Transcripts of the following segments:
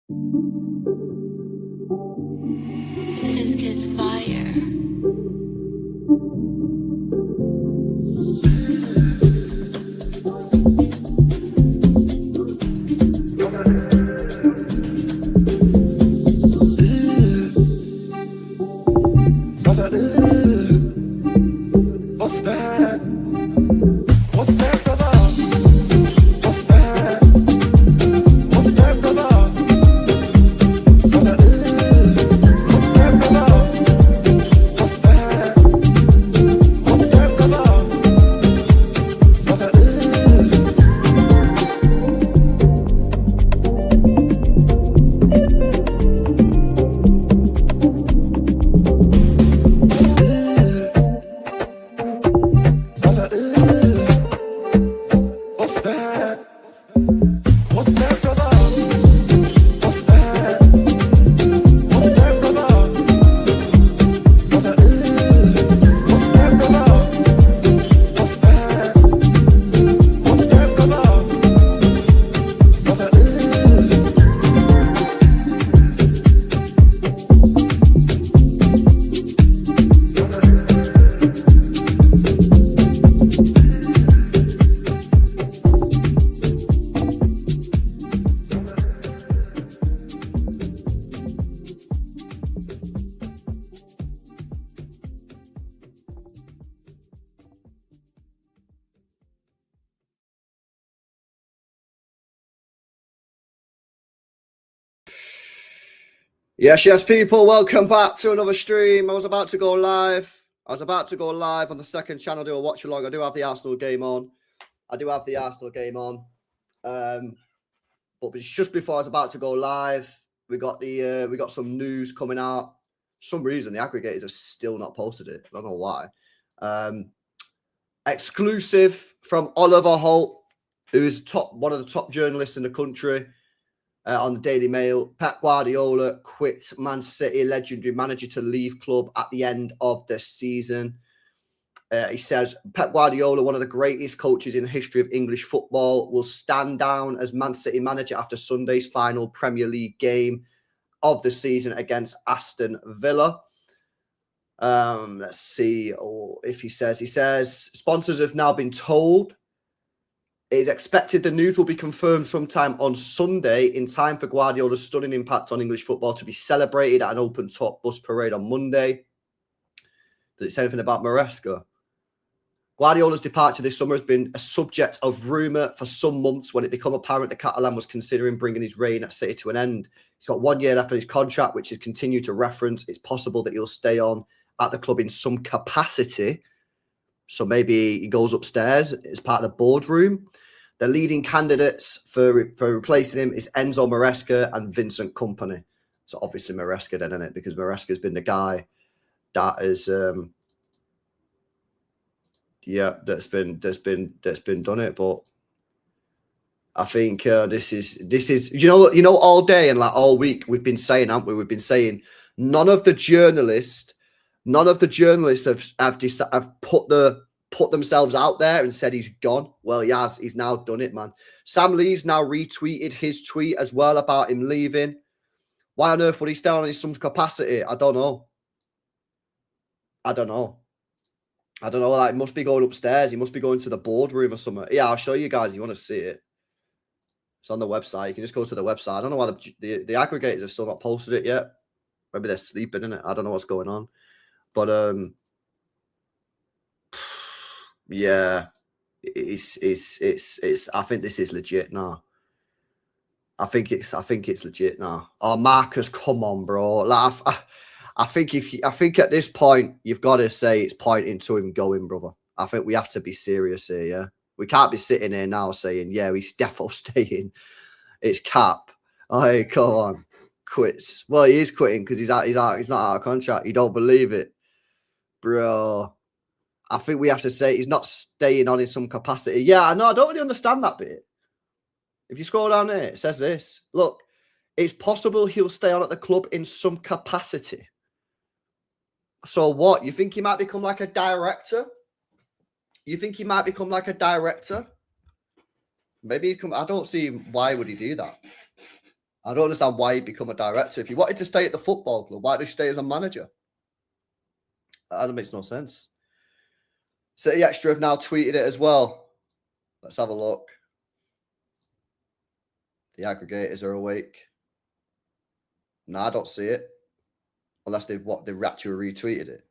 This kid's fire. What's that? What's that, brother? What's that? What's that, brother? Brother, what's that, brother? What's that? What's that, brother? Brother, brother, what's that? What's that, brother? What's that? What's that, brother? Brother, what's that, brother? What's that? What's that, brother? Brother, Yes, people, welcome back to another stream. I was about to go live on the second channel, do a watch along. I do have the Arsenal game on. But just before I was about to go live, we got some news coming out. For some reason, the aggregators have still not posted it. I don't know why. Exclusive from Oliver Holt, who is one of the top journalists in the country. On the Daily Mail, Pep Guardiola quit Man City, legendary manager to leave club at the end of the season. He says, Pep Guardiola, one of the greatest coaches in the history of English football, will stand down as Man City manager after Sunday's final Premier League game of the season against Aston Villa. Let's see if he says, sponsors have now been told. It is expected the news will be confirmed sometime on Sunday in time for Guardiola's stunning impact on English football to be celebrated at an open-top bus parade on Monday. Does it say anything about Maresca? Guardiola's departure this summer has been a subject of rumour for some months when it became apparent the Catalan was considering bringing his reign at City to an end. He's got 1 year left on his contract, which is continued to reference. It's possible that he'll stay on at the club in some capacity. So maybe he goes upstairs as part of the boardroom. The leading candidates for replacing him is Enzo Maresca and Vincent Kompany. So obviously Maresca then, isn't it? Because Maresca's been the guy that has that's been done it. But I think this is you know all day and like all week we've been saying, haven't we? We've been saying none of the journalists have put themselves out there and said he's gone. Well, he has. He's now done it, man. Sam Lee's now retweeted his tweet as well about him leaving. Why on earth would he stay on in some capacity? I don't know. Like, he must be going upstairs. He must be going to the boardroom or something. Yeah, I'll show you guys. You want to see it? It's on the website. You can just go to the website. I don't know why the aggregators have still not posted it yet. Maybe they're sleeping in it. I don't know what's going on. But yeah, it's. I think this is legit now. I think it's legit now. Oh, Marcus, come on, bro. Like, I think at this point you've got to say it's pointing to him going, brother. I think we have to be serious here. Yeah, we can't be sitting here now saying, yeah, he's defo staying. It's cap. Oh, hey, come on, quits. Well, he is quitting because he's not out of contract. You don't believe it, bro. I think we have to say he's not staying on in some capacity. Yeah, I know. I don't really understand that bit. If you scroll down here, it says this. Look, it's possible he'll stay on at the club in some capacity. So what? You think he might become like a director? Maybe he come. I don't see why would he do that. I don't understand why he'd become a director. If he wanted to stay at the football club, why did he stay as a manager? That makes no sense. City Extra have now tweeted it as well. Let's have a look. The aggregators are awake. Nah, I don't see it. Unless they've actually retweeted it.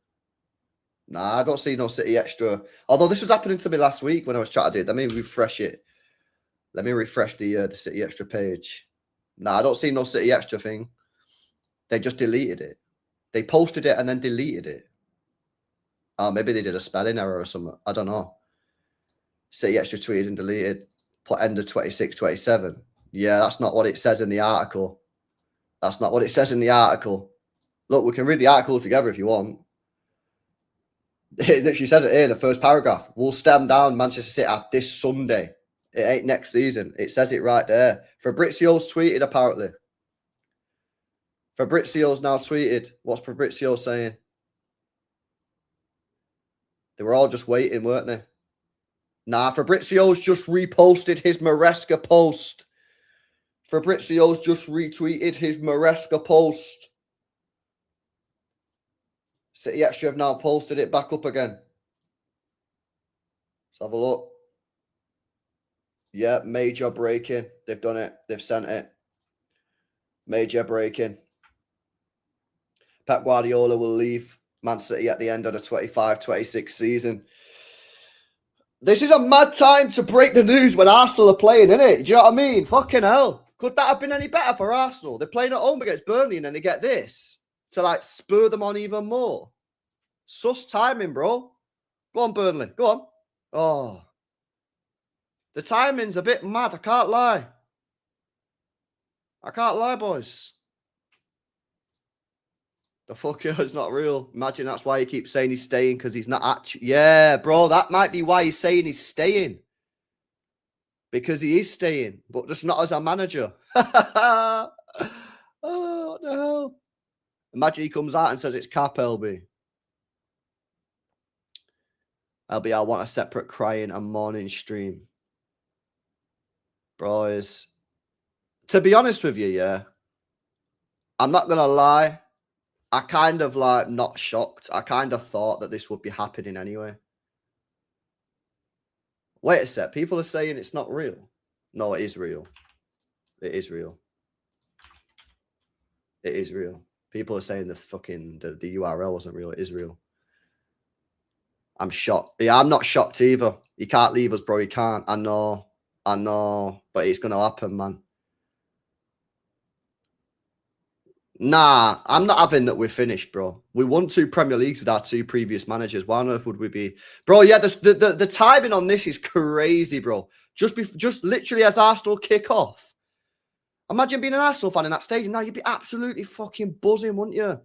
Nah, I don't see no City Extra. Although this was happening to me last week when I was chatting. Let me refresh it. Let me refresh the City Extra page. Nah, I don't see no City Extra thing. They just deleted it. They posted it and then deleted it. Oh, maybe they did a spelling error or something. I don't know. City Extra tweeted and deleted. Put end of 26-27. Yeah, that's not what it says in the article. That's not what it says in the article. Look, we can read the article together if you want. It literally says it here in the first paragraph. We'll stem down Manchester City this Sunday. It ain't next season. It says it right there. Fabrizio's tweeted, apparently. Fabrizio's now tweeted. What's Fabrizio saying? They were all just waiting, weren't they? Nah, Fabrizio's just reposted his Maresca post. Fabrizio's just retweeted his Maresca post. City Extra have now posted it back up again. Let's have a look. Yeah, major breaking. They've done it. They've sent it. Major breaking. Pep Guardiola will leave Man City at the end of the 25-26 season. This is a mad time to break the news when Arsenal are playing, isn't it? Do you know what I mean? Fucking hell. Could that have been any better for Arsenal? They're playing at home against Burnley and then they get this to like spur them on even more. Sus timing, bro. Go on, Burnley. Go on. Oh. The timing's a bit mad. I can't lie. I can't lie, boys. The fucker is not real. Imagine that's why he keeps saying he's staying, because he's not actually. Yeah, bro, that might be why he's saying he's staying. Because he is staying, but just not as a manager. Oh, what the hell? Imagine he comes out and says it's Cap, LB. LB, I want a separate crying and mourning stream. Boys. To be honest with you, yeah. I'm not going to lie. I kind of like not shocked. I kind of thought that this would be happening anyway. Wait a sec. People are saying it's not real. No, it is real. It is real. It is real. People are saying the URL wasn't real. It is real. I'm shocked. Yeah, I'm not shocked either. You can't leave us, bro. You can't. I know. But it's going to happen, man. Nah, I'm not having that we're finished, bro. We won 2 Premier Leagues with our 2 previous managers. Why on earth would we be? Bro, yeah, the timing on this is crazy, bro. Just literally as Arsenal kick off. Imagine being an Arsenal fan in that stadium. Now, you'd be absolutely fucking buzzing, wouldn't you?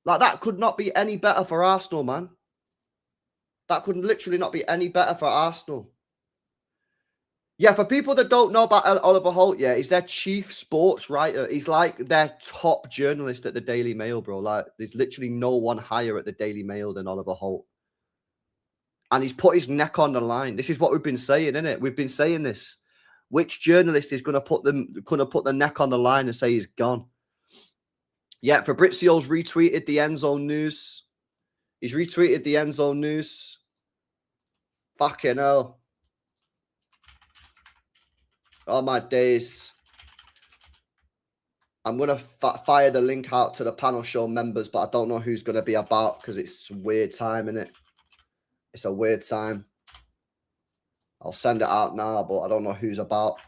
Like, that could not be any better for Arsenal, man. That could literally not be any better for Arsenal. Yeah, for people that don't know about Oliver Holt, yeah, he's their chief sports writer. He's like their top journalist at the Daily Mail, bro. Like, there's literally no one higher at the Daily Mail than Oliver Holt. And he's put his neck on the line. This is what we've been saying, isn't it? We've been saying this. Which journalist is going to put the neck on the line and say he's gone? Yeah, Fabrizio's retweeted the end zone news. He's retweeted the end zone news. Fucking hell. Oh, my days. I'm going to fire the link out to the panel show members, but I don't know who's going to be about because it's a weird time, innit? It's a weird time. I'll send it out now, but I don't know who's about.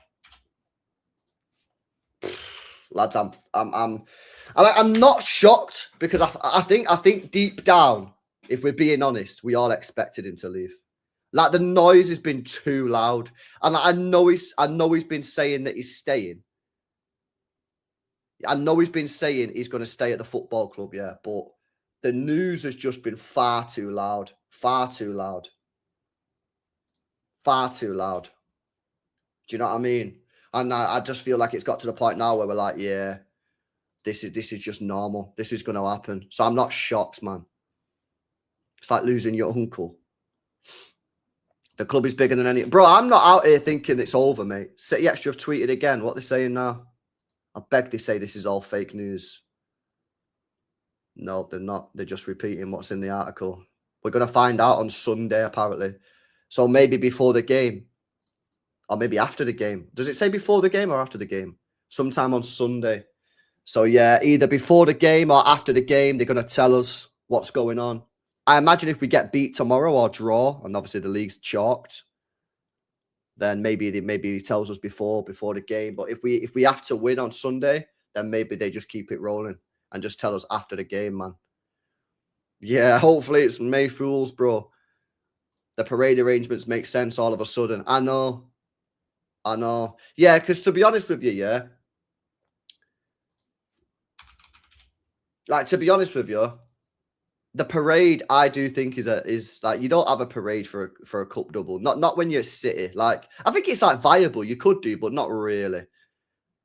Lads, I'm not shocked because I think deep down, if we're being honest, we all expected him to leave. Like, the noise has been too loud. And I know he's been saying that he's staying. I know he's been saying he's going to stay at the football club, yeah. But the news has just been far too loud. Far too loud. Far too loud. Do you know what I mean? And I just feel like it's got to the point now where we're like, yeah, this is just normal. This is going to happen. So I'm not shocked, man. It's like losing your uncle. The club is bigger than any. Bro, I'm not out here thinking it's over, mate. City Extra have tweeted again. What they're saying now? I beg they say this is all fake news. No, they're not. They're just repeating what's in the article. We're going to find out on Sunday, apparently. So maybe before the game. Or maybe after the game. Does it say before the game or after the game? Sometime on Sunday. So, yeah, either before the game or after the game, they're going to tell us what's going on. I imagine if we get beat tomorrow or draw, and obviously the league's chalked, then maybe he tells us before the game. But if we have to win on Sunday, then maybe they just keep it rolling and just tell us after the game, man. Yeah, hopefully it's May Fools, bro. The parade arrangements make sense all of a sudden. I know. Yeah, because to be honest with you, yeah. Like, to be honest with you, the parade, I do think is like, you don't have a parade for a cup double. Not when you're at City. Like, I think it's like viable. You could do, but not really.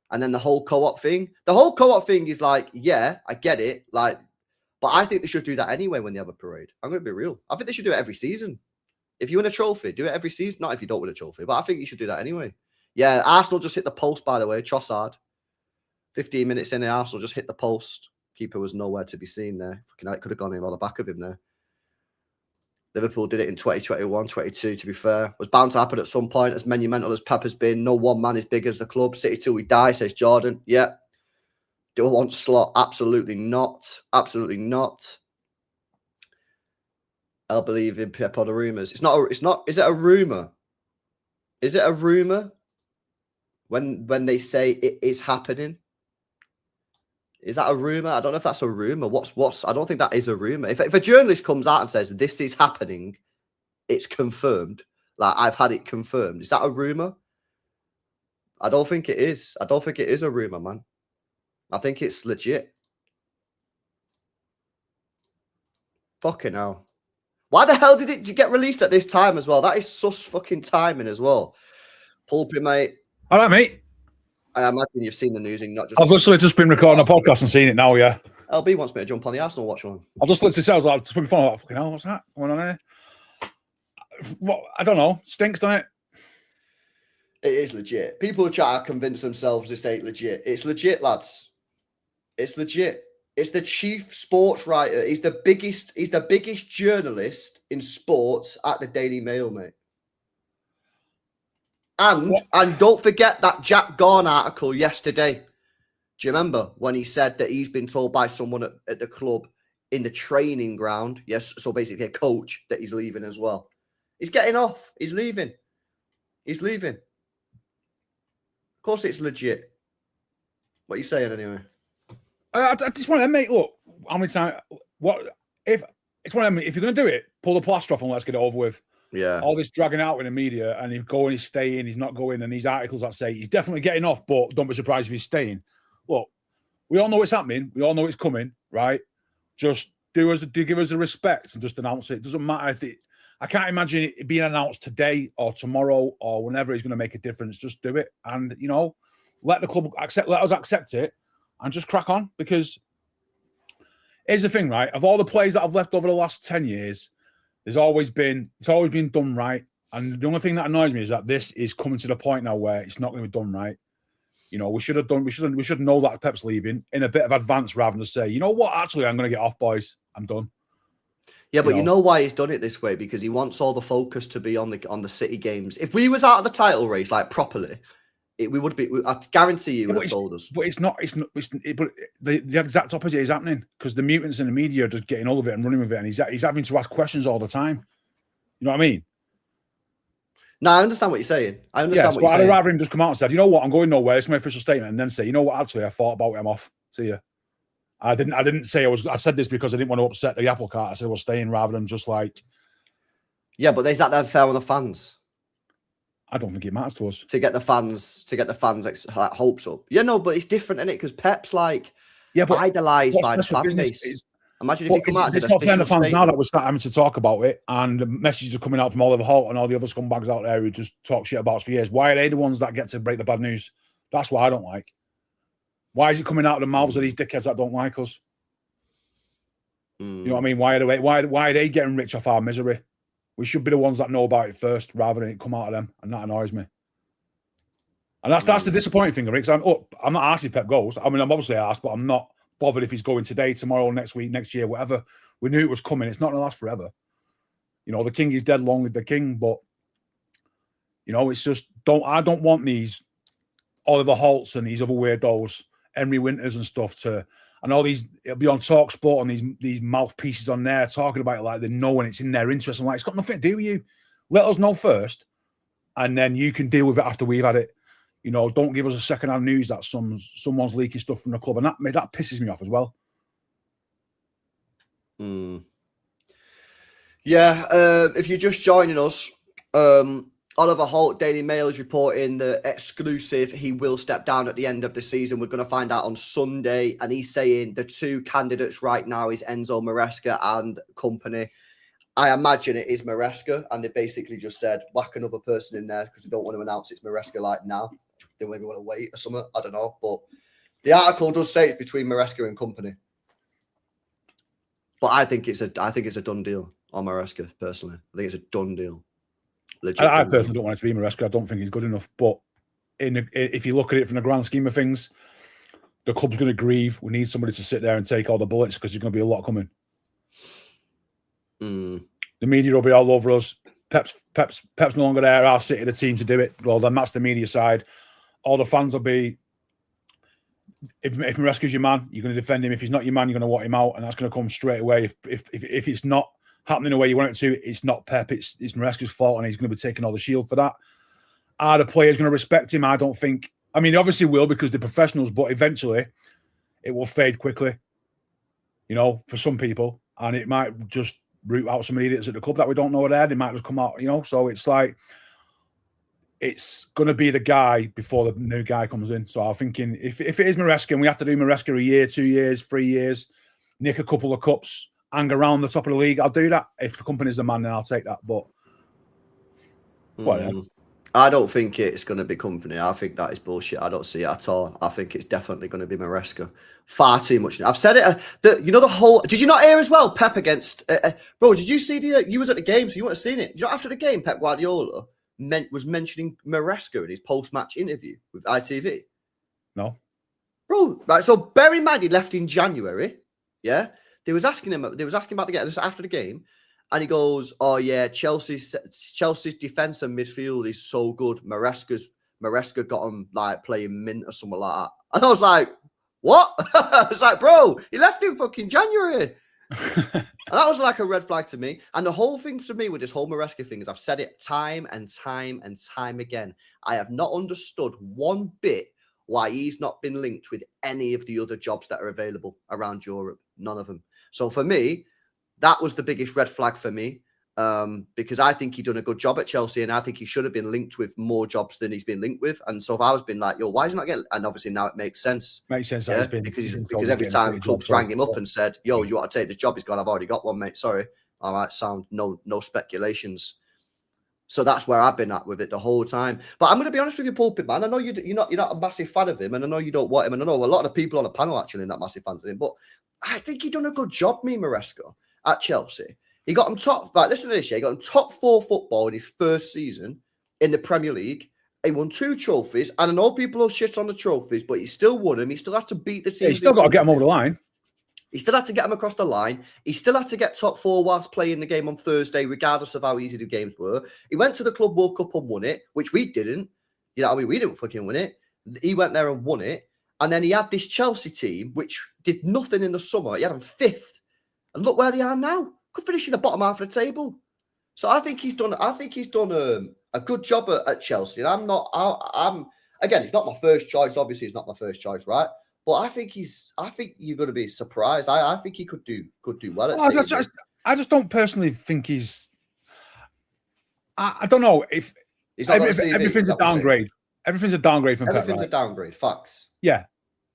And then the whole co-op thing. The whole co-op thing is like, yeah, I get it. Like, but I think they should do that anyway when they have a parade. I'm going to be real. I think they should do it every season. If you win a trophy, do it every season. Not if you don't win a trophy, but I think you should do that anyway. Yeah, Arsenal just hit the post, by the way. Trossard. 15 minutes in, Arsenal just hit the post. Keeper was nowhere to be seen there. Fucking could have gone in on the back of him there. Liverpool did it in 2021, 22, to be fair. Was bound to happen at some point, as monumental as Pep has been. No one man is big as the club. City till we die, says Jordan. Yeah. Do I want Slot? Absolutely not. Absolutely not. I'll believe in Pep or the rumours. It's not. Is it a rumour? Is it a rumour when they say it is happening? Is that a rumor? I don't know if that's a rumor. What's? I don't think that is a rumor. If a journalist comes out and says this is happening, it's confirmed. Like, I've had it confirmed. Is that a rumor? I don't think it is. I don't think it is a rumor, man. I think it's legit. Fucking hell. Why the hell did it get released at this time as well? That is sus fucking timing as well. Pulpy, mate. All right, mate. I imagine you've seen the news and not just... I've literally just been recording a podcast and seen it now, yeah. LB wants me to jump on the Arsenal watch one. I've just literally said, I was like, just put my phone, like, fucking hell, what's that going on here? What? I don't know. Stinks, doesn't it? It is legit. People try to convince themselves this ain't legit. It's legit, lads. It's legit. It's the chief sports writer. He's the biggest journalist in sports at the Daily Mail, mate. And don't forget that Jack Gorn article yesterday. Do you remember when he said that he's been told by someone at the club in the training ground, yes, so basically a coach, that he's leaving as well. He's getting off. He's leaving. He's leaving. Of course it's legit. What are you saying anyway? I just want to, mate, look, how many times, if you're going to do it, pull the plaster off and let's get it over with. Yeah. All this dragging out in the media and he's going, he's staying, he's not going, and these articles that say he's definitely getting off, but don't be surprised if he's staying. Look, we all know what's happening. We all know it's coming, right? Just give us the respect and just announce it. It doesn't matter if I can't imagine it being announced today or tomorrow or whenever it's going to make a difference. Just do it. And, let the club let us accept it and just crack on, because here's the thing, right? Of all the players that I've left over the last 10 years, it's always been done right. And the only thing that annoys me is that this is coming to the point now where it's not going to be done right. We should know that Pep's leaving in a bit of advance rather than say, you know what, actually, I'm going to get off, boys. I'm done. Yeah, but you know why he's done it this way? Because he wants all the focus to be on the City games. If we was out of the title race, like, properly, we would be. I guarantee you would have told us. But it's not. But the exact opposite is happening, because the mutants in the media are just getting all of it and running with it, and he's having to ask questions all the time. You know what I mean? No, I understand what you're saying. I understand what you're saying. I'd rather him just come out and say, you know what, I'm going nowhere. It's my official statement, and then say, you know what, actually, I thought about it. I'm off. See ya. I didn't say I said this because I didn't want to upset the apple cart. I said I was staying, rather than just like. Yeah, but is that fair on the fans? I don't think it matters to us. To get the fans like, hopes up. Yeah, no, but it's different, isn't it? Because Pep's like idolised by the fan base. Imagine if he come out. It's not fair to the fans now that we're starting to talk about it, and the messages are coming out from Oliver Holt and all the other scumbags out there who just talk shit about us for years. Why are they the ones that get to break the bad news? That's what I don't like. Why is it coming out of the mouths of these dickheads that don't like us? You know what I mean? Why are they getting rich off our misery? We should be the ones that know about it first, rather than it come out of them, and that annoys me. And that's the disappointing thing, Rick. I'm not asked if Pep goes. I mean, I'm obviously asked, but I'm not bothered if he's going today, tomorrow, next week, next year, whatever. We knew it was coming. It's not going to last forever. You know, the king is dead, long live the king. But you know, it's just I don't want these Oliver Holts and these other weirdos, Henry Winters and stuff to. And all these, it'll be on Talk Sport and these mouthpieces on there talking about it like they know when it's in their interest. I'm like, it's got nothing to do with you. Let us know first, and then you can deal with it after we've had it. You know, don't give us a second-hand news that someone's leaking stuff from the club, and that pisses me off as well. Yeah, if you're just joining us, Oliver Holt, Daily Mail is reporting the exclusive. He will step down at the end of the season. We're going to find out on Sunday. And he's saying the two candidates right now is Enzo Maresca and company. I imagine it is Maresca. And they basically just said, whack another person in there because we don't want to announce it's Maresca like now. They maybe want to wait or something. I don't know. But the article does say it's between Maresca and company. But I think it's a done deal on Maresca, personally. I think it's a done deal. I personally don't want it to be Maresca. I don't think he's good enough. But if you look at it from the grand scheme of things, the club's going to grieve. We need somebody to sit there and take all the bullets because there's going to be a lot coming. The media will be all over us. Pep's no longer there. Our City, the team to do it. Well, then that's the media side. All the fans will be. If Maresca's your man, you're going to defend him. If he's not your man, you're going to want him out, and that's going to come straight away. If it's not happening the way you want it to, it's not Pep, it's Maresca's fault, and he's going to be taking all the shield for that. Are the players going to respect him? I don't think. I mean, obviously will because they're professionals, but eventually it will fade quickly, you know, for some people, and it might just root out some idiots at the club that we don't know are there. They might just come out, you know, so it's like it's going to be the guy before the new guy comes in. So I'm thinking if it is Maresca and we have to do Maresca a year, 2 years, 3 years, nick a couple of cups, hang around the top of the league, I'll do that. If the company's the man, then I'll take that. But whatever. I don't think it's going to be company. I think that is bullshit. I don't see it at all. I think it's definitely going to be Maresca. Far too much. I've said it. The whole. Did you not hear as well? Pep against. Bro, did you see you was at the game, so you wouldn't have seen it. You know, after the game, Pep Guardiola was mentioning Maresca in his post-match interview with ITV. No. Bro, right. So bear in mind he left in January. Yeah. They was asking about the game after the game, and he goes, "Oh yeah, Chelsea's defense and midfield is so good. Maresca got him like playing mint or something like that." And I was like, "What?" I was like, "Bro, he left in fucking January." And that was like a red flag to me. And the whole thing for me with this whole Maresca thing is I've said it time and time and time again. I have not understood one bit why he's not been linked with any of the other jobs that are available around Europe. None of them. So for me, that was the biggest red flag for me because I think he'd done a good job at Chelsea and I think he should have been linked with more jobs than he's been linked with. And so if I was been like, yo, why is he not getting... And obviously now it makes sense. Makes sense. Yeah? Because every time clubs rang him up and said, yo, you want to take this job? He's gone, I've already got one, mate. Sorry. All right, sound. No speculations. So that's where I've been at with it the whole time. But I'm going to be honest with you, Pulpit, man. I know you're not a massive fan of him and I know you don't want him. And I know a lot of the people on the panel actually are not massive fans of him. But I think he done a good job, Maresca, at Chelsea. He got him listen to this, yeah. He got him top 4 football in his first season in the Premier League. He won 2 trophies. And I know people will shit on the trophies, but he still won them. He still had to beat the team. Yeah, he still got to get him over the line. He still had to get him across the line. He still had to get top 4 whilst playing the game on Thursday, regardless of how easy the games were. He went to the Club World Cup and won it, which we didn't. You know what I mean? We didn't fucking win it. He went there and won it. And then he had this Chelsea team, which did nothing in the summer. He had them 5th. And look where they are now. Could finish in the bottom half of the table. So I think he's done a good job at Chelsea. And again, he's not my first choice. Obviously, he's not my first choice, right? But I think you're going to be surprised. I think he could do well at City. I just don't personally think he's. I don't know if everything's a downgrade. Everything's a downgrade from Pep. Everything's a downgrade. Facts. Yeah.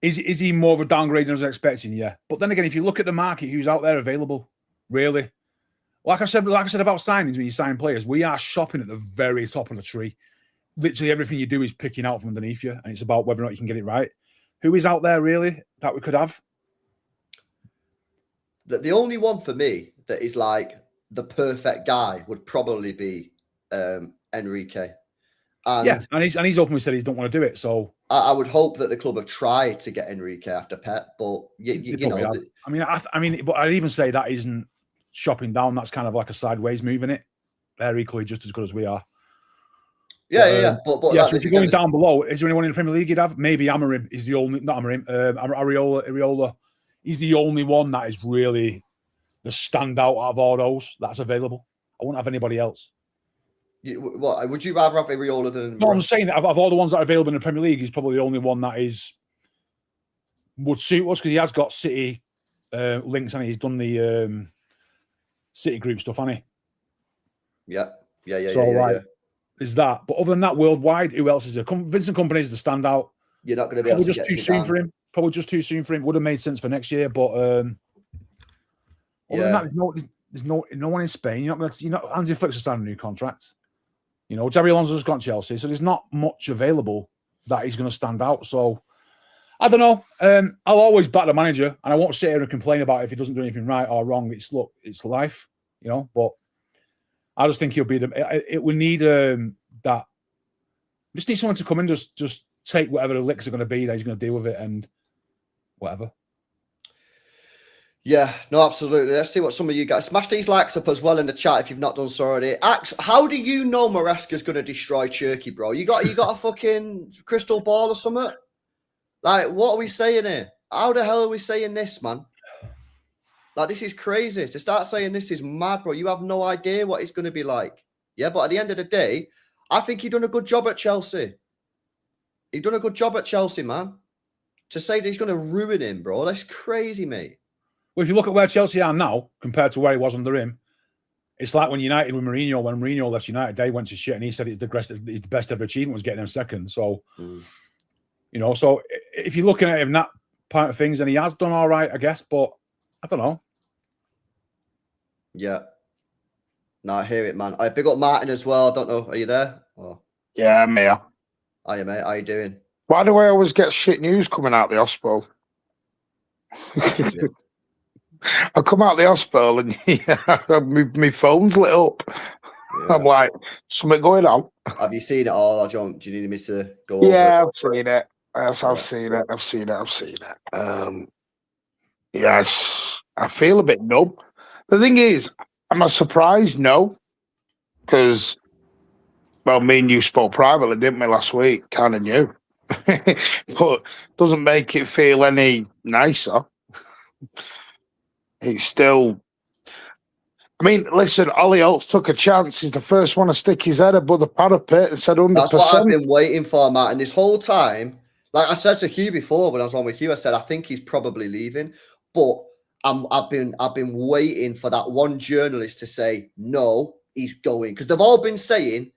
Is he more of a downgrade than I was expecting? Yeah. But then again, if you look at the market, who's out there available, really? Like I said about signings, when you sign players, we are shopping at the very top of the tree. Literally everything you do is picking out from underneath you, and it's about whether or not you can get it right. Who is out there really that we could have? The only one for me that is like the perfect guy would probably be Enrique. And yeah, and he's openly said he don't want to do it. So I would hope that the club have tried to get Enrique after Pep, but you know, but I'd even say that isn't shopping down. That's kind of like a sideways move in it. They're equally just as good as we are. Yeah. But yeah. So if you're going down below, is there anyone in the Premier League you'd have? Maybe Amorim is the only, not Amorim, Areola. He's the only one that is really the standout out of all those that's available. I wouldn't have anybody else. What would you rather have Areola than? No, I'm saying that of all the ones that are available in the Premier League, he's probably the only one that would suit us because he has got City links and he's done the City group stuff, hasn't he? Yeah. Is that? But other than that, worldwide, who else is there? Vincent Kompany is the standout. You're not going to be able to get too soon for him. Probably just too soon for him. Would have made sense for next year, but other than that, there's no one in Spain. You're not Hansi Flick's signing a new contract. You know, Xabi Alonso's gone Chelsea, so there's not much available that he's going to stand out. So I don't know. I'll always back the manager, and I won't sit here and complain about if he doesn't do anything right or wrong. It's life, you know. But I just think he'll be it will need that. Just need someone to come in, just take whatever the licks are going to be that he's going to deal with it and whatever. Yeah, no, absolutely. Let's see what some of you guys smash these likes up as well in the chat if you've not done so already. Ax, how do you know Maresca's going to destroy Turkey, bro? You got a fucking crystal ball or something? Like, what are we saying here? How the hell are we saying this, man? Like, this is crazy. To start saying this is mad, bro. You have no idea what it's going to be like. Yeah, but at the end of the day, I think he done a good job at Chelsea. He done a good job at Chelsea, man. To say that he's going to ruin him, bro, that's crazy, mate. Well, if you look at where Chelsea are now compared to where he was under him, it's like when United with Mourinho. When Mourinho left United, they went to shit, and he said it's the best ever achievement was getting them second. So, you know, so if you're looking at him that part of things, and he has done all right, I guess, but I don't know. Yeah. No, I hear it, man. I big up Martin as well. I don't know. Are you there? Oh. Yeah, I'm here. Hiya, mate. How you doing? Why do I always get shit news coming out the hospital? I come out the hospital and my phone's lit up. Yeah. I'm like, something going on. Have you seen it all, or do you need me to go over it? I've seen it. I've seen it. Yes, I feel a bit numb. The thing is, am I surprised? No. Because, well, me and you spoke privately, didn't we, last week? Kind of knew. But doesn't make it feel any nicer. It's still... I mean, listen, Ollie Holt took a chance. He's the first one to stick his head above the parapet and said 100%. That's what I've been waiting for, Matt. And this whole time, like I said to Hugh before when I was on with Hugh, I said, I think he's probably leaving. But I've been waiting for that one journalist to say, no, he's going. Because they've all been saying,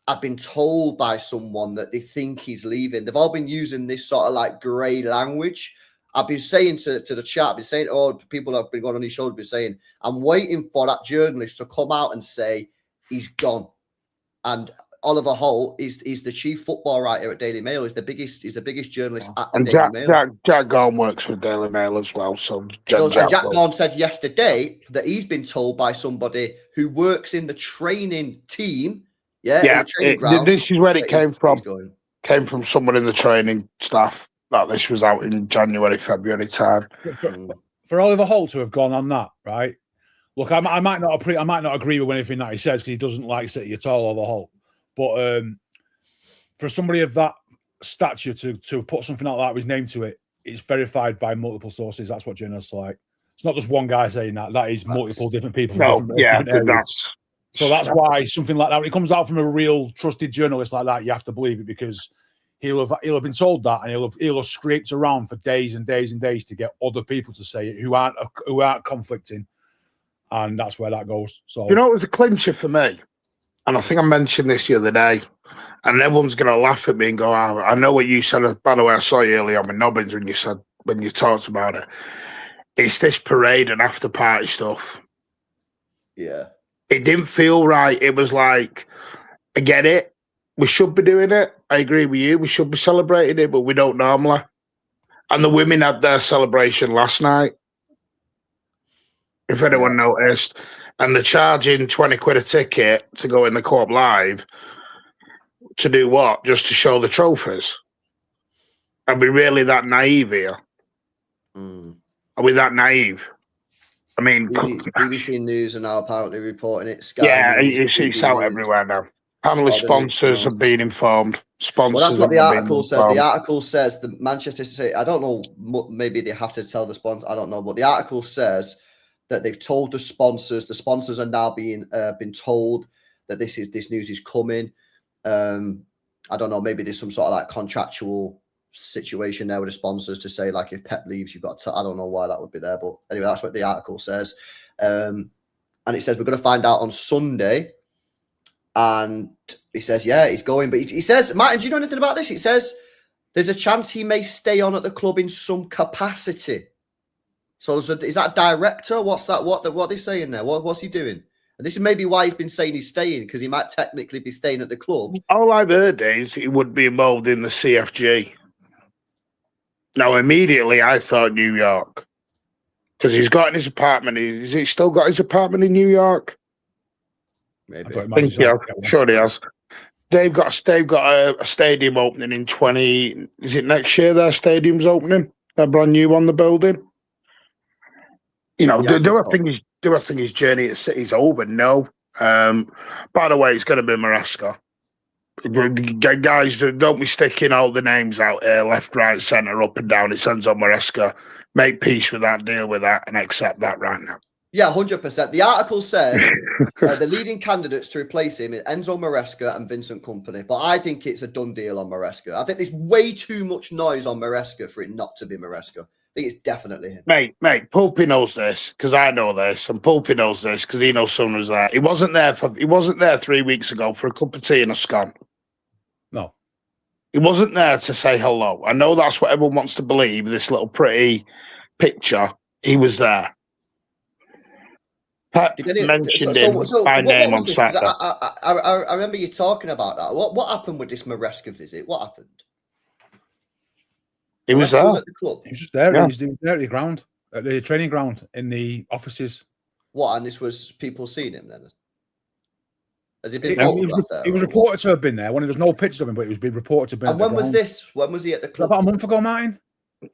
I've been told by someone that they think he's leaving. They've all been using this sort of like grey language. I've been saying to the chat, I've been saying, people have been going on his shows, been saying, I'm waiting for that journalist to come out and say he's gone. And Oliver Holt is the chief football writer at Daily Mail. He's the biggest journalist at Daily Mail. Jack Gorn works with Daily Mail as well. So Jack Gorn said yesterday that he's been told by somebody who works in the training team. In the training ground, this is where it came from. Came from someone in the training staff. That this was out in January, February time. For Oliver Holt to have gone on that, right? Look, I might not agree with anything that he says because he doesn't like City at all, Oliver Holt. But for somebody of that stature to put something like that with his name to it, it's verified by multiple sources. That's what journalists like. It's not just one guy saying that. That is multiple different people. From different areas. So that's why something like that, when it comes out from a real trusted journalist like that, you have to believe it because he'll have been told that, and he'll have scraped around for days and days and days to get other people to say it who aren't conflicting, and that's where that goes. So you know, it was a clincher for me, and I think I mentioned this the other day, and everyone's going to laugh at me and go, I know what you said. By the way, I saw you earlier on with Nobbins when you talked about it. It's this parade and after party stuff. Yeah. It didn't feel right. It was like, I get it. We should be doing it. I agree with you. We should be celebrating it, but we don't normally. And the women had their celebration last night, if anyone noticed. and they're charging 20 quid a ticket to go in the co-op live to do what? Just to show the trophies? Are we really that naive here? Are we that naive? I mean, BBC News are now apparently reporting it. Sky yeah, News, it's out News. everywhere now. Apparently, sponsors have been informed. Sponsors. Well, that's what the article says. The article says the Manchester City. I don't know. Maybe they have to tell the sponsor. I don't know. But the article says that they've told the sponsors. The sponsors are now being been told that this news is coming. I don't know. Maybe there's some sort of like contractual situation there with the sponsors to say like if Pep leaves, you've got to. I don't know why that would be there, but anyway, that's what the article says. And it says we're going to find out on Sunday. And he says, yeah, he's going. But he says, Martin, do you know anything about this? It says there's a chance he may stay on at the club in some capacity. So is that director? What's that? What are they saying there? What's he doing? And this is maybe why he's been saying he's staying, because he might technically be staying at the club. All I've heard is he would be involved in the CFG. Now, immediately I thought New York, because he's got in his apartment. Has he still got his apartment in New York? Maybe. Sure he has. They've got a stadium opening in 20. Is it next year? Their stadium's opening. They're brand new on the building. You know, do I think his journey at City's over? No. By the way, it's going to be Maresca. Guys, don't be sticking all the names out here, left, right, centre, up and down. It sends on Maresca. Make peace with that, deal with that, and accept that right now. Yeah, 100%. The article says the leading candidates to replace him is Enzo Maresca and Vincent Kompany. But I think it's a done deal on Maresca. I think there's way too much noise on Maresca for it not to be Maresca. I think it's definitely him. Mate, Pulpy knows this because I know this, and Pulpy knows this because he knows someone was there. He wasn't there 3 weeks ago for a cup of tea and a scone. No. He wasn't there to say hello. I know that's what everyone wants to believe, this little pretty picture. He was there. Mentioned him by name on Saturday. I remember you talking about that. What happened with this Maresca visit? What happened? He was there. At the club. He was just there. Yeah. He was doing there at the ground, at the training ground, in the offices. What? And this was people seeing him then? Has he been? He was reported to have been there. When there was no pictures of him, but he was being reported to have been. And when was this? When was he at the club? About a month ago, Martin.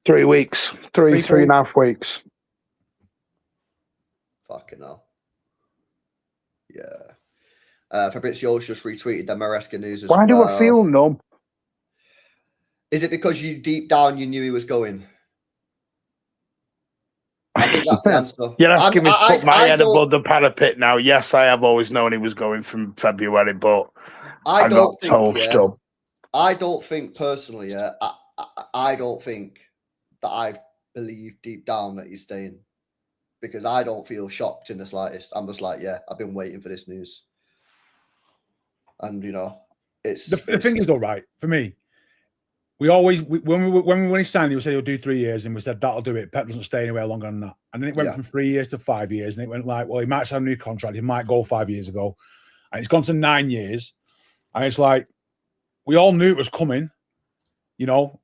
3 weeks. Three and a half weeks. Fucking hell. Yeah. Fabrizio's just retweeted the Maresca news as well. Why do I feel numb? Is it because you deep down you knew he was going? I think that's the answer. You're asking me to put my head above the parapet now. Yes, I have always known he was going from February, but I don't think personally, I don't think that I believe deep down that he's staying, because I don't feel shocked in the slightest. I'm just like, yeah, I've been waiting for this news. And, you know, the thing is, all right, for me, when he signed, he said he'll do 3 years, and we said that'll do it. Pep doesn't stay anywhere longer than that. And then it went from 3 years to 5 years, and it went like, well, he might sign a new contract. He might go 5 years ago. And it's gone to 9 years. And it's like, we all knew it was coming, you know.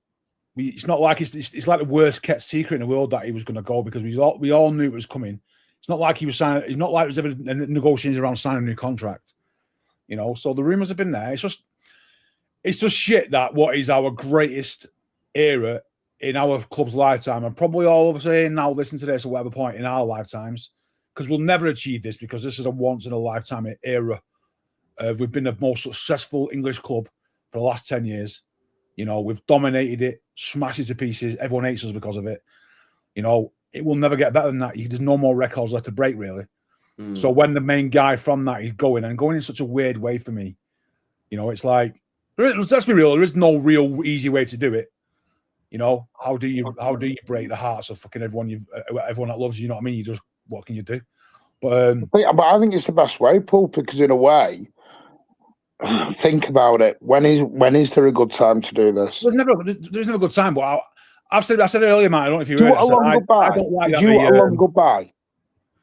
It's not like it's like the worst kept secret in the world that he was going to go, because we all knew it was coming. It's not like he was signing. It's not like it was ever negotiations around signing a new contract, you know. So the rumors have been there. It's just shit that what is our greatest era in our club's lifetime, and probably all of us here now listen to this at whatever point in our lifetimes, because we'll never achieve this, because this is a once in a lifetime era. We've been the most successful English club for the last 10 years. You know, we've dominated it, smashed it to pieces. Everyone hates us because of it. You know, it will never get better than that. There's no more records left to break, really. So when the main guy from that is going in such a weird way for me, you know, it's like, let's be real, there is no real easy way to do it. You know, how do you break the hearts of fucking everyone that loves you? You know what I mean? What can you do? But I think it's the best way, Paul, because in a way, think about it. When is there a good time to do this? There's never a good time. But I said earlier, Matt, I don't know if you heard it. I don't like a long goodbye.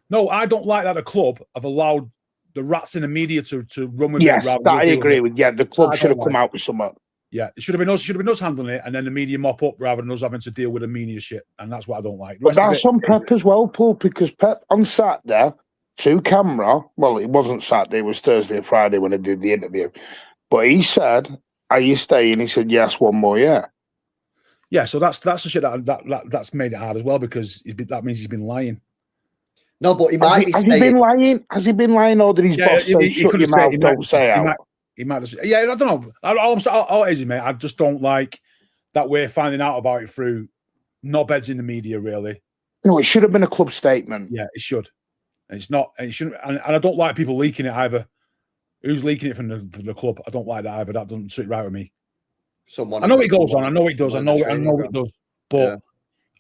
No, I don't like that the club have allowed the rats in the media to run with it. Yes, that I agree with. Yeah, the club should have come out with something. Yeah, it should have been us handling it, and then the media mop up rather than us having to deal with the media shit. And that's what I don't like. But that's on Pep as well, Paul, because Pep on Saturday, to camera. Well, it wasn't Saturday, it was Thursday or Friday when I did the interview. But he said, "Are you staying?" He said, "Yes, one more year." Yeah, so that's the shit that's made it hard as well, because that means he's been lying. No, but he might be Has saying. he been lying? Has he been lying, or did his boss say, "Shut your mouth, don't say out"? He might just, yeah, I don't know. All it is, mate, I just don't like that we're finding out about it through knobheads in the media, really. No, it should have been a club statement. Yeah, it should. And it's not, and it shouldn't. And I don't like people leaking it either. Who's leaking it from the club? I don't like that either. That doesn't sit right with me. Someone. I know it goes on. I know it does. I know ground. it does. But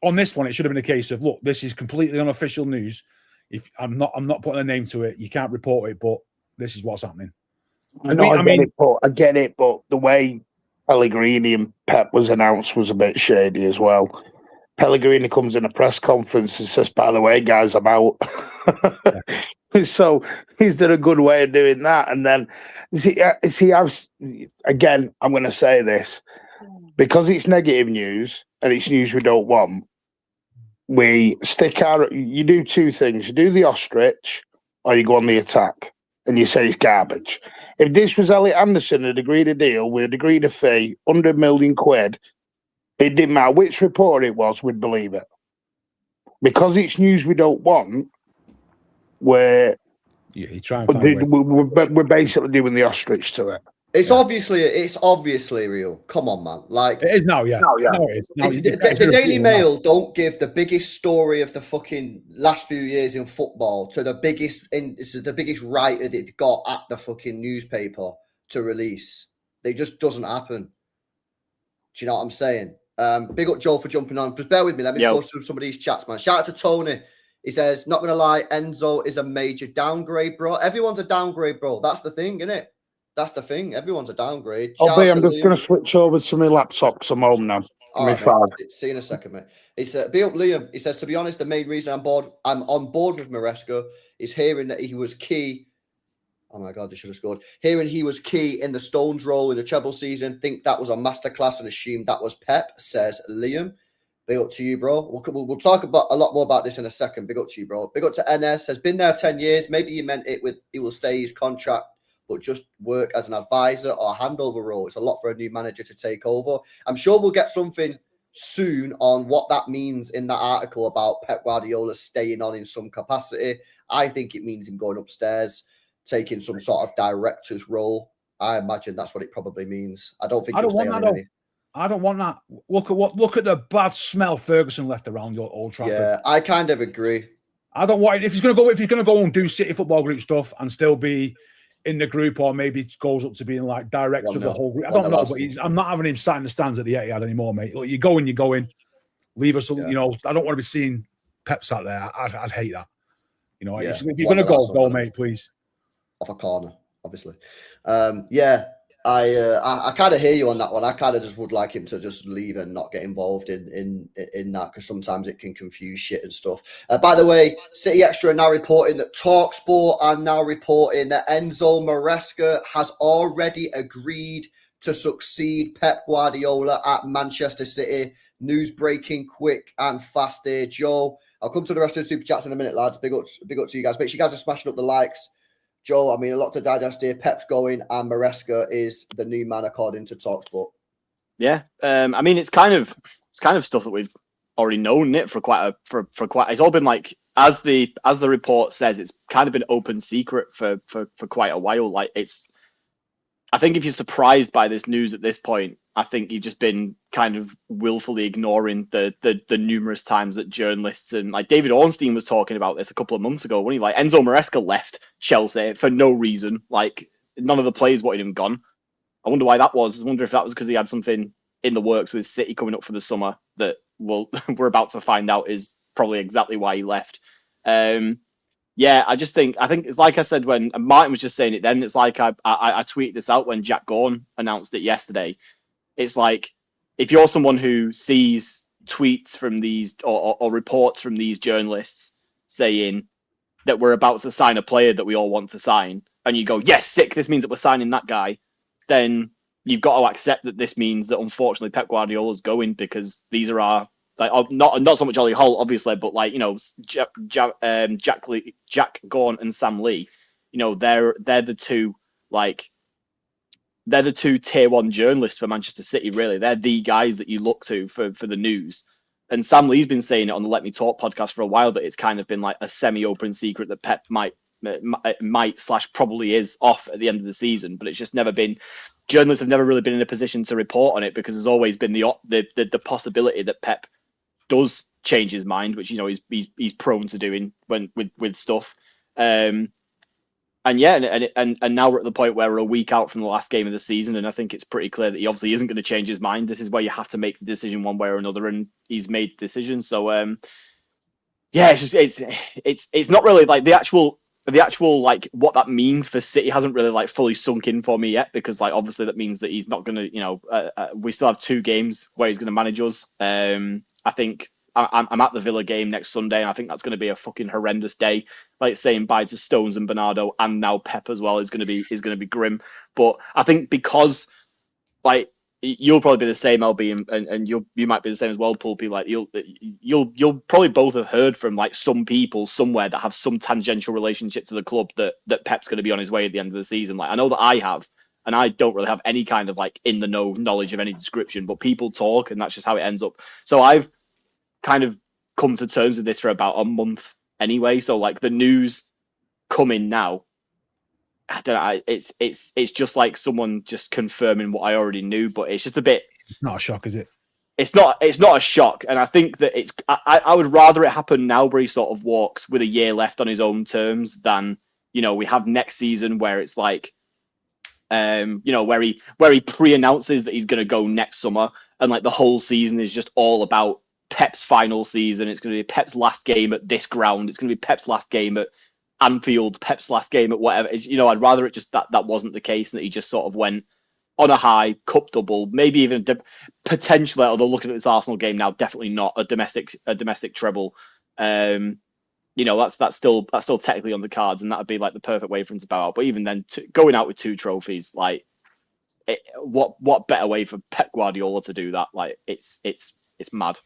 on this one, it should have been a case of, look, this is completely unofficial news. If I'm not putting a name to it, you can't report it, but this is what's happening. I get it, but the way Pellegrini and Pep was announced was a bit shady as well. Pellegrini comes in a press conference and says, "By the way, guys, I'm out." So is there a good way of doing that? And then, again, I'm going to say this, because it's negative news and it's news we don't want. We stick out. You do two things: you do the ostrich, or you go on the attack, and you say it's garbage. If this was Elliot Anderson had agreed a deal, we'd agreed a fee, 100 million quid. It didn't matter which report it was, we'd believe it. Because it's news we don't want, we're basically doing the ostrich to it. It's obviously real. Come on, man. Like it is now, yeah. No, it is. No, the Daily Mail don't give the biggest story of the fucking last few years in football to the biggest writer they've got at the fucking newspaper to release. It just doesn't happen. Do you know what I'm saying? Big up Joe for jumping on. Just bear with me. Let me go through some of these chats, man. Shout out to Tony. He says, "Not gonna lie, Enzo is a major downgrade, bro. Everyone's a downgrade, bro. That's the thing, isn't it? That's the thing. Everyone's a downgrade." I'm just going to switch over to my laptop because I'm home now. All right, see you in a second, mate. It's be up, Liam. He says, "To be honest, the main reason I'm on board with Maresca is hearing that he was key." Oh my God, they should have scored. Hearing he was key in the Stones role in the treble season. Think that was a masterclass and assumed that was Pep, says Liam. Big up to you, bro. We'll talk about a lot more about this in a second. Big up to you, bro. Big up to NS. Has been there 10 years. Maybe he meant it with he will stay his contract, but just work as an advisor or a handover role. It's a lot for a new manager to take over. I'm sure we'll get something soon on what that means in that article about Pep Guardiola staying on in some capacity. I think it means him going upstairs, taking some sort of director's role. I imagine that's what it probably means. I don't think I don't want that. Look at the bad smell Ferguson left around your Old Trafford. Yeah, I kind of agree. I don't want it. If he's going to go and do City Football Group stuff and still be in the group, or maybe goes up to being like director of the whole group. I don't know, but I'm not having him sat in the stands at the Etihad anymore, mate. Look, you're going. Leave us, I don't want to be seeing Pep sat there. I'd hate that. If you're going to go, mate, please. Off a corner, obviously. I kind of hear you on that one. I kind of just would like him to just leave and not get involved in that, because sometimes it can confuse shit and stuff. By the way, City Extra are now reporting that TalkSport are now reporting that Enzo Maresca has already agreed to succeed Pep Guardiola at Manchester City. News breaking quick and fast here, Joe. I'll come to the rest of the super chats in a minute, lads. Big up to you guys. Make sure you guys are smashing up the likes. Joe, I mean, a lot to digest here. Pep's going, and Maresca is the new man according to TalkSport. Yeah, I mean, it's kind of stuff that we've already known it for quite. It's all been like, as the report says, it's kind of been open secret for quite a while. Like, I think if you're surprised by this news at this point, I think you've just been kind of willfully ignoring the numerous times that journalists and like David Ornstein was talking about this a couple of months ago when he like Enzo Maresca left Chelsea for no reason. Like, none of the players wanted him gone. I wonder why that was. I wonder if that was because he had something in the works with City coming up for the summer that we're about to find out is probably exactly why he left. Yeah, I think it's like I said when Martin was just saying it then, it's like I tweeted this out when Jack Gorn announced it yesterday. It's like, if you're someone who sees tweets from these or reports from these journalists saying that we're about to sign a player that we all want to sign, and you go, yes, sick, this means that we're signing that guy, then you've got to accept that this means that unfortunately Pep Guardiola's going, because these are our not so much Ollie Holt, obviously, but like, Jack Gaughan and Sam Lee, they're the two, like, they're the two tier one journalists for Manchester City, really. They're the guys that you look to for the news. And Sam Lee's been saying it on the Let Me Talk podcast for a while, that it's kind of been like a semi-open secret that Pep might / probably is off at the end of the season, but it's just never been. Journalists have never really been in a position to report on it, because there's always been the possibility that Pep does change his mind, which he's prone to doing with stuff. And now we're at the point where we're a week out from the last game of the season, and I think it's pretty clear that he obviously isn't going to change his mind. This is where you have to make the decision one way or another, and he's made the decision. So it's not really like the actual like what that means for City hasn't really like fully sunk in for me yet, because like obviously that means that he's not going to we still have 2 games where he's going to manage us. I think I'm at the Villa game next Sunday, and I think that's going to be a fucking horrendous day. Like saying bye to Stones and Bernardo, and now Pep as well is going to be grim. But I think because like you'll probably be the same, LB, and you might be the same as well, Pulpy. Like you'll probably both have heard from like some people somewhere that have some tangential relationship to the club that Pep's going to be on his way at the end of the season. Like I know that I have. And I don't really have any kind of like in the know knowledge of any description, but people talk, and that's just how it ends up. So I've kind of come to terms with this for about a month anyway. So like the news coming now, I don't know. It's just like someone just confirming what I already knew, but it's just a bit. It's not a shock, is it? It's not a shock, and I think that I would rather it happen now, where he sort of walks with a year left on his own terms, than we have next season where it's like. Where he pre-announces that he's going to go next summer, and like the whole season is just all about Pep's final season. It's going to be Pep's last game at this ground. It's going to be Pep's last game at Anfield. Pep's last game at whatever. I'd rather it just that wasn't the case, and that he just sort of went on a high, cup double, maybe even potentially. Although looking at this Arsenal game now, definitely not a domestic treble. That's still technically on the cards, and that would be like the perfect way for him to bow out. But even then, going out with 2 trophies, like, what better way for Pep Guardiola to do that? Like, it's mad.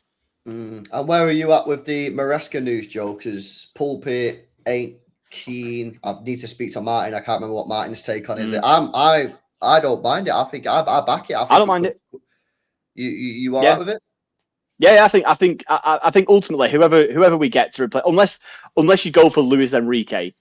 And where are you at with the Maresca news, Joe? Because Pulpit ain't keen. I need to speak to Martin. I can't remember what Martin's take on it. Is it? I don't mind it. I think I back it. I don't mind it. You all right with it? Yeah, I think ultimately whoever we get to replace, unless you go for Luis Enrique,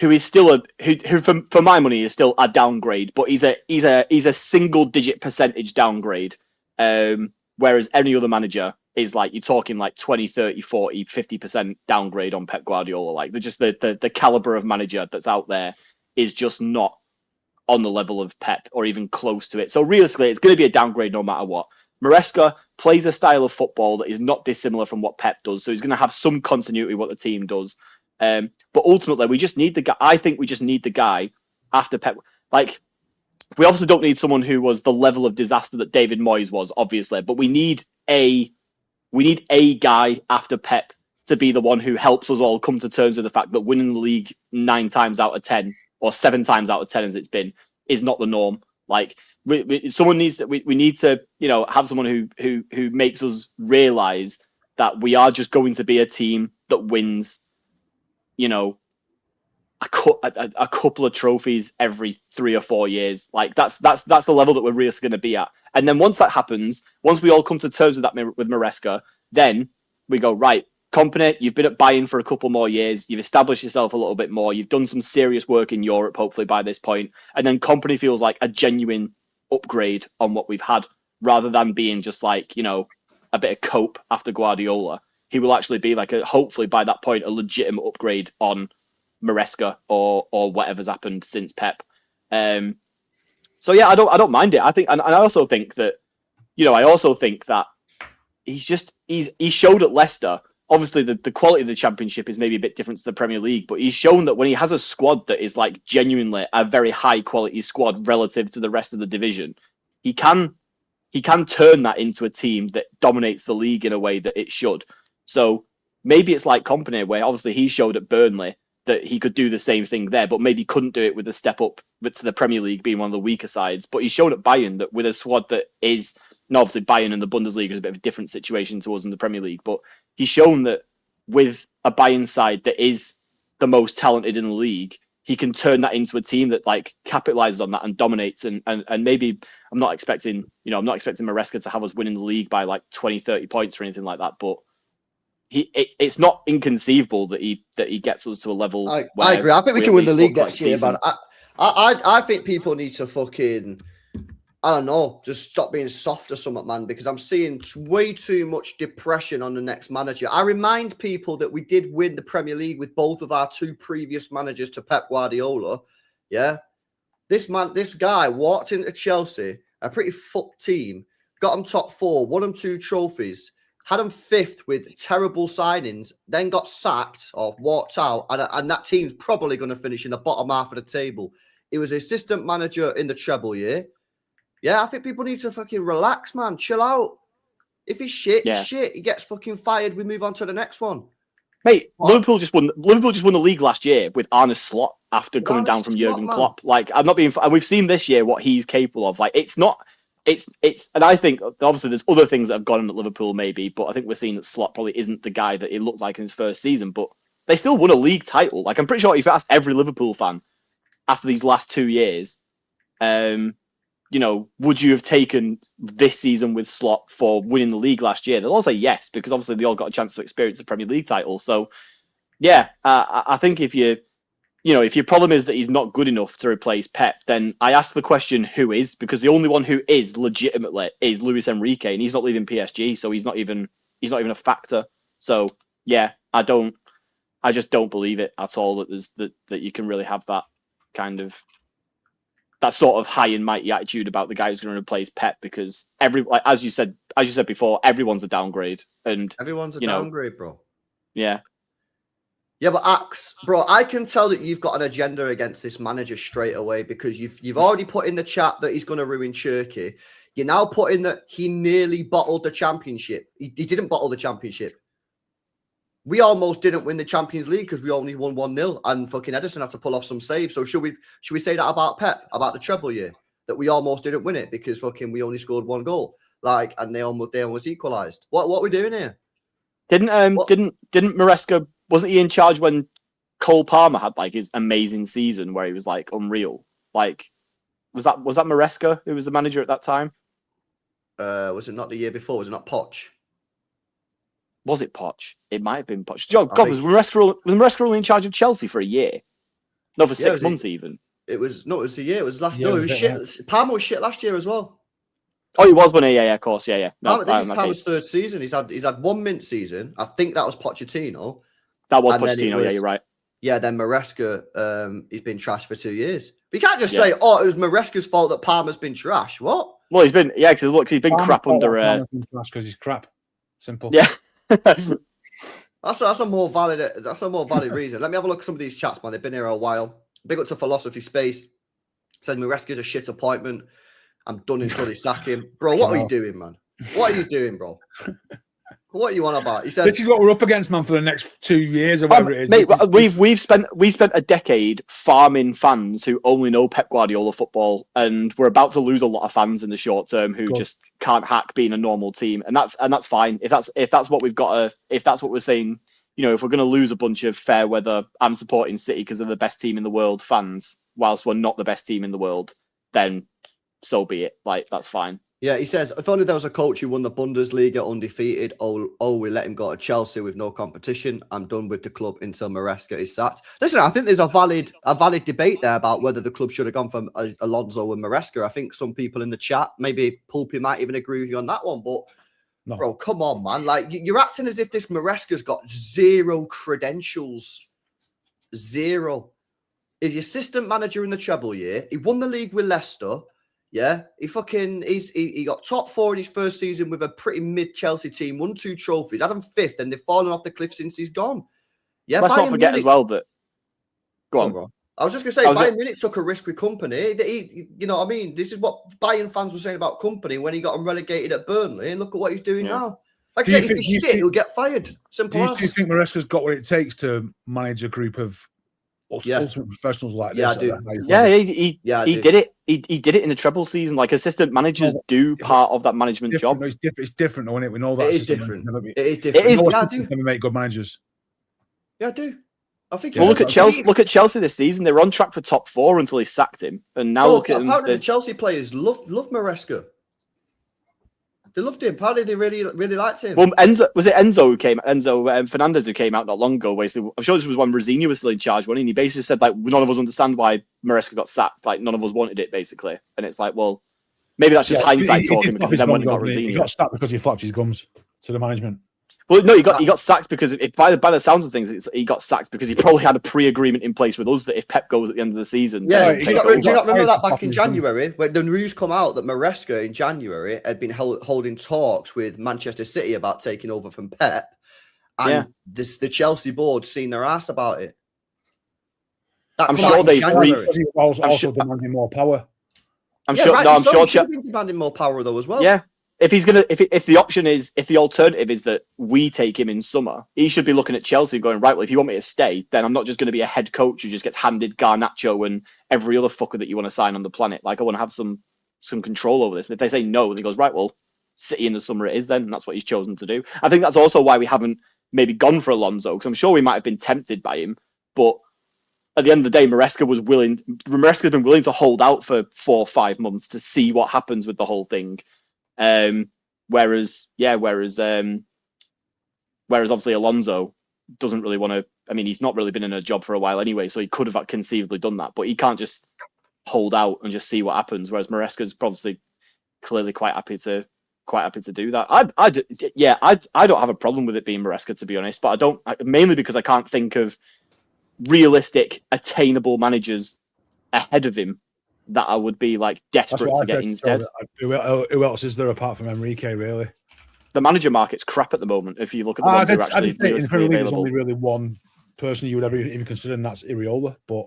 who is still who for my money is still a downgrade, but he's a single digit percentage downgrade, whereas any other manager is like, you're talking like 20, 30, 40, 50% downgrade on Pep Guardiola. Like the caliber of manager that's out there is just not on the level of Pep or even close to it. So realistically, it's going to be a downgrade no matter what. Maresca plays a style of football that is not dissimilar from what Pep does, so he's going to have some continuity with what the team does. But ultimately, we just need the guy. I think we just need the guy after Pep. Like, we obviously don't need someone who was the level of disaster that David Moyes was, obviously, but we need a guy after Pep to be the one who helps us all come to terms with the fact that winning the league 9 times out of 10 or 7 times out of 10 as it's been is not the norm. Like, someone needs to. We need to, have someone who makes us realize that we are just going to be a team that wins, a couple of trophies every 3 or 4 years. Like that's the level that we're really going to be at. And then once that happens, once we all come to terms with that with Maresca, then we go, right, Kompany, you've been at Bayern for a couple more years. You've established yourself a little bit more. You've done some serious work in Europe, hopefully by this point. And then Kompany feels like a genuine upgrade on what we've had, rather than being just like, a bit of cope after Guardiola. He will actually be like hopefully by that point, a legitimate upgrade on Maresca or whatever's happened since Pep. So yeah, I don't mind it. I think, and I also think that, he's showed at Leicester. Obviously, the quality of the Championship is maybe a bit different to the Premier League, but he's shown that when he has a squad that is like genuinely a very high quality squad relative to the rest of the division, he can turn that into a team that dominates the league in a way that it should. So maybe it's like Kompany, where obviously he showed at Burnley that he could do the same thing there, but maybe couldn't do it with a step up to the Premier League being one of the weaker sides. But he's shown at Bayern that with a squad that is, and obviously Bayern and the Bundesliga is a bit of a different situation to us in the Premier League, but he's shown that with a Bayern side that is the most talented in the league, he can turn that into a team that like capitalizes on that and dominates. And maybe I'm not expecting Maresca to have us winning the league by like 20, 30 points or anything like that, but it's not inconceivable that he gets us to a level. I agree. I think we can win the league next year, decent. but I think people need to fucking, I don't know, just stop being soft or something, man, because I'm seeing way too much depression on the next manager. I remind people that we did win the Premier League with both of our two previous managers to Pep Guardiola. Yeah. This guy walked into Chelsea, a pretty fucked team, got them top 4, won them 2 trophies, had them 5th with terrible signings, then got sacked or walked out, and that team's probably going to finish in the bottom half of the table. He was assistant manager in the treble year. Yeah, I think people need to fucking relax, man. Chill out. If he's shit, he's shit. He gets fucking fired. We move on to the next one. Mate, Liverpool just won the league last year with Arne Slot after coming down from Jurgen Klopp. Like, I'm not being, and we've seen this year what he's capable of. Like, it's, and I think obviously there's other things that have gone on at Liverpool maybe, but I think we're seeing that Slot probably isn't the guy that he looked like in his first season, but they still won a league title. Like, I'm pretty sure if you asked every Liverpool fan after these last 2 years, would you have taken this season with Slot for winning the league last year? They'll all say yes, because obviously they all got a chance to experience the Premier League title. So, yeah, I think if your problem is that he's not good enough to replace Pep, then I ask the question, who is? Because the only one who is legitimately is Luis Enrique, and he's not leaving PSG, so he's not even a factor. So, yeah, I just don't believe it at all that you can really have that kind of, that sort of high and mighty attitude about the guy who's going to replace Pep, because as you said before, everyone's a downgrade, and everyone's a downgrade, bro. Yeah. Yeah, but Axe, bro, I can tell that you've got an agenda against this manager straight away, because you've already put in the chat that he's going to ruin Turkey. You're now putting that he nearly bottled the championship. He didn't bottle the championship. We almost didn't win the Champions League because we only won 1-0, and fucking Edison had to pull off some saves. So should we say that about Pep, about the treble year, that we almost didn't win it because fucking we only scored 1 goal, like, and they almost equalised? What are we doing here? Didn't Maresca, wasn't he in charge when Cole Palmer had like his amazing season where he was like unreal? Like, was that Maresca who was the manager at that time? Was it not the year before? Was it not Poch? Was it Poch? It might have been Poch. God, was Maresca only in charge of Chelsea for a year? No, for 6 months even. It was a year. It was last. No, it was shit. Yeah. Palmer was shit last year as well. Oh, he was, wasn't he? Yeah, of course, yeah. No, this is Palmer's 3rd season. He's had 1 mint season. I think that was Pochettino. That was Pochettino. Yeah, you're right. Yeah, then Maresca, he's been trashed for 2 years. But you can't just say, "Oh, it was Maresca's fault that Palmer's been trash." What? Well, he's been because he's been crap under. Because he's crap. Simple. Yeah. That's a more valid reason. Let me have a look at some of these chats, man. They've been here a while. Big up to Philosophy Space. Said Maresca's a shit appointment. I'm done until they sack him. Bro, what are you doing, man? What are you doing, bro? What are you on about? He says, this is what we're up against, man, for the next 2 years or whatever it is. Mate, we've spent a decade farming fans who only know Pep Guardiola football, and we're about to lose a lot of fans in the short term who just can't hack being a normal team, and that's fine. If that's what we've got, if that's what we're saying, if we're going to lose a bunch of fair weather, I'm supporting City because they're the best team in the world fans, whilst we're not the best team in the world, then so be it. Like, that's fine. Yeah, he says, if only there was a coach who won the Bundesliga undefeated. Oh, we let him go to Chelsea with no competition. I'm done with the club until Maresca is sacked. Listen, I think there's a valid debate there about whether the club should have gone for Alonso and Maresca. I think some people in the chat, maybe Pulpy might even agree with you on that one. But, no. Bro, come on, man. Like, you're acting as if this Maresca's got 0 credentials. 0. He's the assistant manager in the treble year. He won the league with Leicester. Yeah, he got top 4 in his first season with a pretty mid Chelsea team, won 2 trophies, had him 5th, and they've fallen off the cliff since he's gone. Yeah, let's not forget as well that. Go on, bro. I was just gonna say, Bayern Munich took a risk with Company. You know what I mean? This is what Bayern fans were saying about Company when he got him relegated at Burnley, and look at what he's doing now. Like I said, if he's shit, he'll get fired. Simple as. Do you think Maresca's got what it takes to manage a group of ultimate professionals like Yeah, this. I do. at the highest Yeah, level. he did it. He did it in the treble season. Like assistant managers do part of that management job. No, it's different, though, isn't it? We know that It is system different. never be- It is different. is No, no I assistants do. never make good managers. Yeah, I do. I think. Well, he look does. at Chelsea. Look at Chelsea this season. They were on track for top 4 until he sacked him, and now Bro, look at them. apparently the Chelsea players love Maresca. They loved him. Apparently they really liked him. Well, Enzo Fernandez who came out not long ago. Basically, I'm sure this was when Rosenior was still in charge, wasn't he? And he basically said like none of us understand why Maresca got sacked. Like none of us wanted it, basically. And it's like, well, maybe that's just hindsight talking because then when he got Rosenior, he got sacked because he flapped his gums to the management. Well, no, he got sacked because by the sounds of things, he got sacked because he probably had a pre-agreement in place with us that if Pep goes at the end of the season, Yeah, then do he'll you take over. not remember that back in His January when the news come out that Maresca in January had been holding talks with Manchester City about taking over from Pep, and the Chelsea board seen their ass about it. I'm sure they He was also demanding more power. I'm sure He should have been demanding more power though as well. Yeah. If the alternative is that we take him in summer, he should be looking at Chelsea going, right, well, if you want me to stay, then I'm not just going to be a head coach who just gets handed Garnacho and every other fucker that you want to sign on the planet. Like, I want to have some control over this. And if they say no, then he goes, right, well, City in the summer it is then. And that's what he's chosen to do. I think that's also why we haven't maybe gone for Alonso, because I'm sure we might have been tempted by him. But at the end of the day, Maresca's been willing to hold out for 4 or 5 months to see what happens with the whole thing. Whereas obviously Alonso doesn't really want to. I mean, he's not really been in a job for a while anyway, so he could have conceivably done that, but he can't just hold out and just see what happens. Whereas Maresca's obviously clearly quite happy to do that. I don't have a problem with it being Maresca, to be honest, but I don't, mainly because I can't think of realistic, attainable managers ahead of him that I would be like desperate to get instead. Who else is there apart from Enrique, really? The manager market's crap at the moment. If you look at the ones that are actually realistically available, there's only really one person you would ever even consider, and that's Iriola. But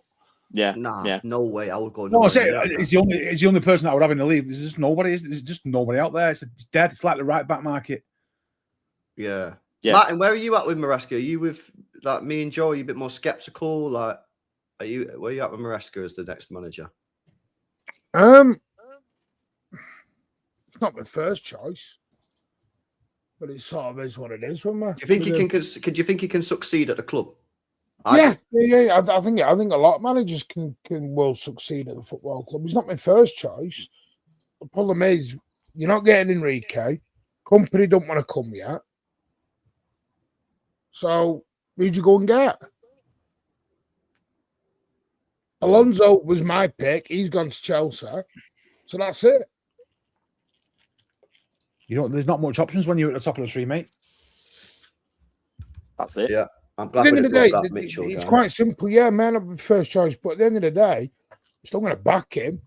no way, I would go. No, I say it's the only person I would have in the league. There's just nobody. There's just nobody out there. It's dead. It's like the right back market. Yeah. Martin, where are you at with Maresca? Are you with like me and Joe? Are you a bit more skeptical? Like, where are you at with Maresca as the next manager? It's not my first choice, but it sort of is what it is. Do you think he can succeed at the club? Yeah. I think a lot of managers will succeed at the football club. He's not my first choice. The problem is you're not getting Enrique. Company don't want to come yet. So who'd you go and get? Alonso was my pick. He's gone to Chelsea. So that's it. There's not much options when you're at the top of the tree, mate. That's it. Yeah. I'm glad at the end of the day, Mitchell, it's quite simple. Yeah, man, I'm the first choice. But at the end of the day, I'm still going to back him.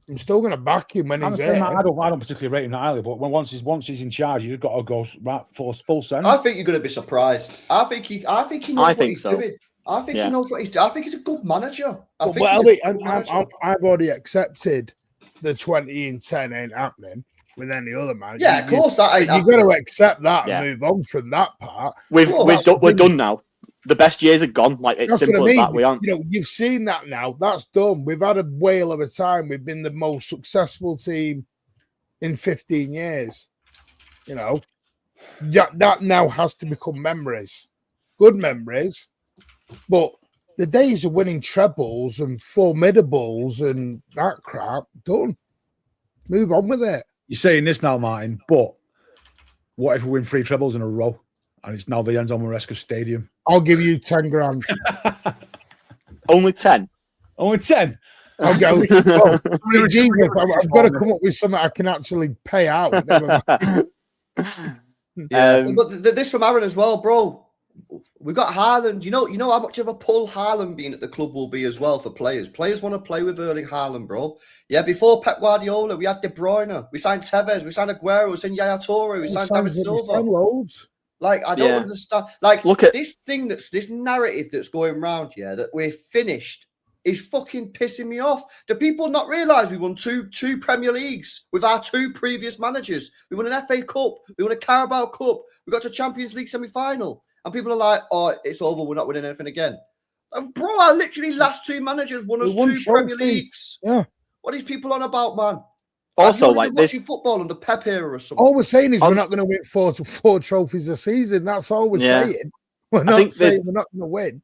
I'm still going to back him when he's there. I don't particularly rate him that highly, but once he's in charge, you've got to go right full send. I think you're going to be surprised. I think he knows what he's doing. I think he knows what he's doing. I think he's a good manager. I've already accepted the 20 and 10 ain't happening with any other manager. Yeah, of course that ain't happening. You've got to accept that and move on from that part. We're done now. The best years are gone. Like, it's simple as that. We aren't. You've seen that now. That's done. We've had a whale of a time. We've been the most successful team in 15 years. That now has to become memories. Good memories. But the days of winning trebles and formidables and that crap, done. Move on with it. You're saying this now, Martin, but what if we win 3 trebles in a row and it's now the Enzo Maresca Stadium? I'll give you 10 grand. Only 10? Only 10? I'll go. Jesus, I've got to come up with something I can actually pay out. But this from Aaron as well, bro. We've got Haaland. You know how much of a pull Haaland being at the club will be as well for players. Players want to play with Erling Haaland, bro. Yeah, before Pep Guardiola, we had De Bruyne, we signed Tevez, we signed Aguero, we signed Yaya Toure, we signed David Silva. Like, I don't understand. Like, look at this narrative that's going around here that we're finished is fucking pissing me off. Do people not realise we won two Premier Leagues with our 2 previous managers? We won an FA Cup, we won a Carabao Cup, we got to Champions League semi-final. And people are like, oh, it's over, we're not winning anything again. Bro, I literally last 2 managers won us We won 2 Premier trophies. Leagues. Yeah. What are these people on about, man? Also, Have you like been watching this, football under Pep era or something. All we're saying is On- we're not going to win four trophies a season. That's all we're Yeah. saying. We're I not think saying we're not going to win.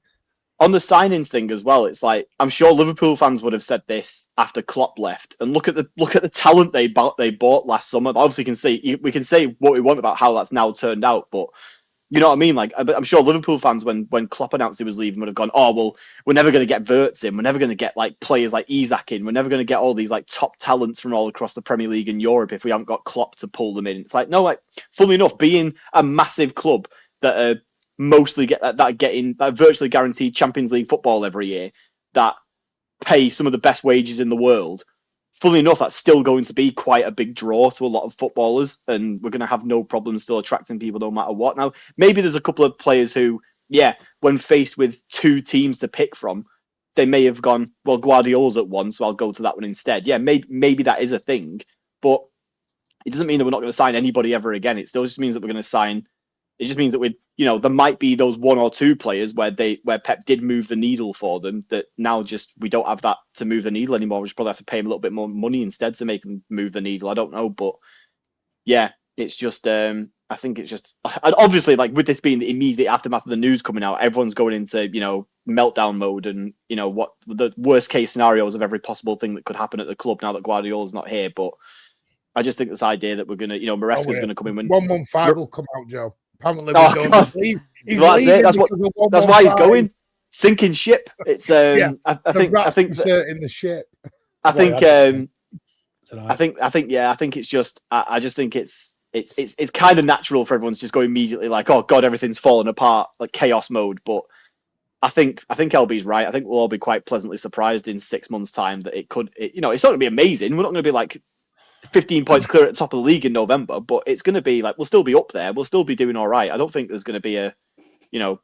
on the signings thing as well, it's like I'm sure Liverpool fans would have said this after Klopp left, and look at the talent they bought last summer. Obviously, we can say what we want about how that's now turned out, but you know what I mean. Like I'm sure Liverpool fans, when Klopp announced he was leaving, would have gone, "Oh well, we're never going to get Wirtz in. We're never going to get like players like Isak in. We're never going to get all these like top talents from all across the Premier League and Europe if we haven't got Klopp to pull them in." It's like no, like funnily enough, being a massive club that are mostly that virtually guaranteed Champions League football every year, that pay some of the best wages in the world. Funnily enough, that's still going to be quite a big draw to a lot of footballers, and we're going to have no problem still attracting people no matter what. Now, maybe there's a couple of players who, when faced with 2 teams to pick from, they may have gone, well, Guardiola's at one, so I'll go to that one instead. Yeah, maybe that is a thing, but it doesn't mean that we're not going to sign anybody ever again. It still just means that we're going to sign. It just means that there might be those 1 or 2 players where Pep did move the needle for them, that now just we don't have that to move the needle anymore. We just probably have to pay them a little bit more money instead to make them move the needle. I don't know, but yeah, it's just I think it's just, and obviously like with this being the immediate aftermath of the news coming out, everyone's going into meltdown mode, and what the worst case scenarios of every possible thing that could happen at the club now that Guardiola's not here. But I just think this idea that we're gonna Maresca's going to come in when 115 will come out, Joe. Apparently, Oh, we don't God. leave. He's That's leaving it. That's because why he's 115. going. Sinking ship. It's Yeah, I think in the ship. I think Tonight. I think it's just I just think it's kind of natural for everyone to just go immediately like, oh God, everything's falling apart, like chaos mode. But I think LB's right. I think we'll all be quite pleasantly surprised in 6 months' time that it's not going to be amazing. We're not going to be like 15 points clear at the top of the league in November, but it's going to be like we'll still be up there. We'll still be doing all right. I don't think there's going to be there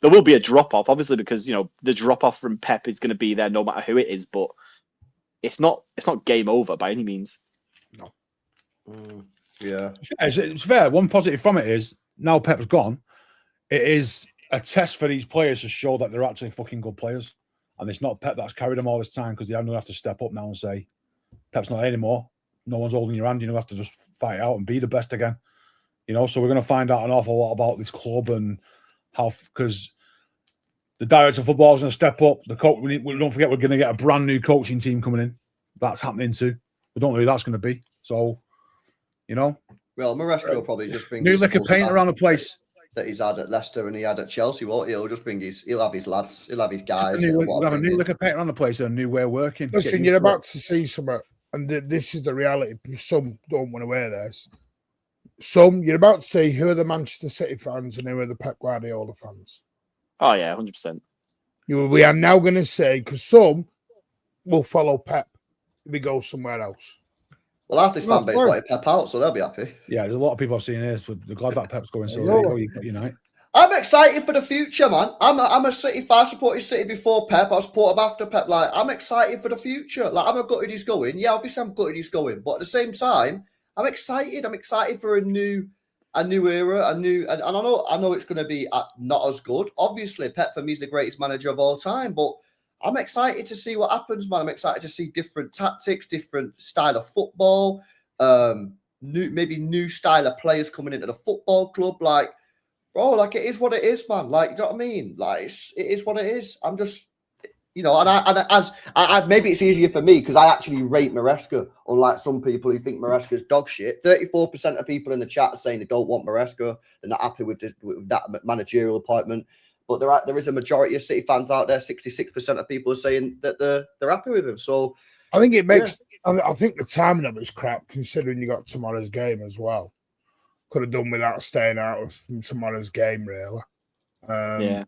will be a drop off, obviously, because the drop off from Pep is going to be there no matter who it is. But it's not game over by any means. No. Yeah, it's fair. One positive from it is now Pep's gone. It is a test for these players to show that they're actually fucking good players, and it's not Pep that's carried them all this time, because they have to step up now and say, Pep's not anymore. No one's holding your hand. You have to just fight it out and be the best again. So we're going to find out an awful lot about this club and how, because the director of football is going to step up. The coach, we don't forget, we're going to get a brand new coaching team coming in. That's happening too. We don't know who that's going to be. So, well, Maresca will probably just bring new his lick of paint around the place that he's had at Leicester and he had at Chelsea. Won't he? He'll just bring he'll have his lads, he'll have his guys. We'll have a new lick of paint around the place and a new way of working. Listen, you're about to see something, and this is the reality. Some don't want to wear this. You're about to see who are the Manchester City fans and who are the Pep Guardiola fans. Oh yeah, 100%. We are now going to say, because some will follow Pep if he goes somewhere else. Well, half this fan base wanted Pep out, so they'll be happy. Yeah, there's a lot of people I've seen here, so they're glad that Pep's going. So there you go, you unite. I'm excited for the future, man. I'm a City fan. I supported City before Pep. I support him after Pep. Like, I'm excited for the future. Like, I'm gutted he's going. Yeah, obviously I'm gutted he's going, but at the same time, I'm excited. I'm excited for a new era, and I know it's going to be not as good. Obviously, Pep for me is the greatest manager of all time, but I'm excited to see what happens, man. I'm excited to see different tactics, different style of football, new style of players coming into the football club. Like, bro, like it is what it is, man. Like, you know what I mean? Like, it is what it is. I'm just, and I maybe it's easier for me because I actually rate Maresca, unlike some people who think Maresca's dog shit. 34% of people in the chat are saying they don't want Maresca. They're not happy with that managerial appointment. But there is a majority of City fans out there. 66% of people are saying that they're happy with him. So I think it makes. Yeah. I think the timing of it's crap, considering you got tomorrow's game as well. Could have done without staying out of tomorrow's game, really. I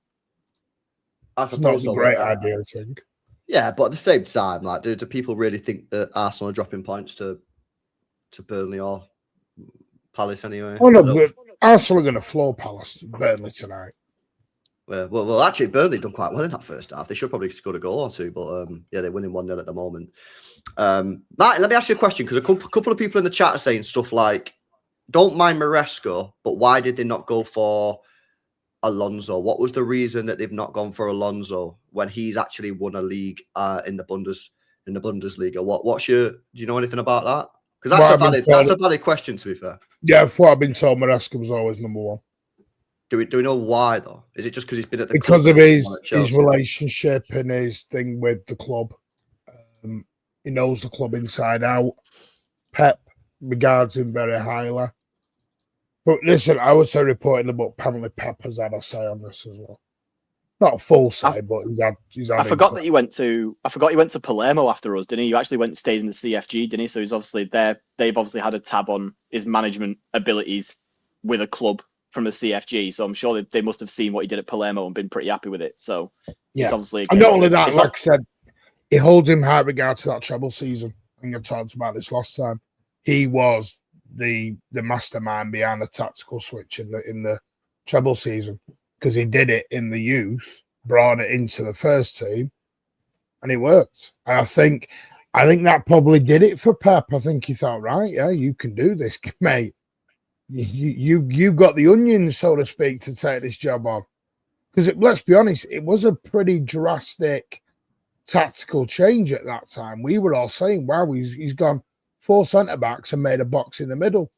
it's not a great idea, I think. Yeah, but at the same time, like, do people really think that Arsenal are dropping points to Burnley or Palace anyway? Oh no, but Arsenal are going to floor Burnley tonight. Well, actually, Burnley done quite well in that first half. They should probably score a goal or two, but they're winning 1-0 at the moment. Matt, let me ask you a question, because a couple of people in the chat are saying stuff like, don't mind Maresca, but why did they not go for Alonso? What was the reason that they've not gone for Alonso when he's actually won a league in the Bundesliga? What's your? Do you know anything about that? Because that's a valid question, to be fair. Yeah, for what I've been told, Maresca was always number one. Do we know why though? Is it just because he's been at the because club of his Chelsea? relationship and his thing with the club? He knows the club inside out. Pep regards him very highly. But listen, I would say reporting the book, apparently Pep has had a say on this as well. Not a full say, but he's had I forgot that he went to Palermo after us, didn't he? He actually went and stayed in the CFG, didn't he? So he's obviously there. They've obviously had a tab on his management abilities with a club from the CFG. So I'm sure they must have seen what he did at Palermo and been pretty happy with it. So yeah, it's obviously and not only that, like I said, it holds him high regard to that treble season. I think I talked about this last time. He was the mastermind behind the tactical switch in the treble season, because he did it in the youth, brought it into the first team, and it worked. And I think that probably did it for Pep. I think he thought, right, yeah, you can do this, mate. You got the onions, so to speak, to take this job on. Because let's be honest, it was a pretty drastic tactical change at that time. We were all saying, wow, he's gone 4 centre backs and made a box in the middle.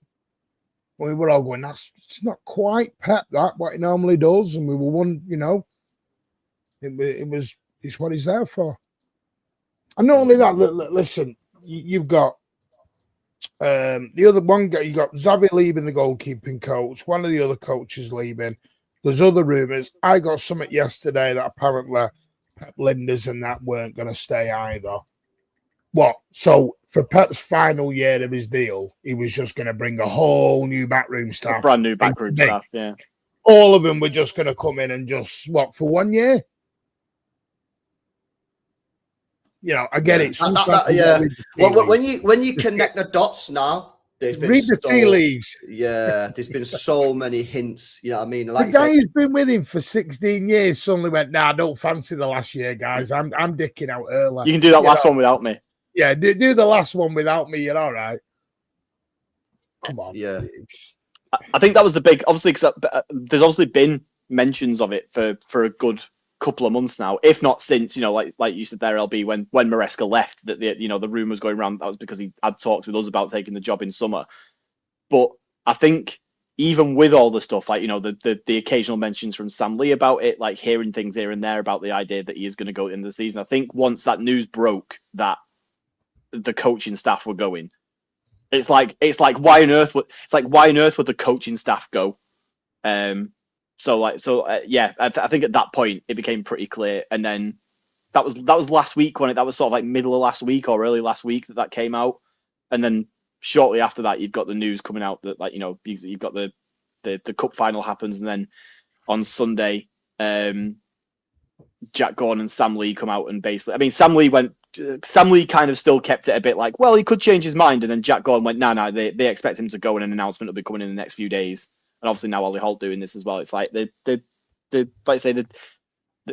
We were all going, it's not quite Pep, that what he normally does. And we were one, it's what he's there for. And not only that, listen, you've got the other one guy, you got Xavi leaving, the goalkeeping coach, one of the other coaches leaving. There's other rumours. I got something yesterday that apparently Pep Linders and that weren't going to stay either. What? So for Pep's final year of his deal, he was just going to bring a whole new backroom staff. Brand new backroom staff, yeah. All of them were just going to come in and just, for 1 year? I get it. Yeah. Well, when you connect the dots now, there's been the tea leaves. Yeah, there's been so many hints. You know what I mean? Like the guy who's been with him for 16 years suddenly went, "Nah, I don't fancy the last year, guys. I'm dicking out early. You can do that last one without me." Yeah, do the last one without me. You're all right. Come on. Yeah. I think that was the big, obviously, because there's obviously been mentions of it for a good couple of months now, if not since, like you said there, LB, when Maresca left, that the rumors going around that was because he had talked with us about taking the job in summer. But I think even with all the stuff, like the occasional mentions from Sam Lee about it, like hearing things here and there about the idea that he is going to go in the season, I think once that news broke that the coaching staff were going, it's like why on earth would the coaching staff go? Yeah, I think at that point it became pretty clear, and then that was last week that was sort of like middle of last week or early last week that came out, and then shortly after that you've got the news coming out that you've got the cup final happens, and then on Sunday, Jack Gordon and Sam Lee come out and basically, Sam Lee kind of still kept it a bit like, well, he could change his mind, and then Jack Gordon went, no, they expect him to go, and an announcement will be coming in the next few days. And obviously now Ollie Holt doing this as well. It's like like I say, the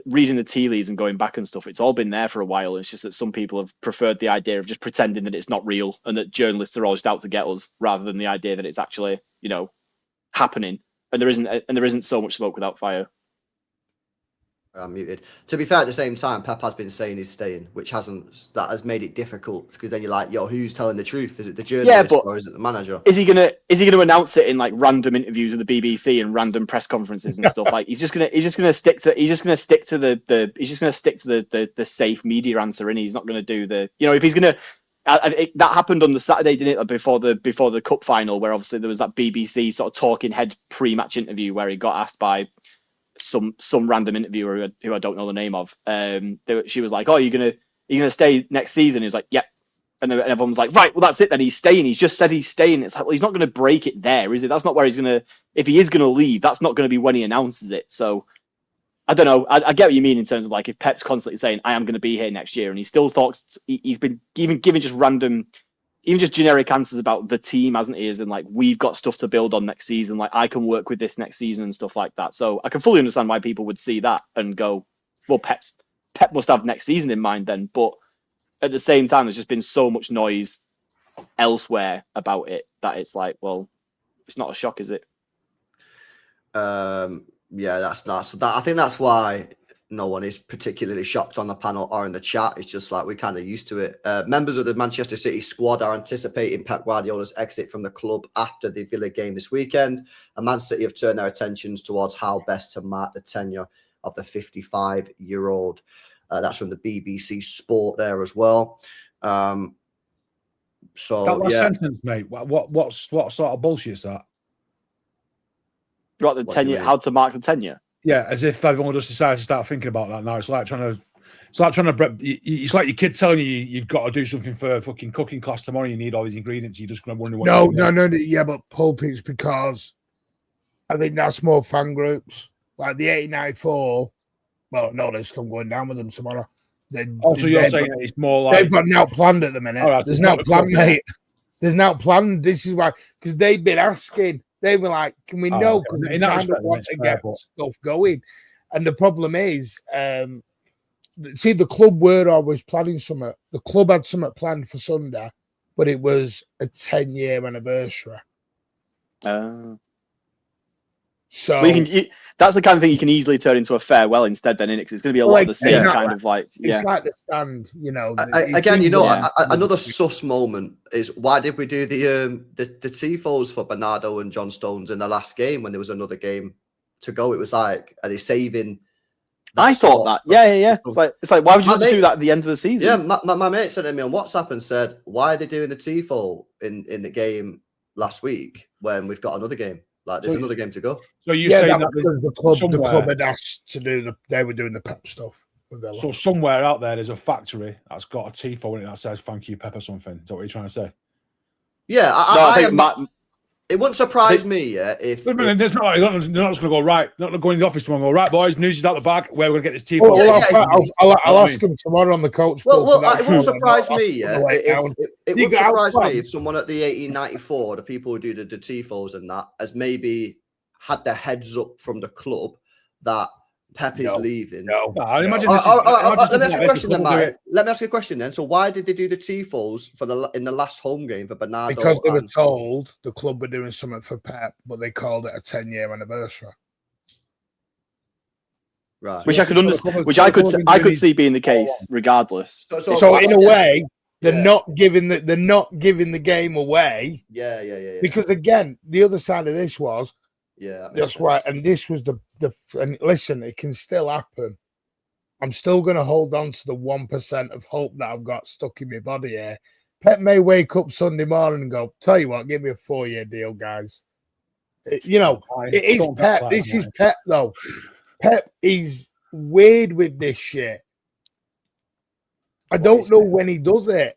reading the tea leaves and going back and stuff. It's all been there for a while. It's just that some people have preferred the idea of just pretending that it's not real and that journalists are all just out to get us, rather than the idea that it's actually happening. And there isn't so much smoke without fire. I'm muted. To be fair, at the same time, Pep has been saying he's staying, which has made it difficult, because then you're like, yo, who's telling the truth? Is it the journalist or is it the manager? Is he gonna announce it in like random interviews with the BBC and random press conferences and stuff? Like he's just gonna stick to the safe media answer, and he's not gonna do the if he's gonna. That happened on the Saturday, didn't it? Before the cup final, where obviously there was that BBC sort of talking head pre-match interview where he got asked by some random interviewer who I don't know the name of. She was like, "Oh, you're gonna stay next season?" He was like, "Yep." And then everyone was like, "Right, well that's it then. He's staying. He's just said he's staying." It's like, well, he's not going to break it there, is it? That's not where he's gonna. If he is going to leave, that's not going to be when he announces it. So I don't know. I get what you mean in terms of like if Pep's constantly saying, "I am going to be here next year," and he still talks. He's been even giving just random, even just generic answers about the team, hasn't he? As in like, we've got stuff to build on next season. Like I can work with this next season and stuff like that. So I can fully understand why people would see that and go, "Well, Pep must have next season in mind then." But at the same time, there's just been so much noise elsewhere about it that it's like, well, it's not a shock, is it? Yeah, that's nice. I think that's why no one is particularly shocked on the panel or in the chat. It's just like we're kind of used to it. Members of the Manchester City squad are anticipating Pep Guardiola's exit from the club after the Villa game this weekend. And Man City have turned their attentions towards how best to mark the tenure of the 55-year-old. That's from the BBC Sport there as well. So That last sentence, mate. What sort of bullshit is that? What the What do you tenure? mean? How to mark the tenure? Yeah, as if everyone just decided to start thinking about that now. It's like it's like your kid telling you you've got to do something for fucking cooking class tomorrow. You need all these ingredients. You're just going to wonder what. No. Yeah, but pulpits, because I think that's more fan groups like the 1894. Well, no, I'm going down with them tomorrow. You're saying it's more like they've got now planned at the minute. Right, there's no plan, mate. There's no plan. This is why, because they've been asking. They were like, "Can we know? Because we kind of want to get stuff going." And the problem is, see, the club were always planning something. The club had something planned for Sunday, but it was a 10-year anniversary. So that's the kind of thing you can easily turn into a farewell instead. Then, because it's going to be a lot of the same kind of like. Yeah. It's like the stand, Another sus moment is why did we do the tifos for Bernardo and John Stones in the last game when there was another game to go? It was like, are they saving? I thought that. Yeah. It's like why would you just do that at the end of the season? Yeah, my mate sent me on WhatsApp and said, why are they doing the tifo in the game last week when we've got another game? Like there's another game to go. So you say that the club had asked to do they were doing the Pep stuff. So somewhere out there, there's a factory that's got a tifo in it that says "Thank you, Pep" or something. Is that what you're trying to say? Yeah, it wouldn't surprise me. Yeah, if they're not just going to go right. Not going to go in the office tomorrow. And go right, boys. News is out the bag. Where we're going to get this tifo? I'll ask him tomorrow on the coach. Well, it wouldn't surprise me. Yeah, it wouldn't surprise me if someone at the 1894, the people who do the tifos and that, has maybe had their heads up from the club that Pep is leaving. I imagine. Let me ask you a question then, Mike. Let me ask you a question then. So why did they do the tifos in the last home game for Bernardo? Because they were told the club were doing something for Pep, but they called it a 10-year anniversary. Right. Which I could understand. Which I could see being the case, regardless. So in a way, they're not giving the game away. Yeah. Because again, the other side of this was. Yeah, that's right. And this was and listen, it can still happen. I'm still going to hold on to the 1% of hope that I've got stuck in my body here. Pep may wake up Sunday morning and go, tell you what, give me a 4-year deal, guys. It is Pep. This is Pep, though. Pep is weird with this shit. I don't know when he does it.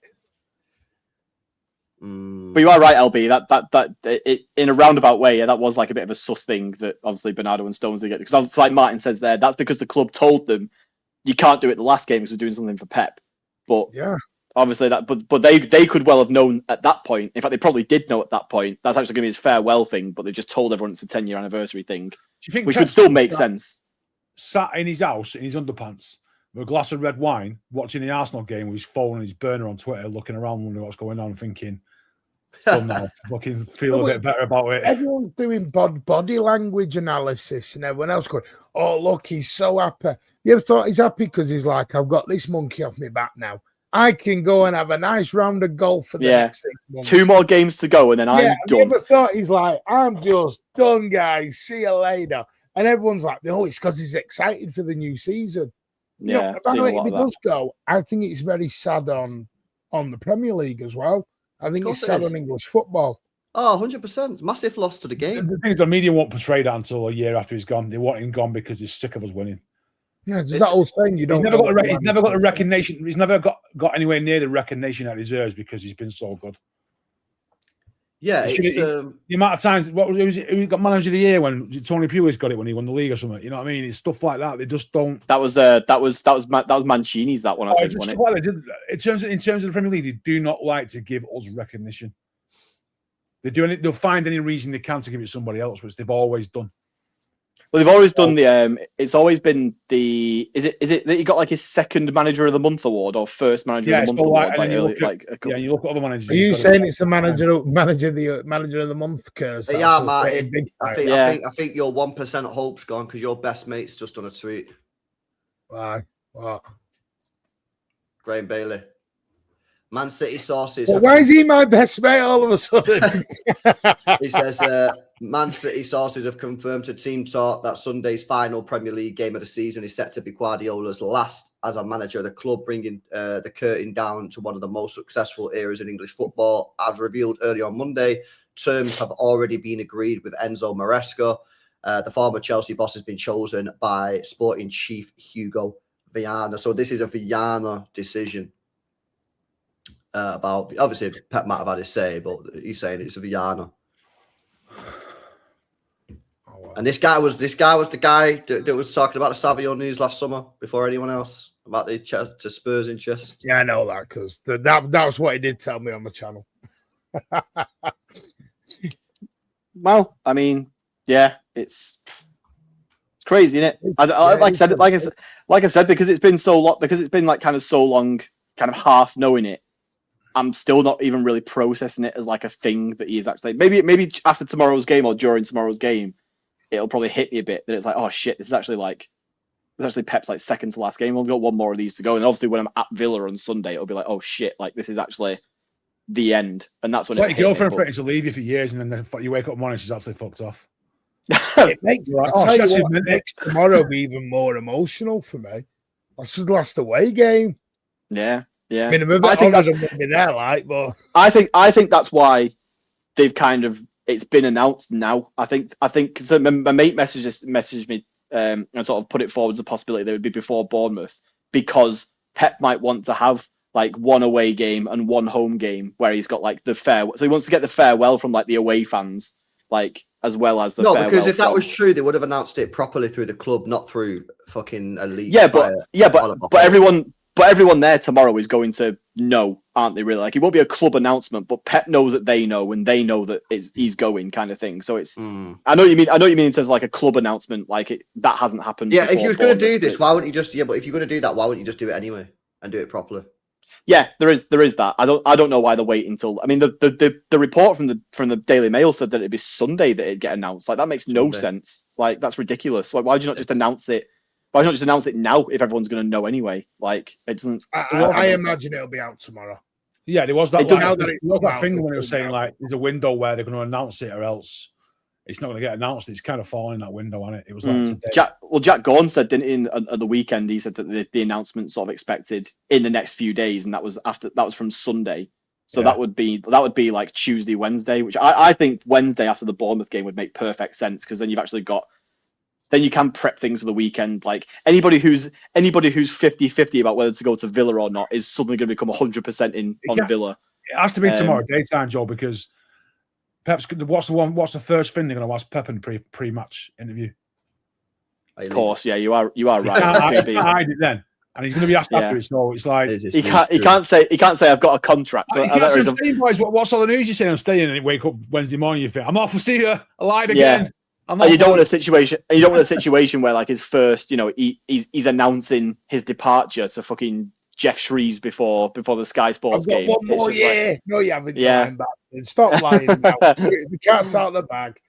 But you are right, LB. That in a roundabout way, that was like a bit of a sus thing that obviously Bernardo and Stones did get, because like Martin says there, that's because the club told them you can't do it the last game because we're doing something for Pep. But obviously but they could well have known at that point. In fact, they probably did know at that point. That's actually going to be his farewell thing, but they just told everyone it's a 10-year anniversary thing, which would still make sense. Sat in his house in his underpants with a glass of red wine, watching the Arsenal game with his phone and his burner on Twitter, looking around, wondering what's going on, thinking, done now, fucking feel a bit better about it. Everyone's doing body language analysis and everyone else going, oh, look, he's so happy. You ever thought he's happy because he's like, I've got this monkey off my back now. I can go and have a nice round of golf for the next 6 months. 2 more games to go and then I'm done. You ever thought he's like, I'm just done, guys. See you later. And everyone's like, no, it's because he's excited for the new season. Yeah, by the way, if he does go, I think it's very sad on the Premier League as well. I think it's sad on English football. Oh, 100%. Massive loss to the game. The thing is, the media won't portray that until a year after he's gone. They want him gone because they're sick of us winning. Yeah, there's that old saying you don't. He's never got the recognition. He's never got anywhere near the recognition that he deserves because he's been so good. Yeah, the amount of times who got manager of the year when Tony Pulis got it when he won the league or something. You know what I mean? It's stuff like that. They just don't. That was Mancini's that one. I think. In terms of the Premier League, they do not like to give us recognition. They'll find any reason they can to give it to somebody else, which they've always done. Well, they've always done the. It's always been the. Is it that he got like his second manager of the month award or first manager of the month award? Like, Like you early, look at, like a couple. yeah, you look at other managers. Are you saying it's the manager of the month curse? Yeah, Martin. Big I think your 1% hope's gone because your best mate's just done a tweet. Why? What? Graham Bailey. Man City sources. Well, why is he my best mate all of a sudden? He says, Man City sources have confirmed to Team Talk that Sunday's final Premier League game of the season is set to be Guardiola's last as a manager of the club, bringing the curtain down to one of the most successful eras in English football. As revealed earlier on Monday, terms have already been agreed with Enzo Maresca. The former Chelsea boss has been chosen by Sporting chief Hugo Viana. So this is a Viana decision. About obviously Pep might have had his say, but he's saying it's a Viana. And this guy was the guy that was talking about the Savio news last summer before anyone else about the to Spurs interest. Yeah, I know that because that was what he did tell me on the channel. Well, I mean, yeah, it's crazy, isn't it? Like I said, because it's been so long, because it's been like kind of so long, kind of half knowing it. I'm still not even really processing it as like a thing that he is actually. Maybe after tomorrow's game or during tomorrow's game, it'll probably hit me a bit that it's like, oh shit, this is actually Pep's like second to last game. We've got one more of these to go, and obviously when I'm at Villa on Sunday, it'll be like, oh shit, like this is actually the end, and that's when it's like your girlfriend threatening to leave you for years, and then you wake up one morning, she's actually fucked off. It makes makes tomorrow be even more emotional for me. This is the last away game. Yeah. Yeah, I mean, I'm a bit there, like, but I think that's why they've kind of it's been announced now. I think because my mate messaged me and sort of put it forward as a possibility that it would be before Bournemouth because Pep might want to have like one away game and one home game where he's got like the farewell. So he wants to get the farewell from like the away fans, like as well as the farewell. No, because if that was true, they would have announced it properly through the club, not through fucking a league. Yeah, but everyone there tomorrow is going to know, aren't they? Really, like it won't be a club announcement, but Pep knows that they know, and they know that he's going, kind of thing. So it's, I know what you mean in terms of like a club announcement, like that hasn't happened. Yeah, if you was going to do this, why wouldn't you just? Yeah, but if you're going to do that, why wouldn't you just do it anyway and do it properly? Yeah, there is that. I don't know why they're waiting until. I mean, the report from the Daily Mail said that it'd be Sunday that it'd get announced. Like that makes no sense. Like that's ridiculous. Like why would you not just announce it? Why not just announce it now if everyone's going to know anyway? Like it doesn't. I imagine it'll be out tomorrow. Yeah, there was that. There was that thing when it was saying like there's a window where they're going to announce it or else it's not going to get announced. It's kind of falling that window on it. It was like today. Jack Gorn said at the weekend. He said that the announcement sort of expected in the next few days, and that was from Sunday. So that would be like Tuesday, Wednesday, which I think Wednesday after the Bournemouth game would make perfect sense because then you've actually got. Then you can prep things for the weekend. Like anybody who's 50-50 about whether to go to Villa or not is suddenly going to become 100% on Villa. It has to be tomorrow daytime, Joe, because Pep's what's the first thing they're going to ask Pep in pre-match interview? Of course, yeah, you are right. Hide it then, and he's going to be asked after it. So it's like he can't say I've got a contract. So boys, what's all the news you're saying? I'm staying, and you wake up Wednesday morning, you think I'm off. I'll see you. I lied again. Yeah. And you don't want a situation where like his first, he's announcing his departure to fucking Jeff Shreves before the Sky Sports game. One more year. Like, no, you haven't. Yeah, stop lying now. The cat's out of the bag.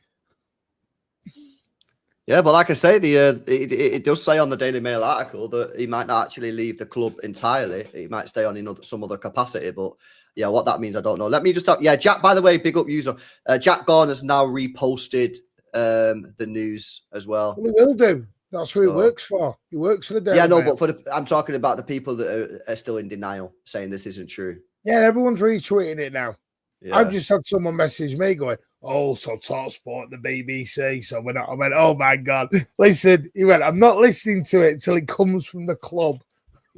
Yeah, but like I say, it does say on the Daily Mail article that he might not actually leave the club entirely. He might stay on in some other capacity, but. Yeah, what that means, I don't know. Let me just Jack, by the way, big up user. Jack Gorn has now reposted the news as well. He will do. That's who he works for. He works for the Daily Mail. But I'm talking about the people that are still in denial, saying this isn't true. Yeah, everyone's retweeting it now. Yeah. I've just had someone message me going, "Oh, so TalkSport, the BBC." So I went, "Oh my god!" Listen, he went, "I'm not listening to it until it comes from the club."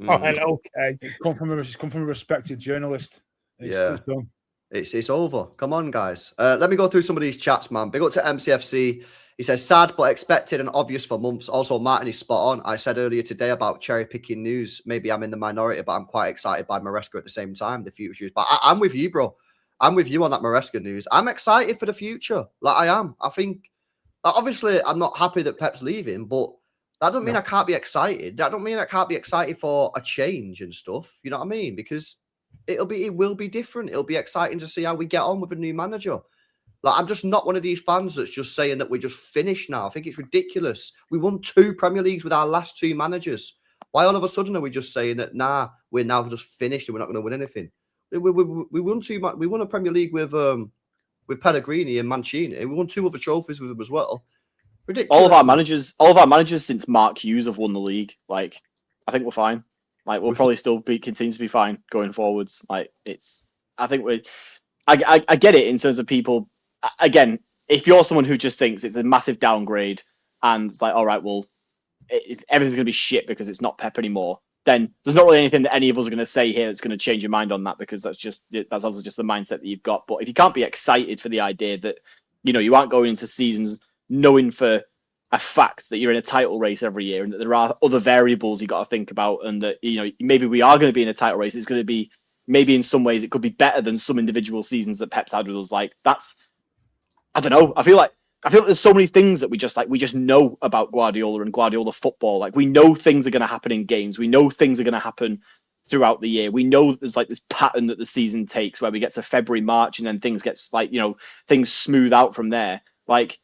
I went, "Okay." It's come from a respected journalist. It's done. It's over. Come on, guys. Let me go through some of these chats, man. Big up to MCFC. He says, sad but expected and obvious for months. Also, Martin is spot on. I said earlier today about cherry-picking news. Maybe I'm in the minority, but I'm quite excited by Maresca at the same time, the future is. But I'm with you, bro. I'm with you on that Maresca news. I'm excited for the future. Like I am. I think Like, obviously, I'm not happy that Pep's leaving, but that don't mean I can't be excited. That don't mean I can't be excited for a change and stuff. You know what I mean? Because it will be different. It'll be exciting to see how we get on with a new manager. Like, I'm just not one of these fans that's just saying that we're just finished now. I think it's ridiculous. We won 2 Premier Leagues with our last 2 managers. Why all of a sudden are we just saying that, nah, we're now just finished and we're not going to win anything? We won 2. We won a Premier League with Pellegrini and Mancini. We won 2 other trophies with them as well. Ridiculous. All of our managers since Mark Hughes have won the league. Like, I think we're fine. Like, we'll probably still continue to be fine going forwards. Like, I think I get it in terms of people. Again, if you're someone who just thinks it's a massive downgrade and it's like, all right, well, everything's going to be shit because it's not Pep anymore, then there's not really anything that any of us are going to say here that's going to change your mind on that, because that's obviously just the mindset that you've got. But if you can't be excited for the idea that, you know, you aren't going into seasons knowing for a fact that you're in a title race every year and that there are other variables you got to think about, and that, you know, maybe we are going to be in a title race, it's going to be, maybe in some ways it could be better than some individual seasons that Pep's had with us. Like, I don't know. I feel like there's so many things that we just know about Guardiola and Guardiola football. Like, we know things are going to happen in games. We know things are going to happen throughout the year. We know there's like this pattern that the season takes where we get to February, March, and then things things smooth out from there. Like,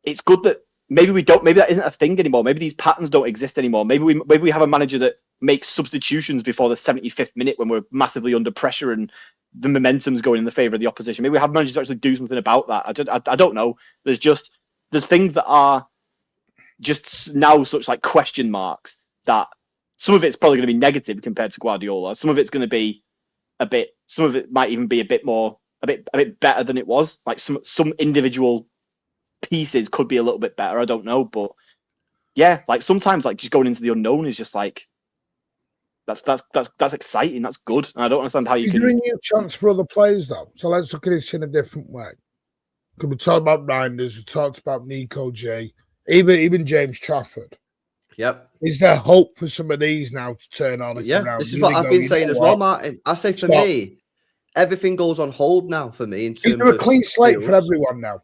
it's good that maybe that isn't a thing anymore. Maybe these patterns don't exist anymore. Maybe we have a manager that makes substitutions before the 75th minute when we're massively under pressure and the momentum's going in the favour of the opposition. Maybe we have managers to actually do something about that. I don't know. There's things that are just now such like question marks that some of it's probably going to be negative compared to Guardiola. Some of it's going to be some of it might even be a bit better than it was. Like some individual pieces could be a little bit better. I don't know. But yeah, like sometimes like just going into the unknown is just like, that's exciting. That's good. And I don't understand how you can. Is there a new chance for other players though? So let's look at this in a different way. Because we talked about Reinders, we talked about Nico J, even James Trafford. Yep. Is there hope for some of these now to turn on? Yeah, this is what I've been saying as well, Martin. I say for me, everything goes on hold now for me. Is there a clean slate for everyone now?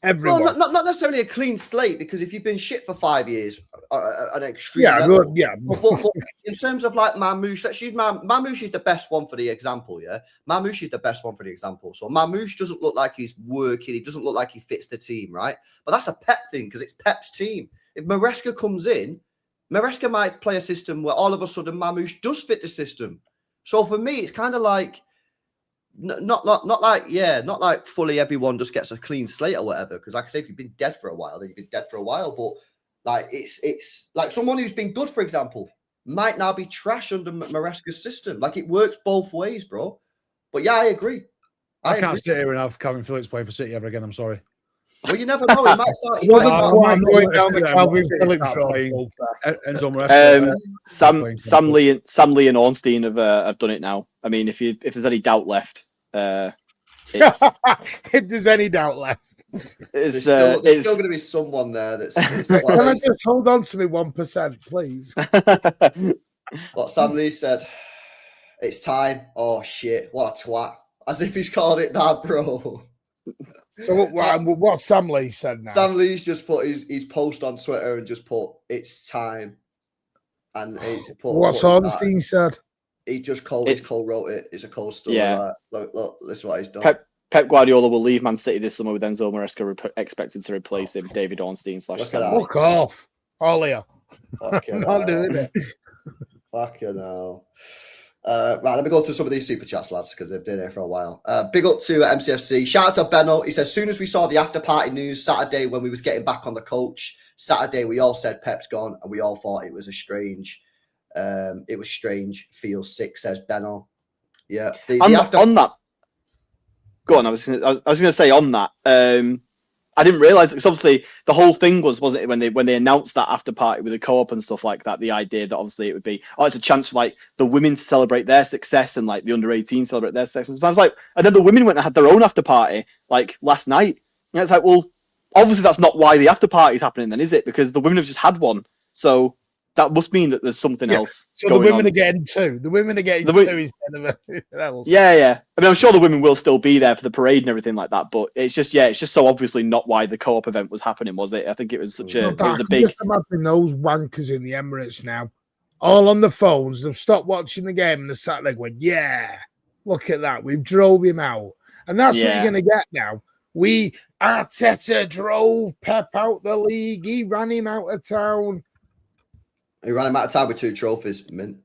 Everyone. Well, not necessarily a clean slate, because if you've been shit for 5 years, an extreme level. Yeah. But in terms of like Mamouche, let's use Mamouche is the best one for the example. Yeah, Mamouche is the best one for the example. So Mamouche doesn't look like he's working. He doesn't look like he fits the team, right? But that's a Pep thing, because it's Pep's team. If Maresca comes in, Maresca might play a system where all of a sudden Mamouche does fit the system. So for me, it's kind of like. Not like fully everyone just gets a clean slate or whatever. Because like I say, if you've been dead for a while, then you've been dead for a while. But like it's like someone who's been good, for example, might now be trash under Maresca's system. Like, it works both ways, bro. But yeah, I agree. I can't sit here and have Calvin Phillips playing for City ever again. I'm sorry. Well, you never know. He might start. I'm going down the Calvin Phillips road. Sam Lee and Ornstein have done it now. I mean, if there's any doubt left, if there's any doubt left, there's still going to be someone there that's. Can I just hold on to me 1%, please? What Sam Lee said. It's time. Oh shit! What a twat! As if he's called it that, bro. So what Sam Lee said now? Sam Lee's just put his post on Twitter and just put it's time. And he's put what's Ornstein said? He just co-wrote it. It's a cold story. Yeah. Look, this is what he's done. Pep Guardiola will leave Man City this summer with Enzo Maresca expected to replace him. David Ornstein / Fuck off, Ollie. I'm not doing it. Fucking hell. Right, let me go through some of these super chats, lads, because they've been here for a while. Big up to MCFC. Shout out to Benno. He says, as soon as we saw the after party news Saturday when we was getting back on the coach, Saturday we all said Pep's gone, and we all thought it was strange. Feels sick, says Benno. Yeah. On that. Go on. I was going to say on that. I didn't realize, because obviously the whole thing wasn't it when they announced that after party with the co-op and stuff like that, the idea that obviously it would be, it's a chance for like the women to celebrate their success and like the under 18 celebrate their success. And so I was like, and then the women went and had their own after party like last night. And it's like, well, obviously that's not why the after party is happening then, is it? Because the women have just had one. So that must mean that there's something else So the going women on. are getting two. The women are getting The two wo- instead of anything else. Yeah. I mean, I'm sure the women will still be there for the parade and everything like that, but it's just so obviously not why the co-op event was happening, was it? I think it was such a Look, it was I a can big. just imagine those wankers in the Emirates now, all on the phones. They've stopped watching the game and they sat there going, "Yeah, look at that. We've drove him out," and that's what Yeah. you're going to get now. Arteta drove Pep out the league. He ran him out of town. He ran him out of time with 2 trophies, mint.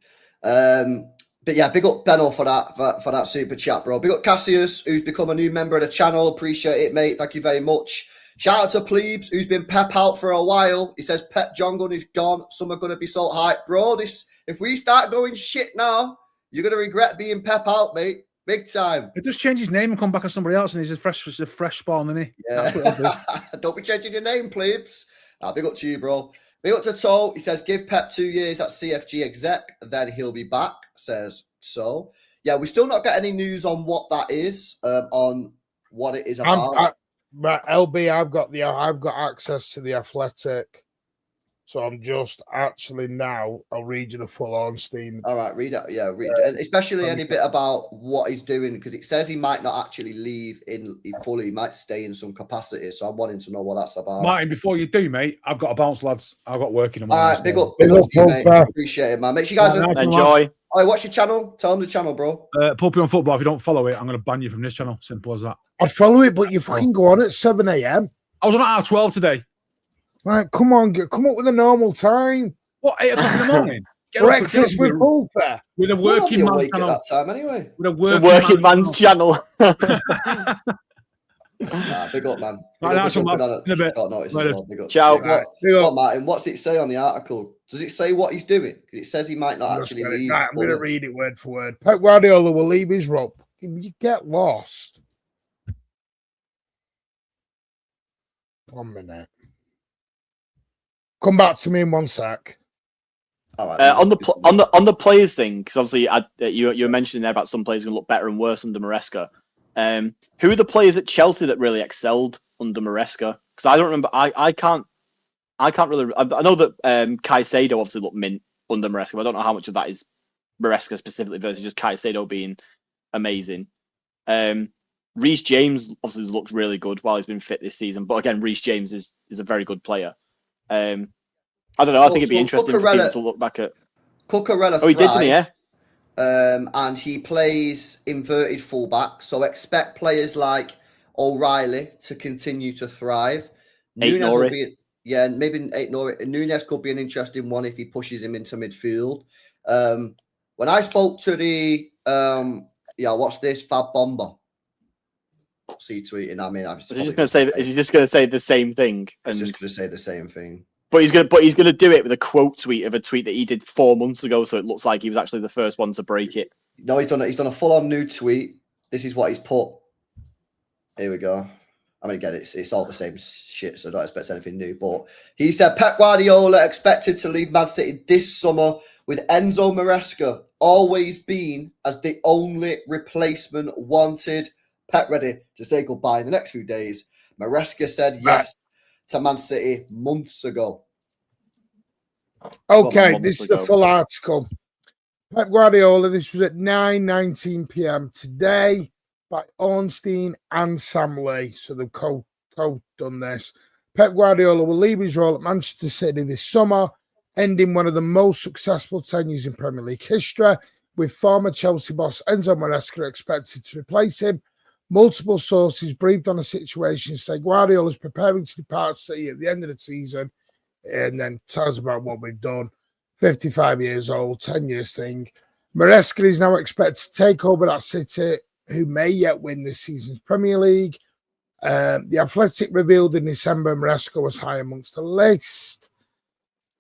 But yeah, big up Benno for that super chat, bro. Big up Cassius, who's become a new member of the channel. Appreciate it, mate. Thank you very much. Shout out to Plebes, who's been Pep out for a while. He says Pep John Gunn is gone. Some are going to be salt hype, bro. If we start going shit now, you're going to regret being Pep out, mate. Big time. It just change his name and come back as somebody else, and he's a fresh spawn, isn't he? Yeah. That's what it'll do. Don't be changing your name, Plebes. Big up to you, bro. Big up to Toe. He says, give Pep 2 years at CFG exec, then he'll be back. Says so. Yeah, we still not get any news on what that is, on what it is about. But LB, I've got access to the Athletic, so I'm just actually now. I'll read you the full Ornstein. All right, read it. Yeah, read it. Especially any bit about what he's doing, because it says he might not actually leave in fully. He might stay in some capacity. So I'm wanting to know what that's about. Martin, before you do, mate, I've got to bounce, lads. I've got work in the All morning. right, big up to you, mate. Appreciate it, man. Make sure you guys Enjoy. Oh, what's your channel? Tell them the channel, bro. Puppy on Football. If you don't follow it, I'm going to ban you from this channel. Simple as that. I follow it, but you fucking go on at 7 a.m. I was on at R12 today. Right, come on, come up with a normal time. What, 8 o'clock in the morning? Breakfast with Pulper. With a working You'll man wake channel. at that time anyway. With a The working working man's channel. Big up, man. Right, that's all, lads. In a bit. Big up. Ciao. Big up, Martin. What's it say on the article? Does it say what he's doing? It says he might not actually leave. Right, I'm going to read it word for word. Pep Guardiola will leave his role. You get lost. 1 minute. Come back to me in 1 sec. All right, on the players thing, because obviously you were mentioning there about some players going to look better and worse under Maresca. Who are the players at Chelsea that really excelled under Maresca? Because I don't remember. I can't really. I know that Caicedo obviously looked mint under Maresca, but I don't know how much of that is Maresca specifically versus just Caicedo being amazing. Reece James obviously has looked really good while he's been fit this season, but again, Reece James is a very good player. I don't know. I think it'd be interesting for people to look back at. Cucurella. Oh, he did, didn't he? Yeah. And he plays inverted fullback, so expect players like O'Reilly to continue to thrive. Nunez will be, maybe Nunez could be an interesting one if he pushes him into midfield. When I spoke to the what's this Fab Bomber? See tweeting. I mean, is he just going to say the same thing? He's just going to say the same thing. But he's gonna do it with a quote tweet of a tweet that he did 4 months ago, so it looks like he was actually the first one to break it. No, he's done a full-on new tweet. This is what he's put. Here we go. I mean, again, it's all the same shit, so don't expect anything new. But he said Pep Guardiola expected to leave Man City this summer, with Enzo Maresca always being as the only replacement wanted. Pep ready to say goodbye in the next few days. Maresca said yes to Man City months ago. Okay, this is the full article. Pep Guardiola, this was at 9:19 p.m. today by Ornstein and Sam Lee. So they've co-done this. Pep Guardiola will leave his role at Manchester City this summer, ending one of the most successful tenures in Premier League history, with former Chelsea boss Enzo Maresca expected to replace him. Multiple sources briefed on the situation say Guardiola is preparing to depart City at the end of the season, and then tells about what we've done. 55 years old, 10 years thing. Maresca is now expected to take over that City, who may yet win this season's Premier League. The Athletic revealed in December Maresca was high amongst the list.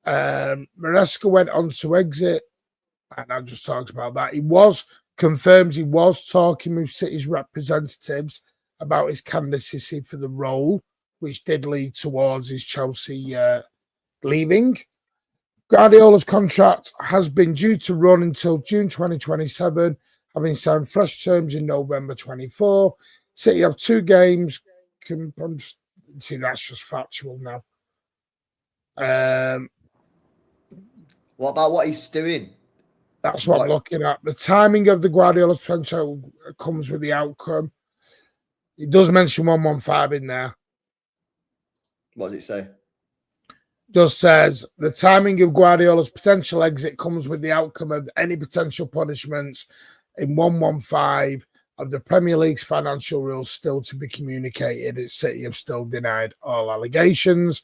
Maresca went on to exit, and I just talked about that. Confirms he was talking with City's representatives about his candidacy for the role, which did lead towards his Chelsea leaving. Guardiola's contract has been due to run until June 2027, having signed fresh terms in November 24. City have 2 games. See, that's just factual now. What about what he's doing? That's what I'm looking at. The timing of the Guardiola's potential comes with the outcome. He does mention 115 in there. What does it say? Just says the timing of Guardiola's potential exit comes with the outcome of any potential punishments in 115 of the Premier League's financial rules still to be communicated. Its City have still denied all allegations.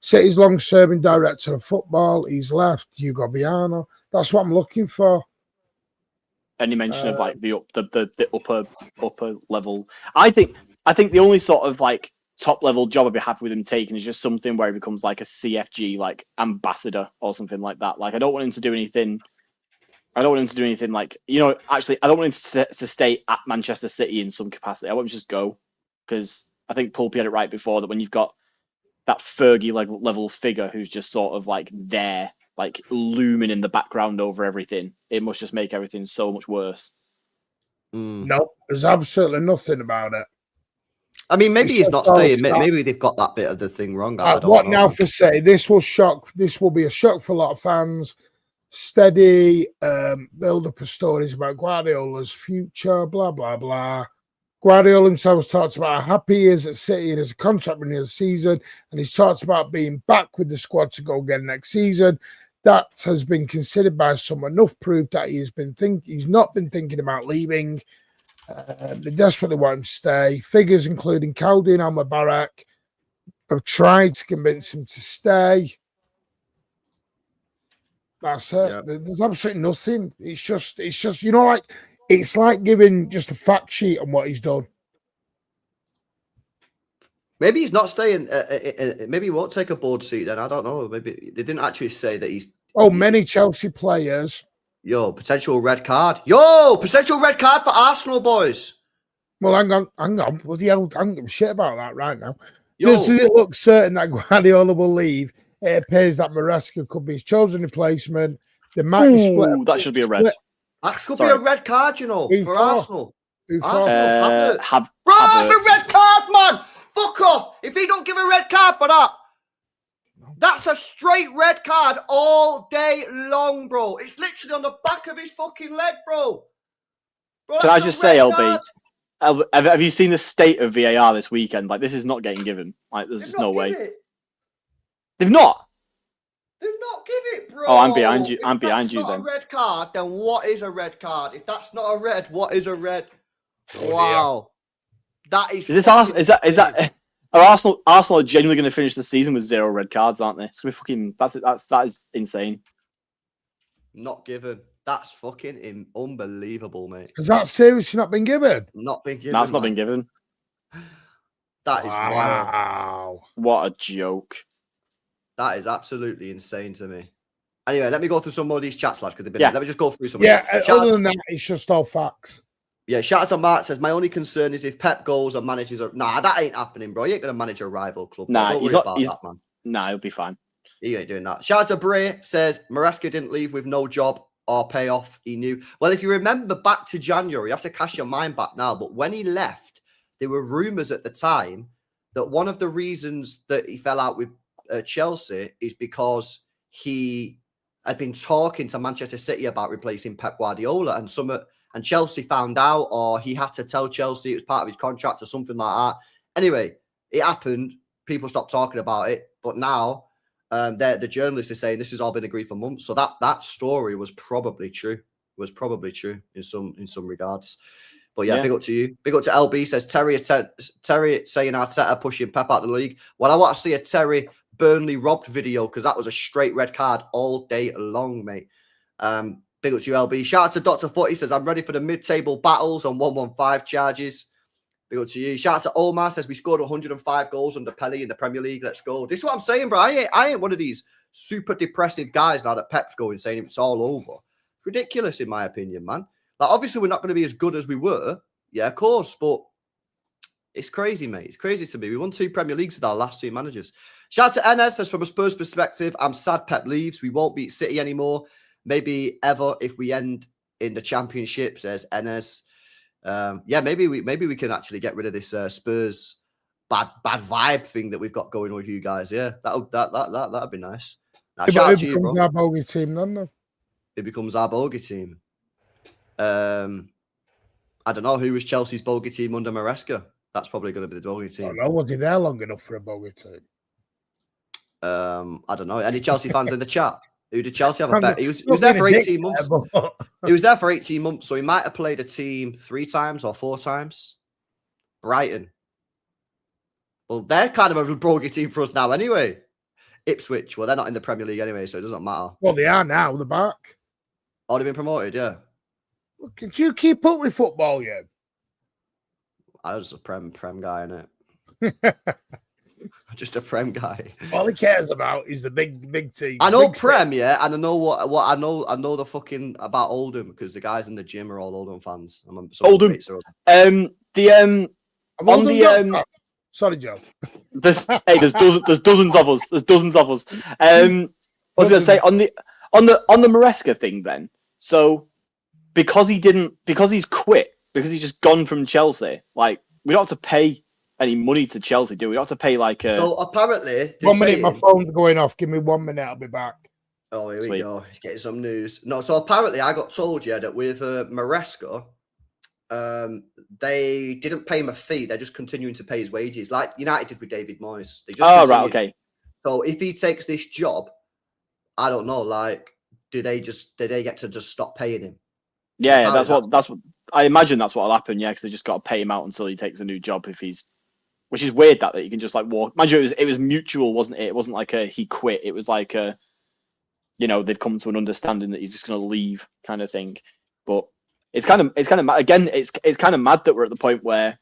City's long-serving director of football, he's left, Hugo Viano. That's what I'm looking for. Any mention of like the upper level? I think the only sort of like top level job I'd be happy with him taking is just something where he becomes like a CFG like ambassador or something like that. Like I don't want him to do anything. I don't want him to do anything like, you know, actually, I don't want him to stay at Manchester City in some capacity. I want him to just go, because I think Pulpy had it right before that when you've got that Fergie level figure who's just sort of like there, like looming in the background over everything, it must just make everything so much worse. Nope, there's absolutely nothing about it. I mean, maybe he's not staying. Maybe they've got that bit of the thing wrong. I don't what know. Now for City? This will be a shock for a lot of fans. Steady, build up of stories about Guardiola's future, blah, blah, blah. Guardiola himself talks about how happy he is at City and his contract renewal season, and he's talked about being back with the squad to go again next season. That has been considered by some enough proof that he's not been thinking about leaving. They desperately want him to stay. Figures including Kaldi and Al-Mubarak have tried to convince him to stay. That's it. Yep. There's absolutely nothing. It's just, you know, like it's like giving just a fact sheet on what he's done. Maybe he's not staying. Maybe he won't take a board seat then. I don't know. Maybe they didn't actually say that he's. Many Chelsea players. Potential red card. Potential red card for Arsenal, boys. Well, hang on. Well, I don't give a shit about that right now. Just as it looks certain that Guardiola will leave, it appears that Maresca could be his chosen replacement. They might be split. That should be a red. That could be a red card, you know, for Arsenal. Havertz. Bro, it's a red card, man. Fuck off. If he don't give a red card for that, that's a straight red card all day long, bro. It's literally on the back of his fucking leg, bro. Can I just say, LB, have you seen the state of VAR this weekend? Like, this is not getting given. Like, there's just no way. They've not? They've not give it, bro. Oh, I'm behind you. I'm behind you then. If that's not a red card, then what is a red card? If that's not a red, what is a red? Oh, wow. That is. Is that? Are Arsenal genuinely going to finish the season with 0 red cards, aren't they? It's going to be fucking. That is insane. Not given. That's fucking unbelievable, mate. Is that seriously not been given? Not been given. That's not been given. That is wild. Wow. What a joke. That is absolutely insane to me. Anyway, let me go through some more of these chats, lads, because let me just go through some. Yeah, other than that, it's just all facts. Yeah, shout out to Mark says, my only concern is if Pep goes and manages nah, that ain't happening, bro. He ain't gonna manage a rival club. Nah, don't worry about that, man. Nah, he'll be fine. He ain't doing that. Shout out to Bray says Maresca didn't leave with no job or payoff. He knew. Well, if you remember back to January, you have to cast your mind back now. But when he left, there were rumours at the time that one of the reasons that he fell out with Chelsea is because he had been talking to Manchester City about replacing Pep Guardiola, and Chelsea found out, or he had to tell Chelsea it was part of his contract or something like that. Anyway, it happened. People stopped talking about it, but now the journalists are saying this has all been agreed for months. So that story was probably true. In some regards. But yeah, big up to you. Big up to LB says Terry saying Arteta pushing Pep out of the league. Well, I want to see a Terry Burnley robbed video because that was a straight red card all day long, mate. Big up to you, LB. Shout out to Dr. Footy says I'm ready for the mid-table battles on 115 charges. Big up to you. Shout out to Omar says we scored 105 goals under Pelé in the Premier League. Let's go. This is what I'm saying, bro. I ain't one of these super depressive guys now that Pep's going saying it's all over. Ridiculous, in my opinion, man. Like, obviously, we're not going to be as good as we were. Yeah, of course, but it's crazy, mate. It's crazy to me. We won 2 Premier Leagues with our last 2 managers. Shout out to NS says from a Spurs perspective, I'm sad Pep leaves. We won't beat City anymore. Maybe ever if we end in the Championship, says NS. Maybe we can actually get rid of this Spurs bad vibe thing that we've got going with you guys. Yeah, that'd be nice. Now, Yeah, shout but out who to you, becomes bro. our bogey team then, though? It becomes our bogey team. I don't know who was Chelsea's bogey team under Maresca. That's probably going to be the bogey I team. don't know. Was he there long enough for a bogey team? I don't know. Any Chelsea fans in the chat? Who did Chelsea have a I'm bet? not- He was not there being for a dick 18 months. there, but- He was there for 18 months, so he might have played a team 3 times or 4 times. Brighton. Well, they're kind of a bogey team for us now anyway. Ipswich. Well, they're not in the Premier League anyway, so it doesn't matter. Well, they are now. They're back. Already been promoted, yeah. Look, could you keep up with football yet? I was just a prem guy, innit? Just a prem guy. All he cares about is the big team. I know Big prem, yeah, and I know what I know. I know the fucking about Oldham because the guys in the gym are all Oldham fans. Oldham. I've On only the got- Sorry, Joe. there's dozens of us. There's dozens of us. I was going to say on the Maresca thing then. So because he's quit, because he's just gone from Chelsea, like we don't have to pay any money to Chelsea, do we? We don't have to pay like a... So apparently, 1 minute, my phone's going off. Give me 1 minute, I'll be back. Oh, here we Sweet. go. He's getting some news. No, so apparently I got told, yeah, that with Maresca, they didn't pay him a fee. They're just continuing to pay his wages, like United did with David Moyes. They just Oh, right, continued. okay. So if he takes this job, I don't know, like, do they get to just stop paying him? Yeah, that's what I imagine that's what'll happen, yeah, because they just got to pay him out until he takes a new job if he's... Which is weird that you can just like walk. Mind you, it was mutual, wasn't it? It wasn't like he quit. It was like they've come to an understanding that he's just going to leave, kind of thing. But it's kind of again, it's kind of mad that we're at the point where,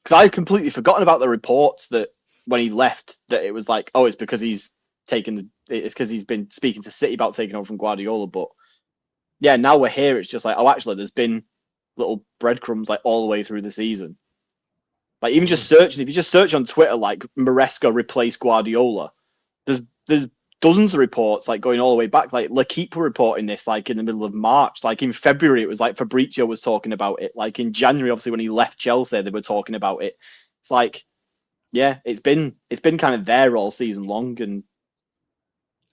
because I had completely forgotten about the reports that when he left that it was like, oh, it's because it's because he's been speaking to City about taking over from Guardiola. But yeah, now we're here. It's just like, oh, actually, there's been little breadcrumbs like all the way through the season. Like even just searching, if you just search on Twitter, like Maresca replaced Guardiola, there's dozens of reports like going all the way back. Like L'Equipe were reporting this like in the middle of March. Like in February, it was like Fabrizio was talking about it. Like in January, obviously when he left Chelsea, they were talking about it. It's like, yeah, it's been kind of there all season long, and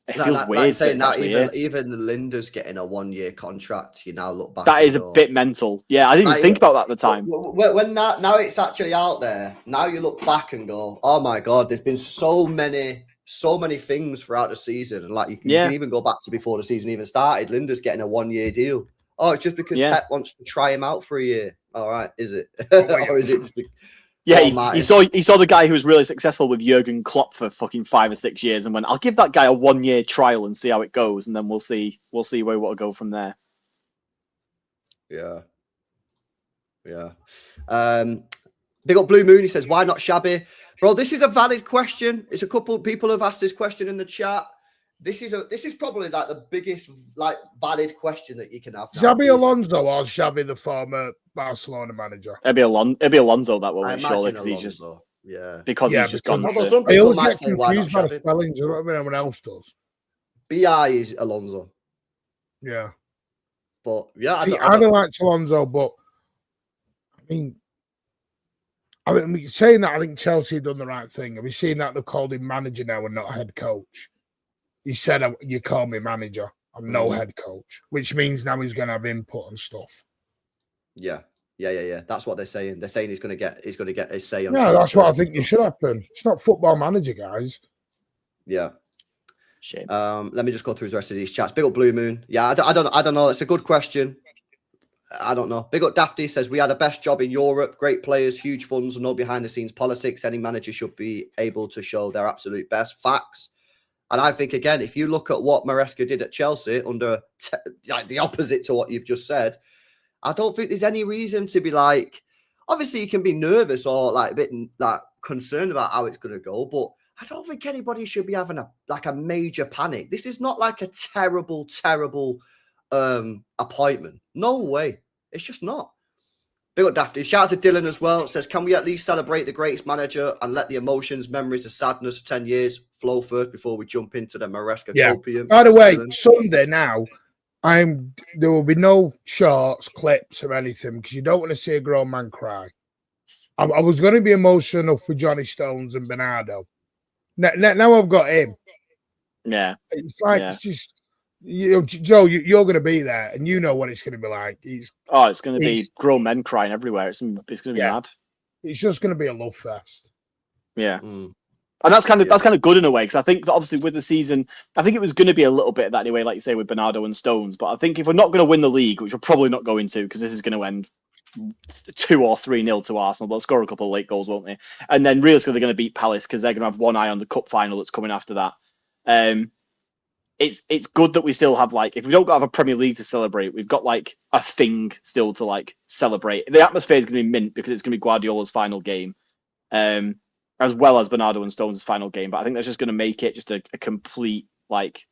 it feels weird. Saying that here. even Linda's getting a 1-year contract. You now look back. That is a bit mental. Yeah, I didn't even think about that at the time. When now it's actually out there. Now you look back and go, "Oh my god!" There's been so many things throughout the season, and like you can even go back to before the season even started. Linda's getting a 1-year deal. Oh, it's just because Pep wants to try him out for a year. All right, is it? Or is it? Yeah, he saw the guy who was really successful with Jurgen Klopp for fucking 5 or 6 years, and went, "I'll give that guy a 1-year trial and see how it goes, and then we'll see where we'll go from there." Yeah. Big up Blue Moon. He says, "Why not Shabby, bro?" This is a valid question. It's a couple people have asked this question in the chat. This is probably like the biggest like valid question that you can have. Xabi Alonso or Xavi, the former Barcelona manager? It'd be Alonso that will surely, because he's just because he's just gone. Although some I people always might get say, "Why not confused by the Xavi?" spellings. I don't know anyone else does. BI is Alonso, Yeah. but yeah, I don't like Alonso, but I mean, saying that, I think Chelsea have done the right thing. Have you seen that they've called him manager now and not head coach? He said, "You call me manager. I'm no head coach," which means now he's going to have input and stuff. Yeah. That's what they're saying. They're saying he's going to get his say on. No, that's what I think should happen. It's not football manager, guys. Yeah. Shame. Let me just go through the rest of these chats. Big up Blue Moon. Yeah, I don't know. It's a good question. I don't know. Big up Dafty says, "We are the best job in Europe. Great players, huge funds, and no behind the scenes politics. Any manager should be able to show their absolute best." Facts. And I think, again, if you look at what Maresca did at Chelsea under like the opposite to what you've just said, I don't think there's any reason to be like, obviously you can be nervous or like a bit like concerned about how it's going to go, but I don't think anybody should be having a major panic. This is not like a terrible appointment. No way. It's just not. Big up Dafty. Shout out to Dylan as well. It says, "Can we at least celebrate the greatest manager and let the emotions, memories, the sadness of 10 years flow first before we jump into the Maresca copium?" By the way, Dylan. Sunday now, there will be no shorts, clips, or anything because you don't want to see a grown man cry. I was going to be emotional for Johnny Stones and Bernardo. Now I've got him. Yeah. It's like Yeah. it's just Joe, you're going to be there, and you know what it's going to be like. It's going to be grown men crying everywhere. It's going to be mad. It's just going to be a love fest. Yeah. And that's kind of good in a way, because I think that obviously with the season, I think it was going to be a little bit of that anyway, like you say with Bernardo and Stones. But I think if we're not going to win the league, which we're probably not going to, because this is going to end 2 or 3-0 to Arsenal, they'll score a couple of late goals, won't they? And then realistically, they're going to beat Palace because they're going to have one eye on the cup final that's coming after that. It's good that we still have, like, if we don't have a Premier League to celebrate, we've got like a thing still to like celebrate. The atmosphere is going to be mint because it's going to be Guardiola's final game. As well as Bernardo and Stones' final game, but I think that's just going to make it just a complete, like,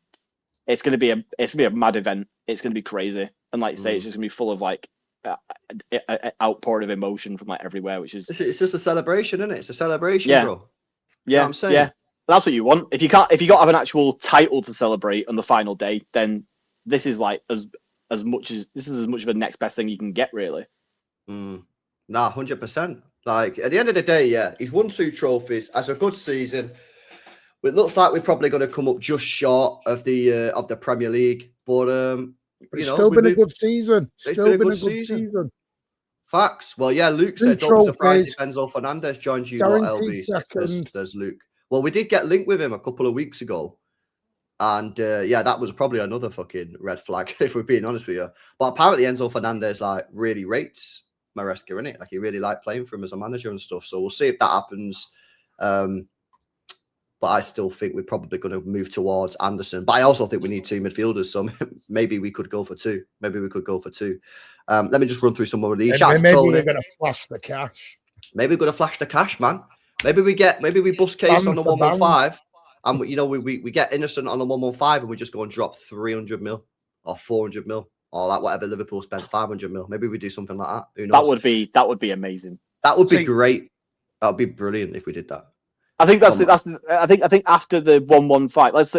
it's going to be a mad event. It's going to be crazy, and like you say, it's just going to be full of like outpouring of emotion from like everywhere, which is It's just a celebration, isn't it? It's a celebration, Yeah. bro. You know yeah, what I'm saying? yeah. That's what you want. If you don't have an actual title to celebrate on the final day, then this is like as much of a next best thing you can get, really. Nah, 100%. Like, at the end of the day, yeah, he's won 2 trophies, has a good season. It looks like we're probably going to come up just short of the Premier League, but It's still been a good season. Still been a good season. Facts. Well, yeah, Luke 2 said, don't be surprised if trophies. Enzo Fernandez joins you, lot, Guaranteed LB. second. There's Luke. Well, we did get linked with him a couple of weeks ago. And yeah, that was probably another fucking red flag, if we're being honest with you. But apparently Enzo Fernandez like really rates Maresca, innit? Like, he really liked playing for him as a manager and stuff. So we'll see if that happens. But I still think we're probably going to move towards Anderson. But I also think we need 2 midfielders. So maybe we could go for 2. Let me just run through some more of these. Maybe we're going to flash the cash. Maybe we're going to flash the cash, man. Maybe we bust case on the 115. And we get Innocent on the 115 and we just go and drop 300 mil or 400 mil or like whatever Liverpool spent, 500 mil. Maybe we do something like that. Who knows? That would be amazing. That would be great. That would be brilliant if we did that. I think I think after the 1-1 fight, let's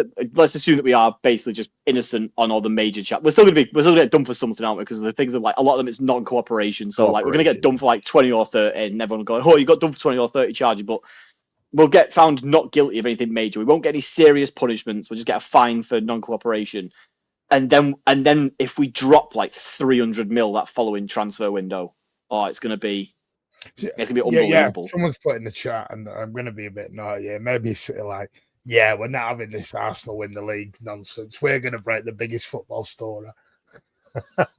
assume that we are basically just Innocent on all the major chat. We're still gonna get done for something, aren't we? Because the things are like a lot of them it's non-cooperation. So like we're gonna get done for like 20 or 30, and everyone will go, oh, you got done for 20 or 30 charges, but we'll get found not guilty of anything major. We won't get any serious punishments. We'll just get a fine for non-cooperation. And then if we drop like 300 mil that following transfer window, it's gonna be unbelievable. Yeah. Someone's put in the chat, and I'm gonna be a bit naughty. Yeah, maybe sort of like, yeah, we're not having this Arsenal win the league nonsense. We're gonna break the biggest football story.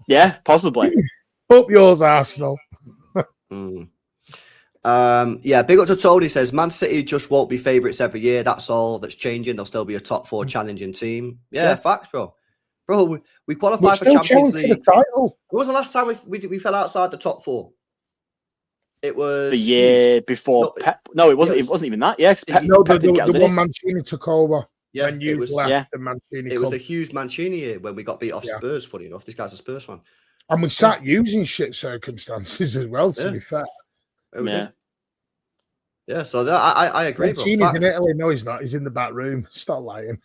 Yeah, possibly. Up yours, Arsenal. Yeah, big up to Tony. Says Man City just won't be favourites every year. That's all that's changing. They'll still be a top 4 challenging team. Yeah, facts, bro. We qualified for Champions League. When was the last time we fell outside the top 4? It was the year before Pep. No, it wasn't. It wasn't even that. Yeah, Pep, Pep didn't get us the in one it. Mancini took over. Yeah, when you left the Mancini. It was the Hughes Mancini year when we got beat off Spurs. Funny enough, this guy's a Spurs fan, and we sat using shit circumstances as well. To be fair, yeah. So I agree. Mancini's in Italy. No, he's not. He's in the back room. Stop lying.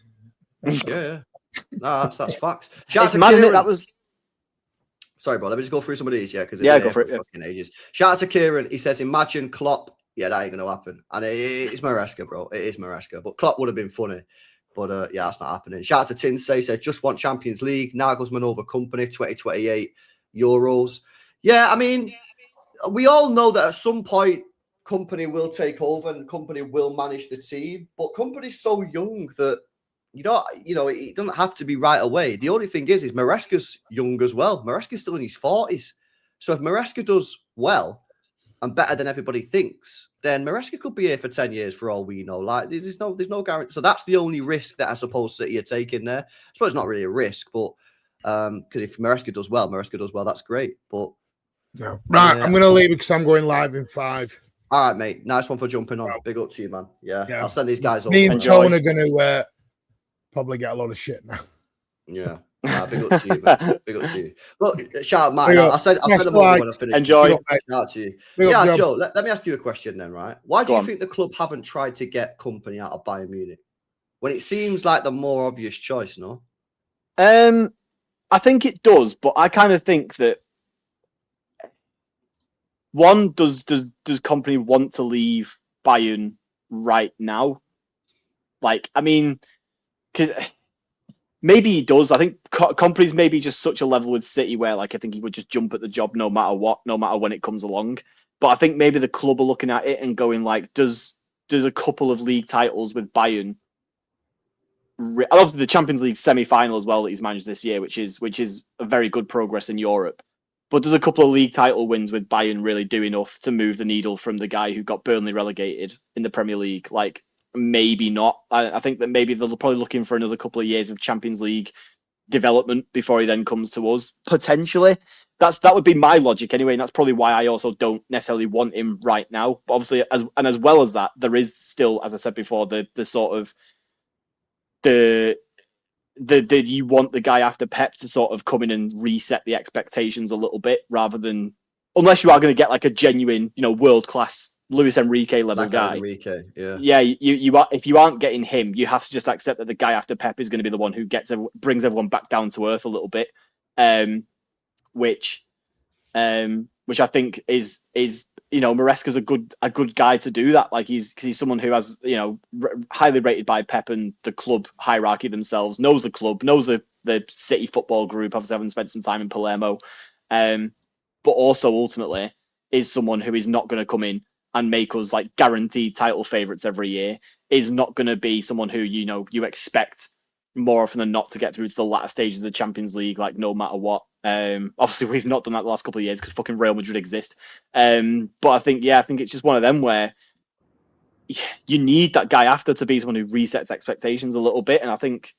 Yeah. No, that's facts. It's mad, isn't it? That was. Sorry, bro. Let me just go through some of these, because go for it. Fucking ages. Shout out to Kieran. He says, "Imagine Klopp." Yeah, that ain't gonna happen. And it's Maresca, bro. It is Maresca. But Klopp would have been funny. But yeah, that's not happening. Shout out to Tinsay. Says, "Just want Champions League. Nagelsmann over Company. 2028 Euros." Yeah, I mean, we all know that at some point Company will take over and Company will manage the team. But Company's so young that. You know, it doesn't have to be right away. The only thing is Maresca's young as well. Maresca's still in his 40s. So if Maresca does well and better than everybody thinks, then Maresca could be here for 10 years for all we know. Like, there's no guarantee. So that's the only risk that I suppose City are taking there. I suppose it's not really a risk, but because if Maresca does well, that's great. But no. Right, I'm going to leave because I'm going live in 5. All right, mate. Nice one for jumping on. Big up to you, man. Yeah. I'll send these guys over. Me and Tone are going to... probably get a lot of shit now. Yeah. Big up to you, man. Big up to you. Look, shout out, Matt. I'll send them over when I finish. Enjoy. Shout out to you. Yeah, Joe, let me ask you a question then, right? Why do you think the club haven't tried to get Company out of Bayern Munich? When it seems like the more obvious choice, no? I think it does, but I kind of think that one, does Company want to leave Bayern right now? Like, I mean, because maybe he does. I think Kompany's maybe just such a level with City where, like, I think he would just jump at the job no matter what, no matter when it comes along. But I think maybe the club are looking at it and going like, does a couple of league titles with Bayern, obviously the Champions League semi-final as well that he's managed this year, which is a very good progress in Europe. But does a couple of league title wins with Bayern really do enough to move the needle from the guy who got Burnley relegated in the Premier League? Like, maybe not. I think that maybe they're probably looking for another couple of years of Champions League development before he then comes to us. Potentially. That would be my logic anyway, and that's probably why I also don't necessarily want him right now. But obviously, as well as that, there is still, as I said before, the sort of the you want the guy after Pep to sort of come in and reset the expectations a little bit, rather than, unless you are going to get like a genuine, world class Luis Enrique level Like guy. Enrique, yeah. Yeah, you are. If you aren't getting him, you have to just accept that the guy after Pep is going to be the one who brings everyone back down to earth a little bit. Which I think is Maresca's a good guy to do that. Like he's someone who has highly rated by Pep and the club hierarchy themselves, knows the club, knows the City football group. Obviously, having spent some time in Palermo, but also ultimately is someone who is not going to come in and make us like guaranteed title favourites every year. Is not going to be someone who you expect more often than not to get through to the latter stage of the Champions League, like no matter what. Obviously, we've not done that the last couple of years because fucking Real Madrid exist. But I think it's just one of them where you need that guy after to be someone who resets expectations a little bit. And I think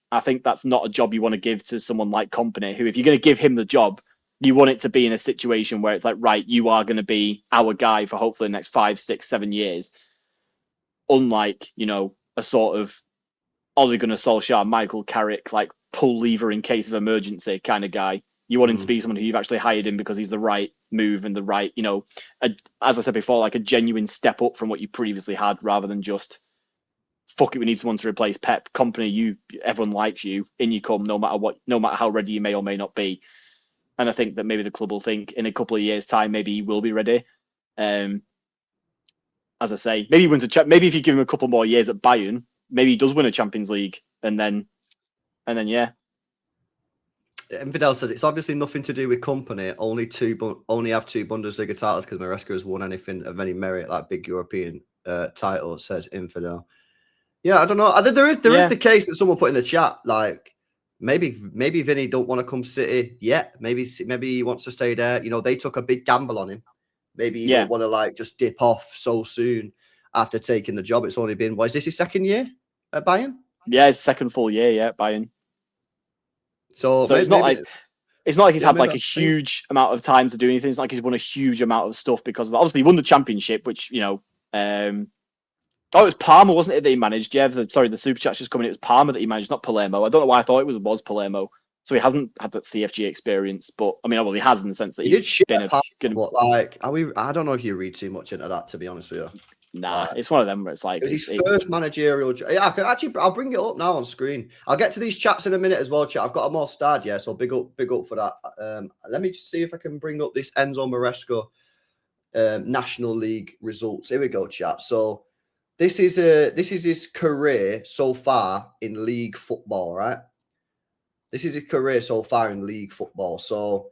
that's not a job you want to give to someone like Kompany, who, if you're going to give him the job, you want it to be in a situation where it's like, right, you are going to be our guy for hopefully the next 5, 6, 7 years. Unlike, a sort of Ole Gunnar Solskjaer, Michael Carrick, like pull lever in case of emergency kind of guy. You want him to be someone who you've actually hired him because he's the right move and the right, as I said before, like a genuine step up from what you previously had, rather than just, fuck it, we need someone to replace Pep. Kompany, everyone likes you, in you come, no matter how ready you may or may not be. And I think that maybe the club will think in a couple of years' time, maybe he will be ready. As I say, maybe he wins maybe if you give him a couple more years at Bayern, maybe he does win a Champions League, and then yeah. Infidel says it's obviously nothing to do with Kompany. Only have 2 Bundesliga titles because Maresca has won anything of any merit, like big European titles. Says Infidel. Yeah, I don't know. I think there is the case that someone put in the chat, like maybe Vinny don't want to come City yet. Maybe he wants to stay there. They took a big gamble on him. Maybe he don't want to like just dip off so soon after taking the job. It's only been, is this his second year at Bayern? Yeah, his second full year, at Bayern. So it's not like he's had like a huge amount of time to do anything. It's not like he's won a huge amount of stuff because obviously he won the championship, which it was Parma, wasn't it, that he managed? Yeah, the super chat's just coming. It was Parma that he managed, not Palermo. I don't know why I thought it was Palermo. So he hasn't had that CFG experience, but I mean, he has in the sense that he's been but like, I don't know if you read too much into that, to be honest with you. Nah, it's one of them where it's like his first managerial. Yeah, I'll bring it up now on screen. I'll get to these chats in a minute as well, chat. I've got a more stad, so big up for that. Let me just see if I can bring up this Enzo Maresca National League results. Here we go, chat. So this is his career so far in league football, right? This is his career so far in league football. So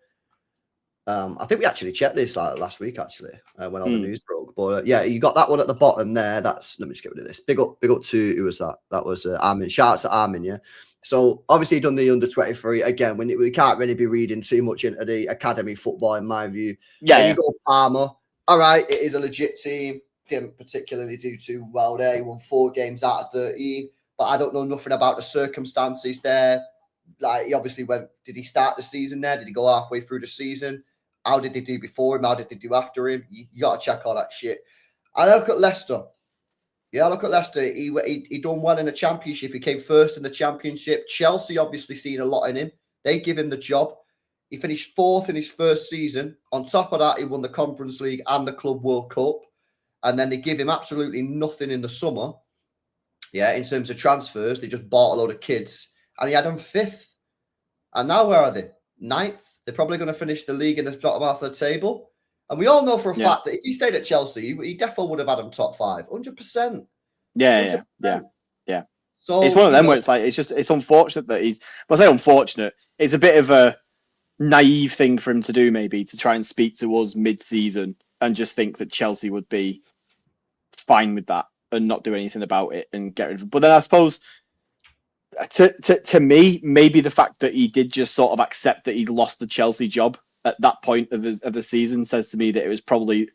I think we actually checked this last week, actually, when all the news broke. But you got that one at the bottom there. Let me just get rid of this. Big up to, who was that? That was Armin. Shout out to Armin, yeah. So obviously he done the under 23. Again, we can't really be reading too much into the academy football, in my view. You go Parma. All right, it is a legit team. Didn't particularly do too well there. He won 4 games out of 13. But I don't know nothing about the circumstances there. Like, he obviously did he start the season there? Did he go halfway through the season? How did they do before him? How did they do after him? You got to check all that shit. I look at Leicester. Yeah, look at Leicester. He done well in the championship. He came first in the championship. Chelsea obviously seen a lot in him. They give him the job. He finished 4th in his first season. On top of that, he won the Conference League and the Club World Cup. And then they give him absolutely nothing in the summer. Yeah, in terms of transfers, they just bought a load of kids. And he had them 5th. And now where are they? 9th. They're probably going to finish the league in the bottom half of the table. And we all know for a fact that if he stayed at Chelsea, he definitely would have had him top 5. 100%. Yeah. So It's one of them you know, where it's like it's unfortunate that he's. Well, I say unfortunate. It's a bit of a naive thing for him to do, maybe, to try and speak to us mid-season and just think that Chelsea would be fine with that and not do anything about it and get rid of it. But then I suppose to me, maybe the fact that he did just sort of accept that he lost the Chelsea job at that point of the season says to me that it was probably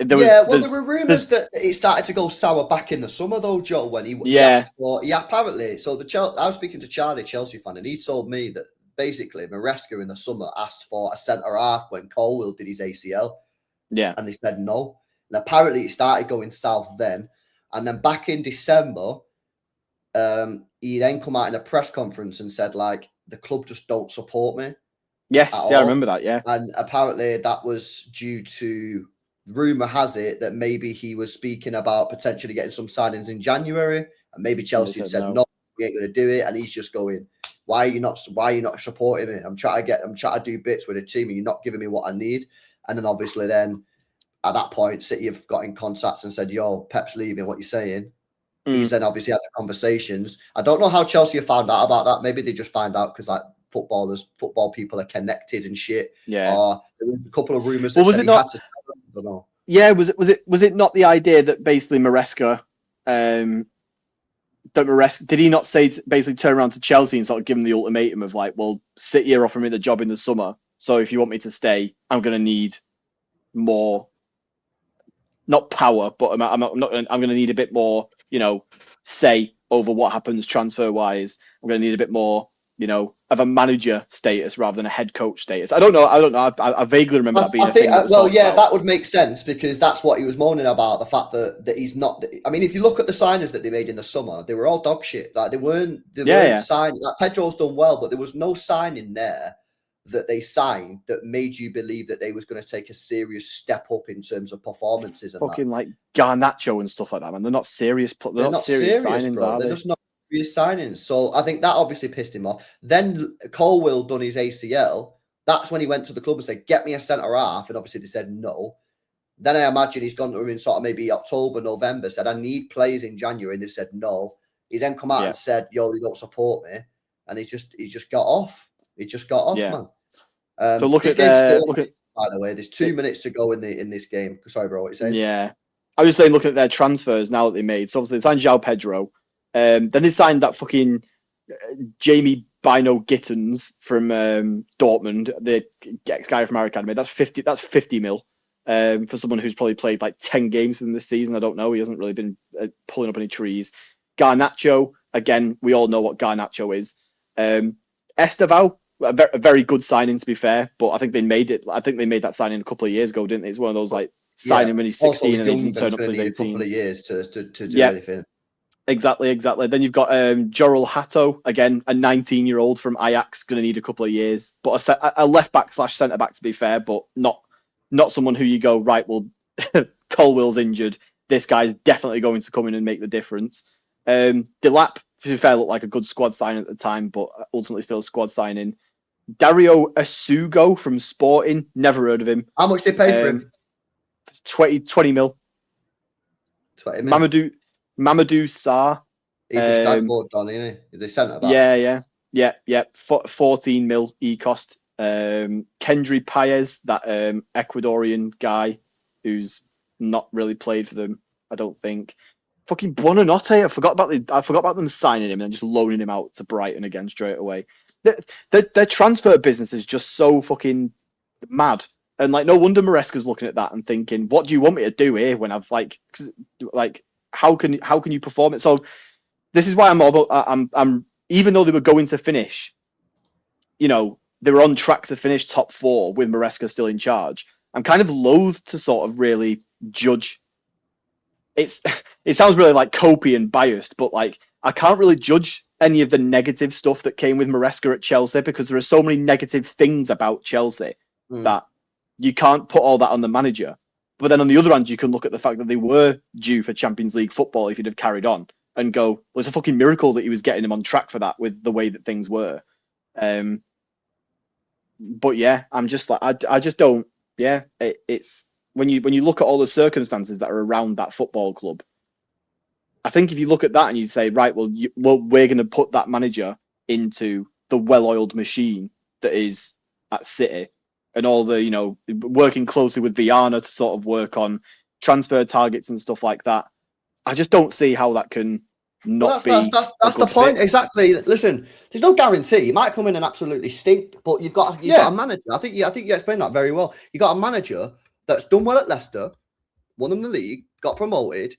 there were rumours that it started to go sour back in the summer, though, Joe. When he asked for, apparently. So I was speaking to Charlie, Chelsea fan, and he told me that basically Maresca in the summer asked for a centre half when Karl did his ACL, and they said no. And apparently it started going south then, and then back in December, he then come out in a press conference and said like the club just don't support me. Yes, I remember that. Yeah, and apparently that was due to. Rumor has it that maybe he was speaking about potentially getting some signings in January, and maybe Chelsea said no, we ain't going to do it, and he's just going, why are you not supporting me? I'm trying to do bits with the team, and you're not giving me what I need. And then obviously then at that point, City have got in contact and said, yo, Pep's leaving, what you saying? He's then obviously had the conversations. I don't know how Chelsea have found out about that. Maybe they just find out because like football people are connected and shit. Yeah. Or there was a couple of rumors. Well, was it not? I don't know. Yeah, was it not the idea that basically Maresca, did he not say basically turn around to Chelsea and sort of give him the ultimatum of like, well, City are offering me the job in the summer, so if you want me to stay, I'm going to need more, not power, but I'm going to need a bit more, say over what happens transfer wise. I'm going to need a bit more, of a manager status rather than a head coach status. I don't know. I vaguely remember that being a thing. That would make sense because that's what he was moaning about. The fact that he's not. I mean, if you look at the signings that they made in the summer, they were all dog shit. Like they weren't signing. Like Pedro's done well, but there was no signing there that they signed that made you believe that they was going to take a serious step up in terms of performances. And fucking like Garnacho and stuff like that, man. They're not serious. They're not serious signings, bro. Are they? They're just not serious signings. So I think that obviously pissed him off. Then Karl done his ACL. That's when he went to the club and said, get me a centre half. And obviously they said no. Then I imagine he's gone to him in sort of maybe October, November, said, I need players in January. And they said no. He then come out and said, yo, they don't support me. And he just got off. He just got off, man. So look at by the way, there's 2 minutes to go in this game. Sorry, bro, what you saying? Yeah. I was just saying, looking at their transfers now that they made. So obviously they signed João Pedro. Then they signed that fucking Jamie Bino Gittens from Dortmund, the ex-guy from our academy. That's 50 mil for someone who's probably played like 10 games in this season. I don't know. He hasn't really been pulling up any trees. Garnacho, again, we all know what Garnacho is. Estevao, a very good signing, to be fair, but I think they made it. I think they made that signing a couple of years ago, didn't they? It's one of those like signing when he's 16 and he doesn't turn up till he's 18. A couple of years to do anything. Exactly. Then you've got Jorel Hato, again, a 19-year-old from Ajax, going to need a couple of years, but a left back / centre back, to be fair, but not someone who you go, right, well, Colwell's injured. This guy's definitely going to come in and make the difference. Delap, to be fair, looked like a good squad signing at the time, but ultimately still a squad signing. Dario Asugo from Sporting, never heard of him. How much did they pay for him? 20 mil. 20 mil. Mamadou Sarr. He's the Stanford Don, isn't he? The centre back. Yeah. 14 mil he cost. Kendry Paez, that Ecuadorian guy who's not really played for them, I don't think. Fucking Buonanotte, I forgot about them signing him and then just loaning him out to Brighton again straight away. Their transfer business is just so fucking mad. And like, no wonder Maresca's looking at that and thinking, what do you want me to do here when I've like how can you perform it? So this is why I'm even though they were going to finish, they were on track to finish top 4 with Maresca still in charge. I'm kind of loath to sort of really judge. It sounds really like copy and biased, but like I can't really judge any of the negative stuff that came with Maresca at Chelsea because there are so many negative things about Chelsea that you can't put all that on the manager. But then on the other hand, you can look at the fact that they were due for Champions League football if he'd have carried on and go, well, it's a fucking miracle that he was getting him on track for that with the way that things were. But yeah, I'm just like, I just don't, it's when you look at all the circumstances that are around that football club, I think if you look at that and you say, right, well, we're going to put that manager into the well-oiled machine that is at City, and all the, working closely with Viana to sort of work on transfer targets and stuff like that. I just don't see how that can not be. That's the point. Fit. Exactly. Listen, there's no guarantee. You might come in and absolutely stink, but you've got a manager. I think you explained that very well. You got a manager that's done well at Leicester, won them the league, got promoted,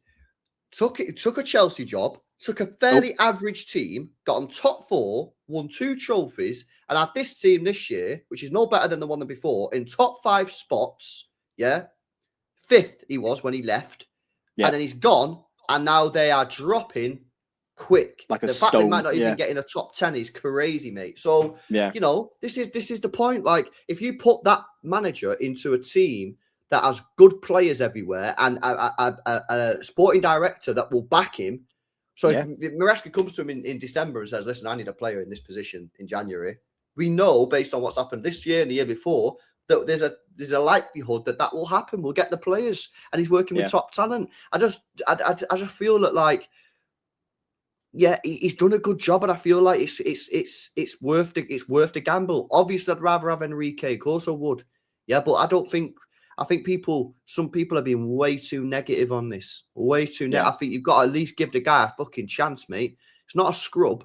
took a Chelsea job, took a fairly average team, got them top 4, won 2 trophies, and had this team this year, which is no better than the one before, in top 5 spots. Yeah, 5th he was when he left, and then he's gone, and now they are dropping quick. Like the fact they might not even get in a top 10 is crazy, mate. So this is the point. Like, if you put that manager into a team that has good players everywhere and a sporting director that will back him. So if Maresca comes to him in December and says, listen, I need a player in this position in January, we know based on what's happened this year and the year before that there's a likelihood that will happen. We'll get the players, and he's working with top talent. I just feel that, like, he's done a good job, and I feel like it's worth the gamble. Obviously, I'd rather have Enrique. Of course I would. Yeah, but I think some people are being way too negative on this. Way too negative. I think you've got to at least give the guy a fucking chance, mate. It's not a scrub.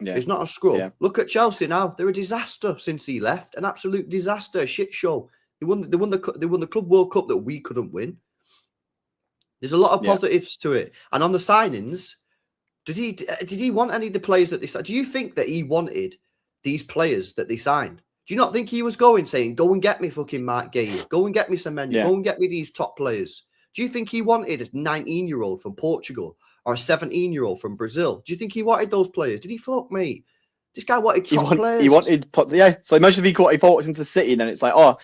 Yeah. It's not a scrub. Yeah. Look at Chelsea now. They're a disaster since he left. An absolute disaster, a shit show. They won the Club World Cup that we couldn't win. There's a lot of positives to it. And on the signings, did he want any of the players that they signed? Do you think that he wanted these players that they signed? Do you not think he was saying, go and get me fucking Mark Gay, go and get me Semenyo, go and get me these top players? Do you think he wanted a 19-year-old from Portugal or a 17-year-old from Brazil? Do you think he wanted those players? Did he fuck me? This guy wanted top players. He wanted, So imagine if he thought was into City, and then it's like, oh,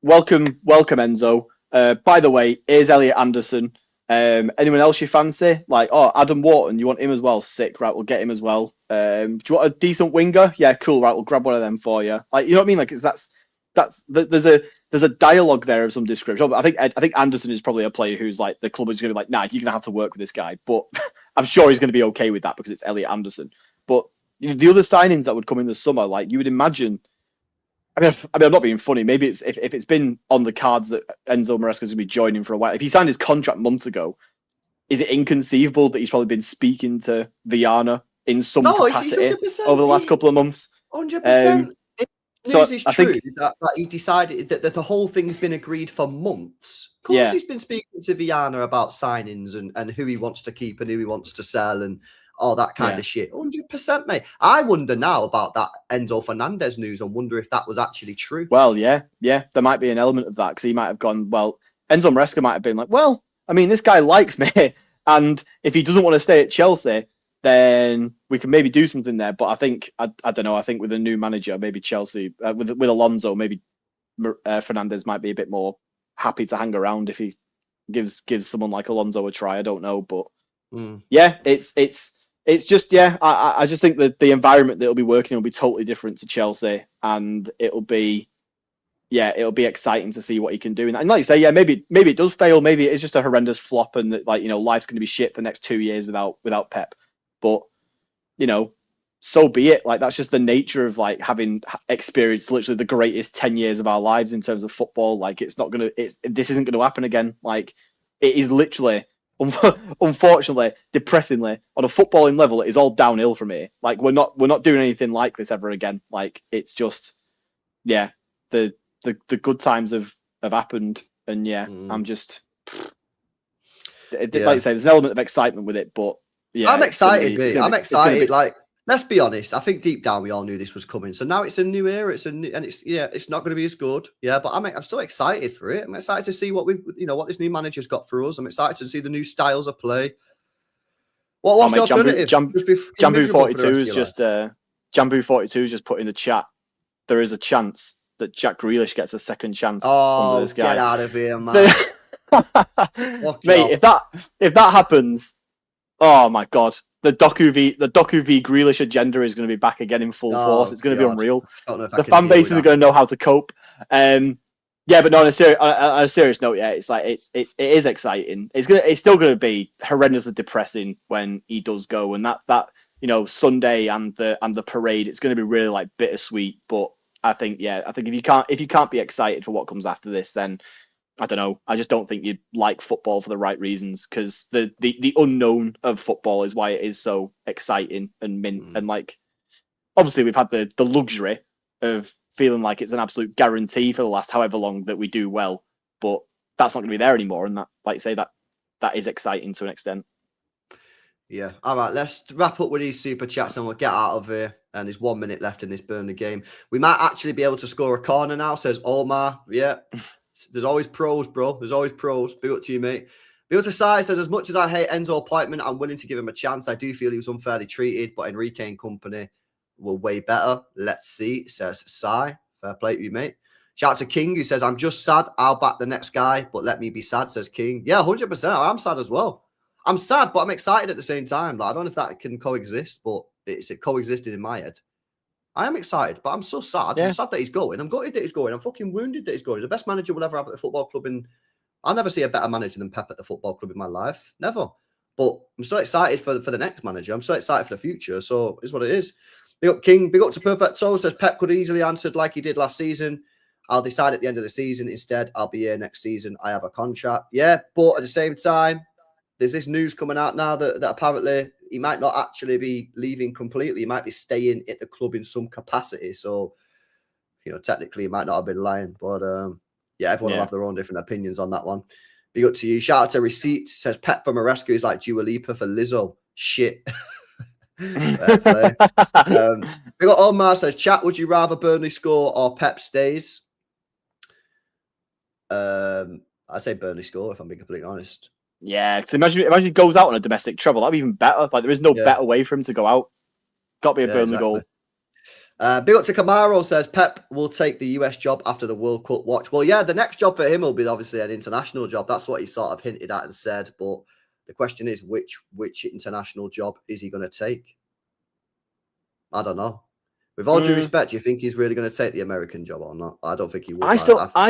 welcome Enzo. By the way, here's Elliot Anderson. Anyone else you fancy? Like, oh, Adam Wharton, you want him as well? Sick, right? We'll get him as well. Do you want a decent winger? Yeah, cool, right? We'll grab one of them for you. Like, you know what I mean? Like, there's a dialogue there of some description. I think Anderson is probably a player who's like, the club is going to be like, nah, you're going to have to work with this guy. But I'm sure he's going to be okay with that because it's Elliot Anderson. But the other signings that would come in the summer, like, you would imagine. I mean, I'm not being funny. Maybe it's if it's been on the cards that Enzo Maresca is going to be joining for a while. If he signed his contract months ago, is it inconceivable that he's probably been speaking to Viana in some capacity over the last couple of months? 100%. News is true that he decided that the whole thing's been agreed for months. Of course, he's been speaking to Viana about signings and who he wants to keep and who he wants to sell and all that kind of shit. 100%, mate. I wonder now about that Enzo Fernandez news and wonder if that was actually true. Well, yeah. There might be an element of that because he might have gone, well, Enzo Maresca might have been like, well, I mean, this guy likes me. And if he doesn't want to stay at Chelsea, then we can maybe do something there. But I think, I don't know, I think with a new manager, maybe Chelsea, with Alonso, maybe Fernandez might be a bit more happy to hang around if he gives someone like Alonso a try. I don't know. But it's just, I just think that the environment that it'll be working in will be totally different to Chelsea, and it'll be exciting to see what he can do. And like you say, maybe it does fail. Maybe it is just a horrendous flop, and that, like, life's going to be shit for the next 2 years without Pep. But so be it. Like, that's just the nature of like having experienced literally the greatest 10 years of our lives in terms of football. Like, this isn't going to happen again. Like, it is literally. Unfortunately, depressingly, on a footballing level, it is all downhill from here. Like, we're not doing anything like this ever again. Like, it's just, the good times have happened, and I'm just, like you say, there's an element of excitement with it, but I'm excited. I'm excited. Like, let's be honest. I think deep down we all knew this was coming. So now it's a new era. It's not going to be as good. Yeah, but I'm still excited for it. I'm excited to see what what this new manager's got for us. I'm excited to see the new styles of play. What's the alternative? Jambu 42 is just Jambu 42 is just put in the chat. There is a chance that Jack Grealish gets a second chance under this guy. Get out of here, man! Mate, if that happens, oh my god. The Doku v Grealish agenda is going to be back again in full force. It's going to be unreal. The fan base is going to know how to cope. Yeah, but no, on a serious note, yeah, it's like it is exciting. It's still gonna be horrendously depressing when he does go, and that Sunday and the parade, it's gonna be really like bittersweet. But I think if you can't be excited for what comes after this, then I don't know. I just don't think you like football for the right reasons, because the unknown of football is why it is so exciting and and like obviously we've had the luxury of feeling like it's an absolute guarantee for the last however long that we do well, but that's not going to be there anymore. And that, like you say, that is exciting to an extent. Yeah. All right. Let's wrap up with these super chats and we'll get out of here. And there's 1 minute left in this Burnley game. We might actually be able to score a corner now, says Omar. Yeah. There's always pros, bro. There's always pros. Big up to you, mate. Big up to Sai says, as much as I hate Enzo appointment, I'm willing to give him a chance. I do feel he was unfairly treated, but Enrique and company were way better. Let's see, says Sai. Fair play to you, mate. Shout out to King, who says, I'm just sad. I'll back the next guy, but let me be sad, says King. Yeah, 100%. I'm sad as well. I'm sad, but I'm excited at the same time. Like, I don't know if that can coexist, but it's coexisting in my head. I am excited, but I'm so sad. Yeah. I'm sad that he's going. I'm gutted that he's going. I'm fucking wounded that he's going. He's the best manager we'll ever have at the football club. And I'll never see a better manager than Pep at the football club in my life. Never. But I'm so excited for the next manager. I'm so excited for the future. So it's what it is. Big up King. Big up to Perfecto. Says Pep could easily answered like he did last season. I'll decide at the end of the season. Instead, I'll be here next season. I have a contract. Yeah, but at the same time, there's this news coming out now that apparently he might not actually be leaving completely. He might be staying at the club in some capacity. So, technically he might not have been lying. But yeah, everyone will have their own different opinions on that one. Big up to you. Shout out to Receipts. Says Pep for Maresca is like Dua Lipa for Lizzo. Shit. Fair play. Big up Omar says, chat, would you rather Burnley score or Pep stays? I'd say Burnley score, if I'm being completely honest. Yeah, because imagine he goes out on a domestic treble. That'd be even better. Like, there is no better way for him to go out. Got to be a Burnley goal. Big up to Camaro says Pep will take the US job after the World Cup watch. Well, yeah, the next job for him will be obviously an international job. That's what he sort of hinted at and said. But the question is, which international job is he going to take? I don't know. With all due respect, do you think he's really going to take the American job or not? I don't think he will. I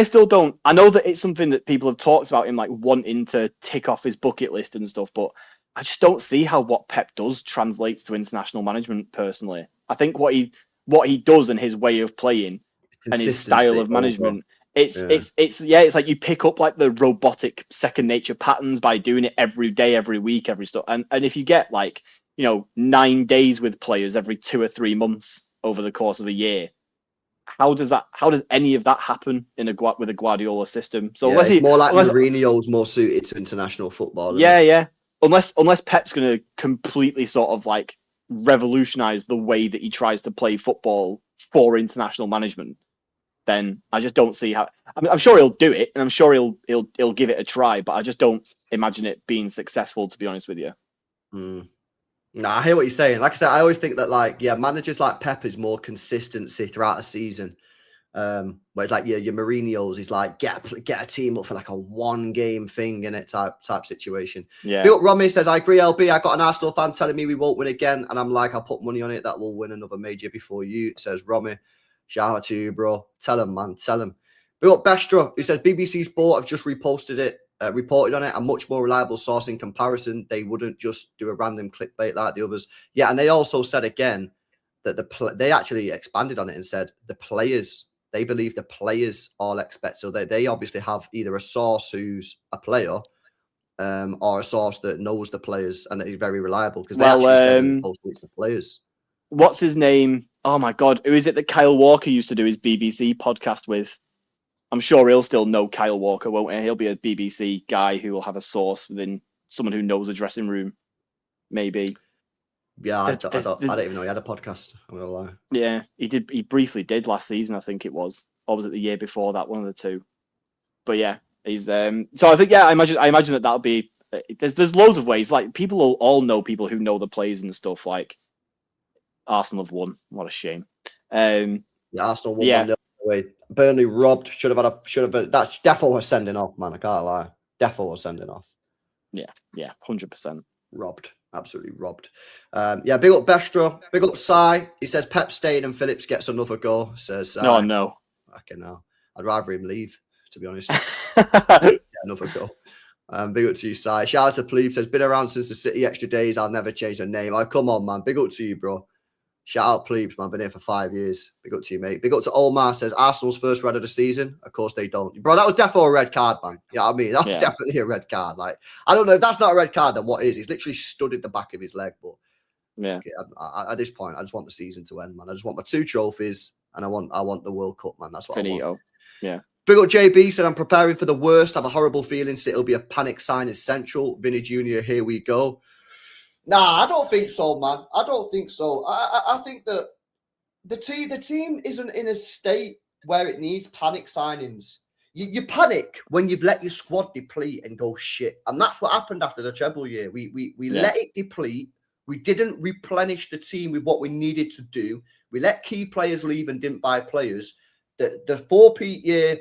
still don't. I know that it's something that people have talked about him like wanting to tick off his bucket list and stuff, but I just don't see how what Pep does translates to international management. Personally, I think what he does and his way of playing and his style of management, it's like you pick up like the robotic second nature patterns by doing it every day, every week, every stuff. And if you get like 9 days with players every 2 or 3 months over the course of a year, how does any of that happen with a Guardiola system? So it's more like Mourinho's more suited to international football. Yeah. Unless Pep's going to completely sort of like revolutionize the way that he tries to play football for international management, then I just don't see how. I mean, I'm sure he'll do it, and I'm sure he'll give it a try, but I just don't imagine it being successful, to be honest with you. No, I hear what you're saying. Like I said, I always think that managers like Pep is more consistency throughout a season. Whereas like your Mourinho's is like get a team up for like a 1 game thing in it type situation. Yeah. Bill Romy says, I agree, LB. I got an Arsenal fan telling me we won't win again, and I'm like, I'll put money on it that we'll win another major before you, says Romy. Shout out to you, bro. Tell him, man. Tell him. Bill Bestra, who says BBC Sport have just reported on it, a much more reliable source in comparison. They wouldn't just do a random clickbait like the others. Yeah, and they also said again that they actually expanded on it and said they believe the players all expect. So they obviously have either a source who's a player or a source that knows the players and that is very reliable, because they actually said it's the players. What's his name? Oh my God. Who is it that Kyle Walker used to do his BBC podcast with? I'm sure he'll still know Kyle Walker, won't he? He'll be a BBC guy who will have a source within someone who knows a dressing room, maybe. Yeah, I don't even know he had a podcast. I'm gonna lie. Yeah, he did. He briefly did last season, I think it was, or was it the year before that? One of the two. But yeah, he's. So I think I imagine that'll be. There's loads of ways. Like, people will all know people who know the players and stuff. Like, Arsenal have won. What a shame. Arsenal won 1-0 away. Burnley robbed. Should have been. That's Defo was sending off, man. I can't lie. Defo was sending off. Yeah, 100%. Robbed. Absolutely robbed. Big up Bestra. Big up Sai. He says Pep staying and Phillips gets another go. Says no. I can know. I'd rather him leave, to be honest. Yeah, another goal. Big up to you, Si. Shout out to Plebe. Says, been around since the City extra days. I'll never change the name. Oh, come on, man. Big up to you, bro. Shout out Plebes, man. Been here for 5 years. Big up to you, mate. Big up to Omar. Says, Arsenal's first red of the season. Of course they don't. Bro, that was definitely a red card, man. You know what I mean? That was definitely a red card. Like, I don't know. If that's not a red card, then what is? He's literally studded the back of his leg. But yeah, okay, at this point, I just want the season to end, man. I just want my 2 trophies and I want the World Cup, man. That's what I want. Yeah. Big up JB said, I'm preparing for the worst. I have a horrible feeling it'll be a panic sign central. Vinny Jr., here we go. Nah, I don't think so, man. I don't think so. I think that the team isn't in a state where it needs panic signings. You panic when you've let your squad deplete and go shit. And that's what happened after the treble year. We let it deplete. We didn't replenish the team with what we needed to do. We let key players leave and didn't buy players. The 4-peat year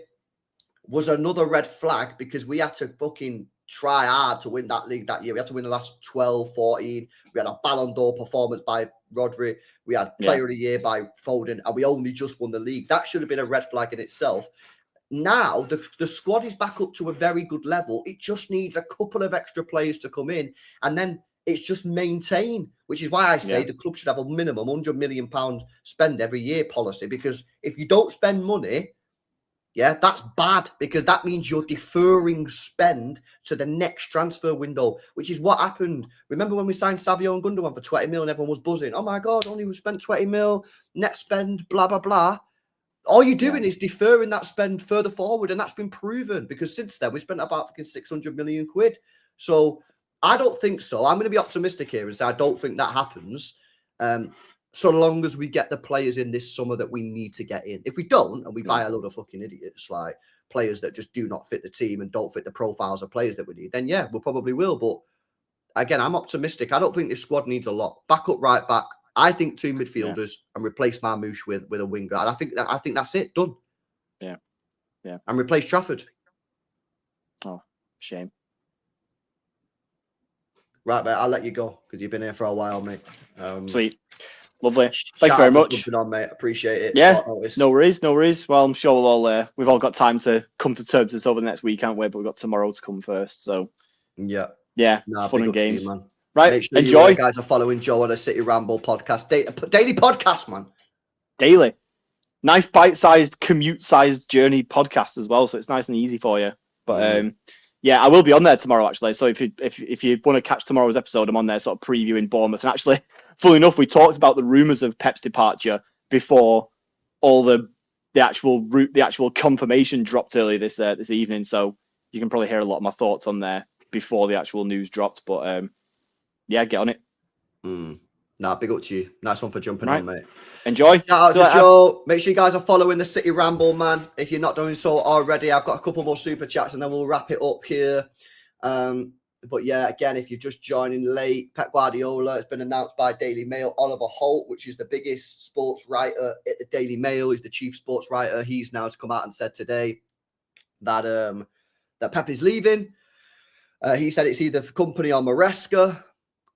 was another red flag because we had to fucking try hard to win that league that year. We had to win the last 12, 14. We had a Ballon d'Or performance by Rodri. We had Player of the Year by Foden, and we only just won the league. That should have been a red flag in itself. Now, the squad is back up to a very good level. It just needs a couple of extra players to come in, and then it's just maintain, which is why I say the club should have a minimum £100 million spend every year policy, because if you don't spend money, that's bad, because that means you're deferring spend to the next transfer window, which is what happened. Remember when we signed Savio and Gundogan for 20 mil and everyone was buzzing? Oh my God, only we spent 20 mil, net spend, blah, blah, blah. All you're doing is deferring that spend further forward, and that's been proven, because since then we spent about fucking 600 million quid. So I don't think so. I'm going to be optimistic here and say I don't think that happens. So long as we get the players in this summer that we need to get in. If we don't, and we buy a load of fucking idiots, like players that just do not fit the team and don't fit the profiles of players that we need, then we probably will. But again, I'm optimistic. I don't think this squad needs a lot. Back up, right back. I think 2 midfielders and replace Marmoush with a winger. And I think that's it. Done. Yeah. And replace Trafford. Oh, shame. Right, mate. I'll let you go because you've been here for a while, mate. Sweet. Lovely. Thanks very much. On, mate. Appreciate it. Yeah. No worries. Well, I'm sure we've all got time to come to terms with this over the next week, haven't we? But we've got tomorrow to come first. So yeah, fun and games. You, man. Right. Make sure enjoy. You guys are following Joe on the City Ramble podcast. Daily podcast, man. Daily. Nice bite-sized, commute-sized journey podcast as well. So it's nice and easy for you. But I will be on there tomorrow, actually. So if you want to catch tomorrow's episode, I'm on there sort of previewing Bournemouth. And actually, funnily enough, we talked about the rumours of Pep's departure before all the actual confirmation dropped early this evening. So you can probably hear a lot of my thoughts on there before the actual news dropped. But get on it. Big up to you. Nice one for jumping on, mate. Enjoy. Shout out to Joe. Make sure you guys are following the City Ramble, man. If you're not doing so already, I've got a couple more super chats and then we'll wrap it up here. But again, if you're just joining late, Pep Guardiola has been announced by Daily Mail. Oliver Holt, which is the biggest sports writer at the Daily Mail, is the chief sports writer. He's now come out and said today that Pep is leaving. He said it's either company or Maresca.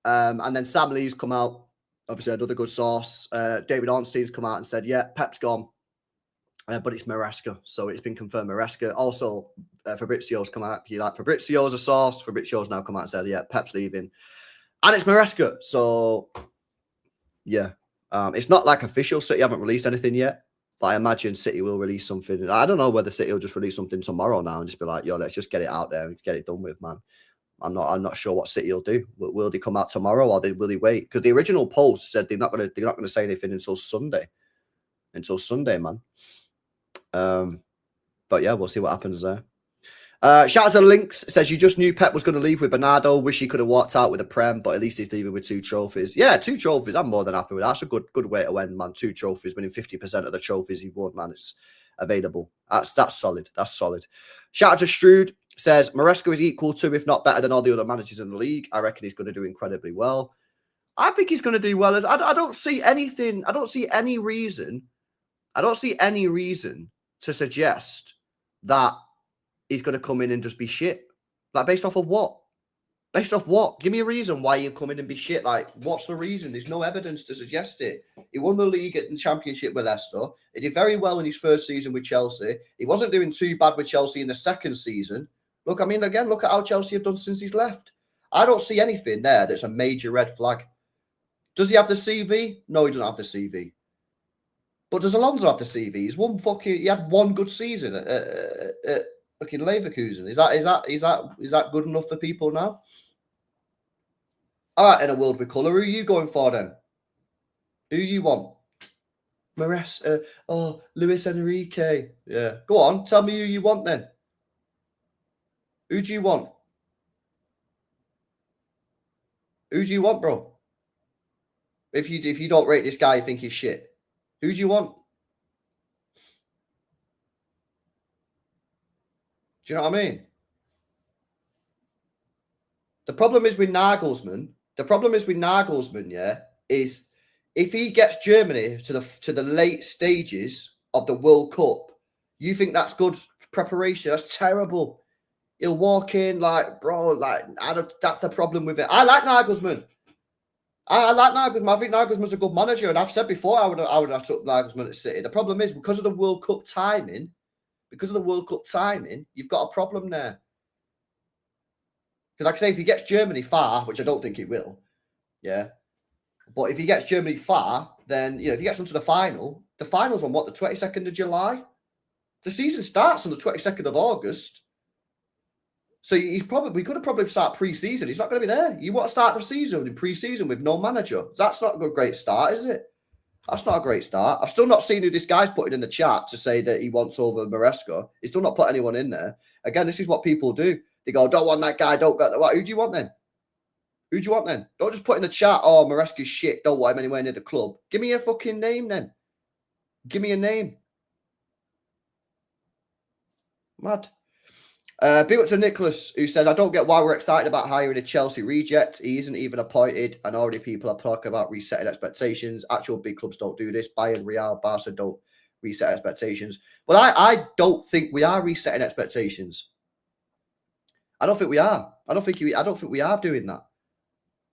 And then Sam Lee's come out, obviously another good source. David Ornstein's come out and said, Pep's gone, but it's Maresca. So it's been confirmed Maresca. Also, Fabrizio's come out. Fabrizio's a source. Fabrizio's now come out and said, Pep's leaving. And it's Maresca. So, it's not like official. City haven't released anything yet, but I imagine City will release something. I don't know whether City will just release something tomorrow now and just be like, let's just get it out there and get it done with, man. I'm not sure what City will do. Will they come out tomorrow or will they wait? Because the original post said they're not going to say anything until Sunday. Man. But we'll see what happens there. Shout out to Lynx. Says you just knew Pep was going to leave with Bernardo. Wish he could have walked out with a Prem, but at least he's leaving with 2 trophies. 2 trophies. I'm more than happy with that. That's a good way to end, man. 2 trophies, winning 50% of the trophies he won, man. It's available. That's solid. That's solid. Shout out to Strood. Says Maresca is equal to, if not better than, all the other managers in the league. I reckon he's going to do incredibly well. I think he's going to do well. I don't see anything. I don't see any reason to suggest that he's going to come in and just be shit. Like, based off of what? Based off what? Give me a reason why you come in and be shit. Like, what's the reason? There's no evidence to suggest it. He won the league and championship with Leicester. He did very well in his first season with Chelsea. He wasn't doing too bad with Chelsea in the second season. Look, I mean, again, look at how Chelsea have done since he's left. I don't see anything there that's a major red flag. Does he have the CV? No, he doesn't have the CV. But does Alonso have the CV? He had one good season at fucking Leverkusen. Is that good enough for people now? All right, in a world with colour, who are you going for then? Who you want? Maresca, Luis Enrique. Yeah, go on, tell me who you want then. Who do you want? Who do you want, bro? If you don't rate this guy, you think he's shit. Who do you want? Do you know what I mean? The problem is with Nagelsmann. Yeah, is if he gets Germany to the late stages of the World Cup, you think that's good preparation? That's terrible. He'll walk in like, bro, like that's the problem with it. I like Nagelsmann. I like Nagelsmann. I think Nagelsmann's a good manager, and I've said before I would have took Nagelsmann at City. The problem is because of the World Cup timing. You've got a problem there. Because like I say, if he gets Germany far, which I don't think he will, yeah. But if he gets Germany far, then if he gets them to the final's on what, the 22nd of July? The season starts on the 22nd of August. So we could have probably started pre-season. He's not going to be there. You want to start the season in pre-season with no manager. That's not a great start, is it? That's not a great start. I've still not seen who this guy's putting in the chat to say that he wants over Maresca. He's still not put anyone in there. Again, this is what people do. They go, don't want that guy, don't get that. Who do you want then? Don't just put in the chat, oh, Maresca's shit, don't want him anywhere near the club. Give me a fucking name then. Give me a name. Mad. Big up to Nicholas, who says, I don't get why we're excited about hiring a Chelsea reject. He isn't even appointed, and already people are talking about resetting expectations. Actual big clubs don't do this. Bayern, Real, Barca don't reset expectations. Well, I don't think we are resetting expectations. I don't think we are. I don't think we are doing that.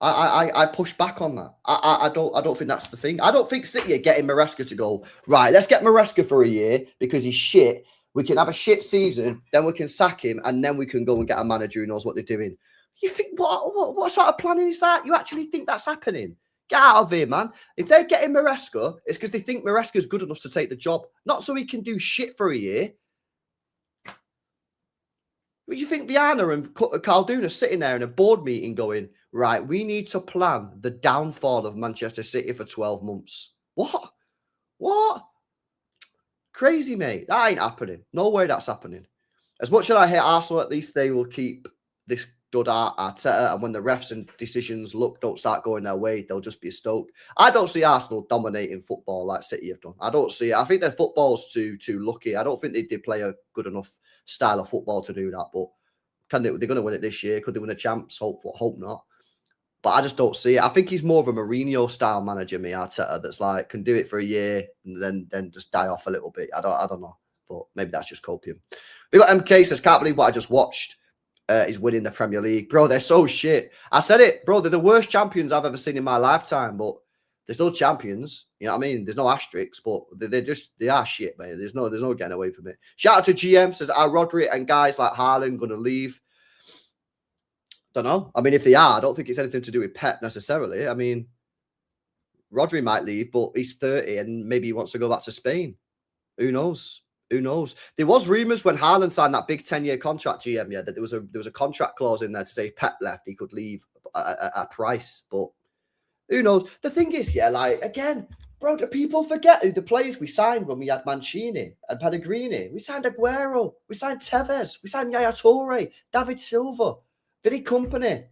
I push back on that. I don't think that's the thing. I don't think City are getting Maresca to go, right, let's get Maresca for a year because he's shit. We can have a shit season, then we can sack him, and then we can go and get a manager who knows what they're doing. You think, what sort of planning is that? You actually think that's happening? Get out of here, man. If they're getting Maresca, it's because they think Maresca's good enough to take the job, not so he can do shit for a year. But you think Viana and Khaldun are sitting there in a board meeting going, right, we need to plan the downfall of Manchester City for 12 months. What? Crazy, mate. That ain't happening. No way that's happening. As much as I hate Arsenal, at least they will keep this dud Arteta. And when the refs and decisions don't start going their way, they'll just be stoked. I don't see Arsenal dominating football like City have done. I don't see it. I think their football's too lucky. I don't think they did play a good enough style of football to do that. But they're going to win it this year? Could they win a champs? Hope not. But I just don't see it. I think he's more of a Mourinho-style manager, Arteta, that's like, can do it for a year and then just die off a little bit. I don't know. But maybe that's just copium. We got MK says, can't believe what I just watched. Is winning the Premier League. Bro, they're so shit. I said it, bro. They're the worst champions I've ever seen in my lifetime. But they're still champions. You know what I mean? There's no asterisks, but they are shit, man. There's no getting away from it. Shout out to GM, says, are Rodri and guys like Haaland going to leave? Don't know. I mean, if they are, I don't think it's anything to do with Pep necessarily. I mean, Rodri might leave, but he's 30 and maybe he wants to go back to Spain. Who knows? There was rumours when Haaland signed that big 10-year contract, GM, that there was a contract clause in there to say if Pep left, he could leave at a price. But who knows? The thing is, like, again, bro, do people forget who the players we signed when we had Mancini and Pellegrini? We signed Aguero. We signed Tevez. We signed Yaya Toure, David Silva. Vinny Company.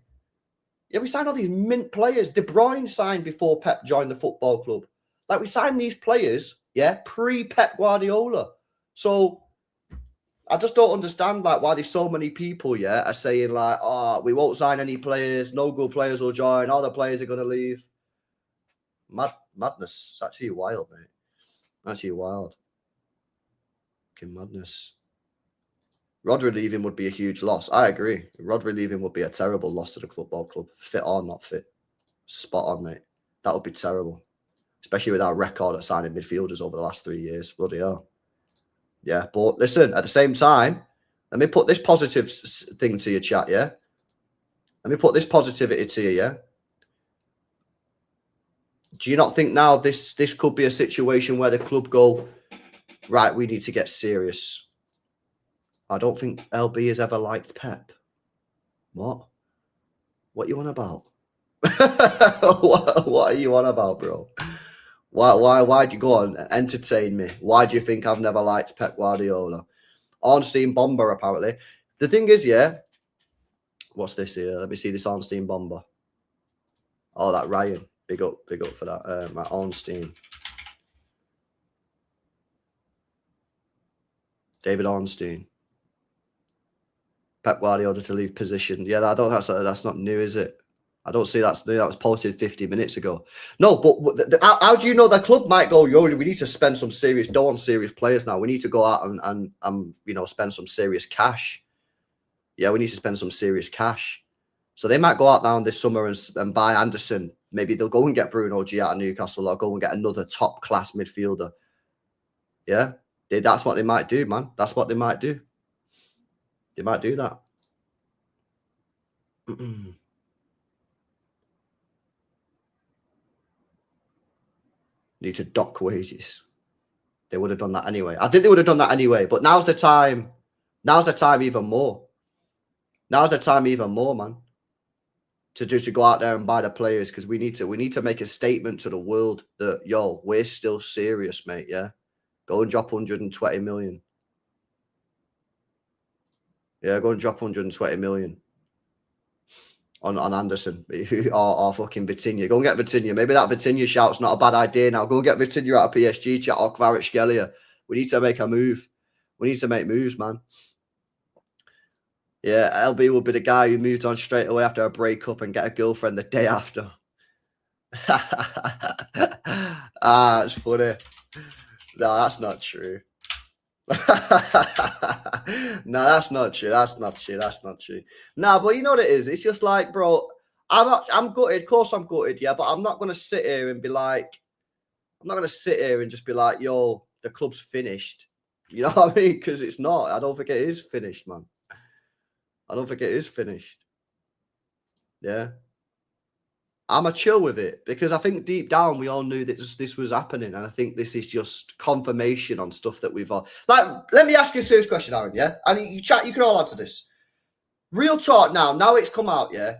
Yeah, we signed all these mint players. De Bruyne signed before Pep joined the football club. Like, we signed these players, pre-Pep Guardiola. So, I just don't understand, like, why there's so many people, are saying, like, oh, we won't sign any players. No good players will join. All the players are going to leave. Madness. It's actually wild, mate. Actually wild. Fucking madness. Rodri leaving would be a huge loss. I agree. Rodri leaving would be a terrible loss to the football club. Fit or not fit. Spot on, mate. That would be terrible. Especially with our record at signing midfielders over the last 3 years. Bloody hell. Yeah, but listen, at the same time, let me put this positive thing to your chat, yeah? Let me put this positivity to you, yeah? Do you not think now this could be a situation where the club go, right, we need to get serious? I don't think LB has ever liked Pep. What? What you on about? what are you on about, bro? Why'd you go on? Entertain me. Why do you think I've never liked Pep Guardiola? Ornstein Bomber, apparently. The thing is, yeah. What's this here? Let me see this Ornstein Bomber. Oh, that Ryan. Big up for that. Matt Ornstein. David Ornstein. Pep Guardiola to leave position. Yeah, that's not new, is it? I don't see that's new. That was posted 50 minutes ago. No, but how do you know the club might go, yo, we need to spend some serious dough on serious players now. We need to go out and spend some serious cash. Yeah, we need to spend some serious cash. So they might go out down this summer and buy Anderson. Maybe they'll go and get Bruno G out of Newcastle or go and get another top-class midfielder. Yeah, that's what they might do, man. That's what they might do. They might do that. Need to dock wages. They would have done that anyway. I think they would have done that anyway. But now's the time. Now's the time even more. Now's the time even more, man. To go out there and buy the players, because we need to make a statement to the world that, yo, we're still serious, mate. Yeah, go and drop 120 million. Yeah, go and drop 120 million on Anderson or fucking Vitinha. Go and get Vitinha. Maybe that Vitinha shout's not a bad idea now. Go and get Vitinha out of PSG chat or Kvaratskhelia. We need to make a move. We need to make moves, man. Yeah, LB will be the guy who moved on straight away after a breakup and get a girlfriend the day after. It's funny. No, that's not true. No, that's not true. That's not true. No, but you know what it is? It's just like, bro, I'm gutted. Of course I'm gutted, yeah, but I'm not going to sit here and be like, I'm not going to sit here and just be like, yo, the club's finished. You know what I mean? Because it's not. I don't think it is finished, man. I don't think it is finished. Yeah. I'm a chill with it because I think deep down we all knew that this was happening, and I think this is just confirmation on stuff that we've all like. Let me ask you a serious question, Aaron. Yeah, and you can all answer this. Real talk now. Now it's come out. Yeah,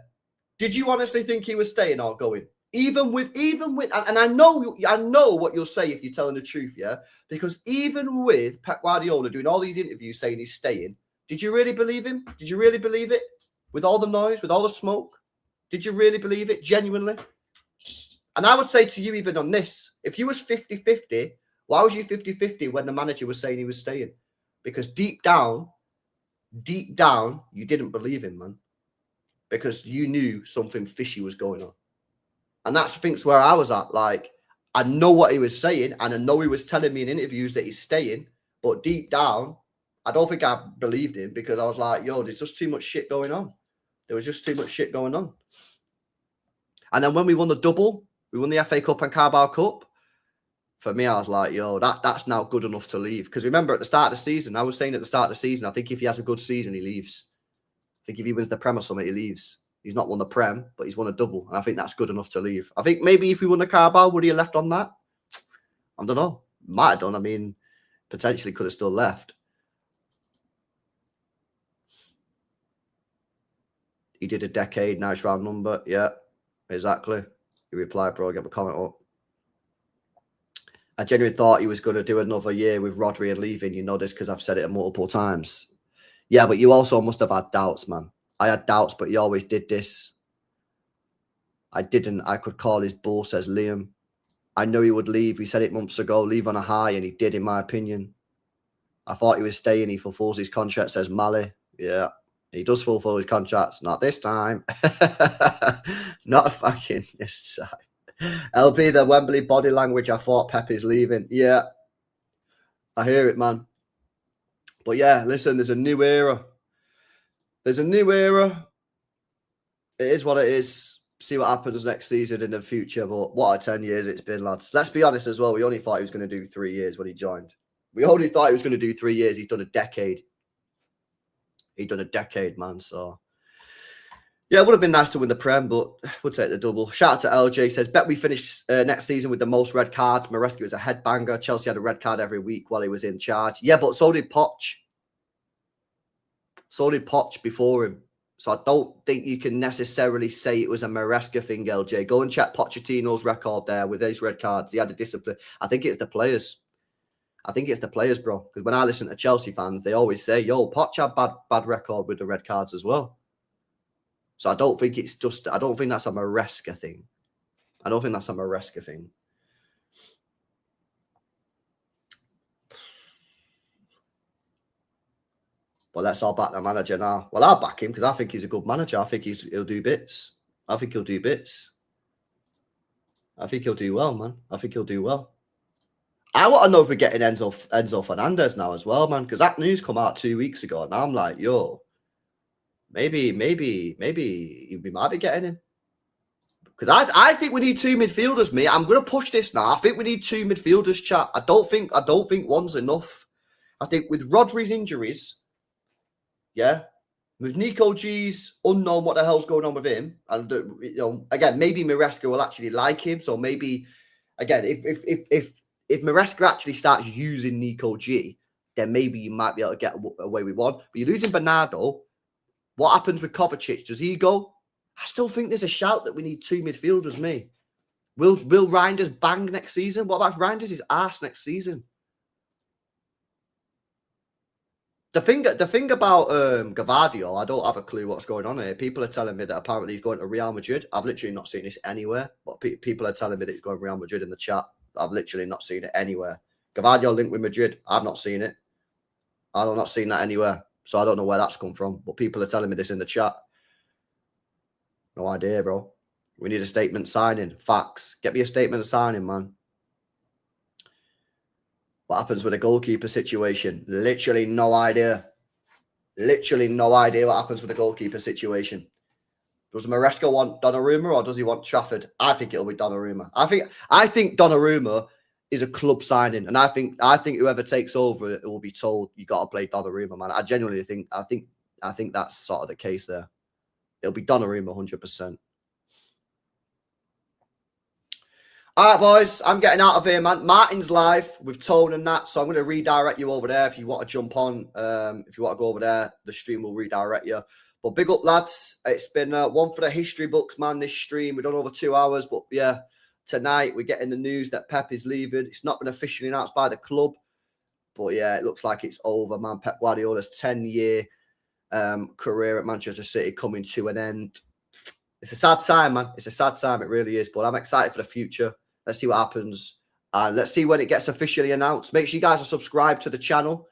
did you honestly think he was staying or going? Even with, and I know what you'll say if you're telling the truth. Yeah, because even with Pep Guardiola doing all these interviews saying he's staying, did you really believe him? Did you really believe it? With all the noise, with all the smoke? Did you really believe it? Genuinely? And I would say to you, even on this, if you was 50-50, why was you 50-50 when the manager was saying he was staying? Because deep down, you didn't believe him, man. Because you knew something fishy was going on. And that's, I think, where I was at. Like, I know what he was saying, and I know he was telling me in interviews that he's staying, but deep down, I don't think I believed him because I was like, yo, there's just too much shit going on. There was just too much shit going on. And then when we won the double, we won the FA Cup and Carabao Cup. For me, I was like, yo, that's now good enough to leave. Because remember, at the start of the season, I was saying at the start of the season, I think if he has a good season, he leaves. I think if he wins the Prem or something, he leaves. He's not won the Prem, but he's won a double. And I think that's good enough to leave. I think maybe if we won the Carabao, would he have left on that? I don't know. Might have done. I mean, potentially could have still left. He did a decade, nice round number. Yeah, exactly. He replied, bro, get my comment up. I genuinely thought he was going to do another year with Rodri and leaving. You know this because I've said it multiple times. Yeah, but you also must have had doubts, man. I had doubts, but he always did this. I didn't. I could call his bull, says Liam. I know he would leave. We said it months ago, leave on a high, and he did, in my opinion. I thought he was staying. He fulfills his contract, says Mali. Yeah. He does fulfill his contracts. Not this time. Not fucking this time. LB, the Wembley body language. I thought Pep is leaving. Yeah. I hear it, man. But yeah, listen, there's a new era. There's a new era. It is what it is. See what happens next season in the future. But what a 10 years it's been, lads. Let's be honest as well. We only thought he was going to do 3 years when he joined. We only thought he was going to do 3 years. He's done a decade. He'd done a decade, man. So, yeah, it would have been nice to win the Prem, but we'll take the double. Shout out to LJ. Says, bet we finish next season with the most red cards. Maresca was a headbanger. Chelsea had a red card every week while he was in charge. Yeah, but so did Poch. So did Poch before him. So I don't think you can necessarily say it was a Maresca thing, LJ. Go and check Pochettino's record there with those red cards. He had a discipline. I think it's the players. I think it's the players, bro. Because when I listen to Chelsea fans, they always say, yo, Poch had bad record with the red cards as well. So I don't think it's just, I don't think that's a Maresca thing. I don't think that's a Maresca thing. But let's all back the manager now. Well, I'll back him because I think he's a good manager. I think he'll do bits. I think he'll do bits. I think he'll do well, man. I think he'll do well. I want to know if we're getting Enzo Fernandez now as well, man, because that news come out 2 weeks ago, and I'm like, yo, maybe we might be getting him. Because I think we need 2 midfielders, mate. I'm going to push this now. I think we need 2 midfielders, chat. I don't think one's enough. I think with Rodri's injuries, yeah, with Nico G's unknown what the hell's going on with him, and you know, again, maybe Maresca will actually like him. So maybe, again, if Maresca actually starts using Nico G, then maybe you might be able to get away with one. But you're losing Bernardo. What happens with Kovacic? Does he go? I still think there's a shout that we need 2 midfielders, me. Will Reinders bang next season? What about if Reinders is arse next season? The thing about Gavadio, I don't have a clue what's going on here. People are telling me that apparently he's going to Real Madrid. I've literally not seen this anywhere. But people are telling me that he's going to Real Madrid in the chat. I've literally not seen it anywhere. Gavadio linked with Madrid. I've not seen it. I've not seen that anywhere. So I don't know where that's come from. But people are telling me this in the chat. No idea, bro. We need a statement signing. Facts. Get me a statement signing, man. What happens with a goalkeeper situation? Literally no idea. Literally no idea what happens with a goalkeeper situation. Does Maresca want Donnarumma or does he want Trafford? I think it'll be Donnarumma. I think Donnarumma is a club signing, and I think whoever takes over it will be told you got to play Donnarumma, man. I genuinely think that's sort of the case there. It'll be Donnarumma 100%. All right, boys, I'm getting out of here, man. Martin's live with Tone and that, so I'm going to redirect you over there if you want to jump on. If you want to go over there, the stream will redirect you. But big up, lads. It's been one for the history books, man, this stream. We've done over 2 hours, but yeah, tonight we're getting the news that Pep is leaving. It's not been officially announced by the club, but yeah, it looks like it's over, man. Pep Guardiola's 10-year career at Manchester City coming to an end. It's a sad time, man. It's a sad time. It really is, but I'm excited for the future. Let's see what happens. Let's see when it gets officially announced. Make sure you guys are subscribed to the channel.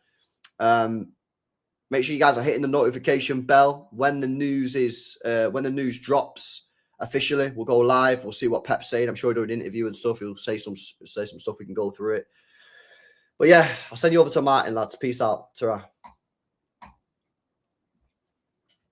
Make sure you guys are hitting the notification bell when the news is when the news drops officially. We'll go live. We'll see what Pep's saying. I'm sure he'll do an interview and stuff. He'll say some stuff. We can go through it. But yeah, I'll send you over to Martin, lads. Peace out. Ta-ra.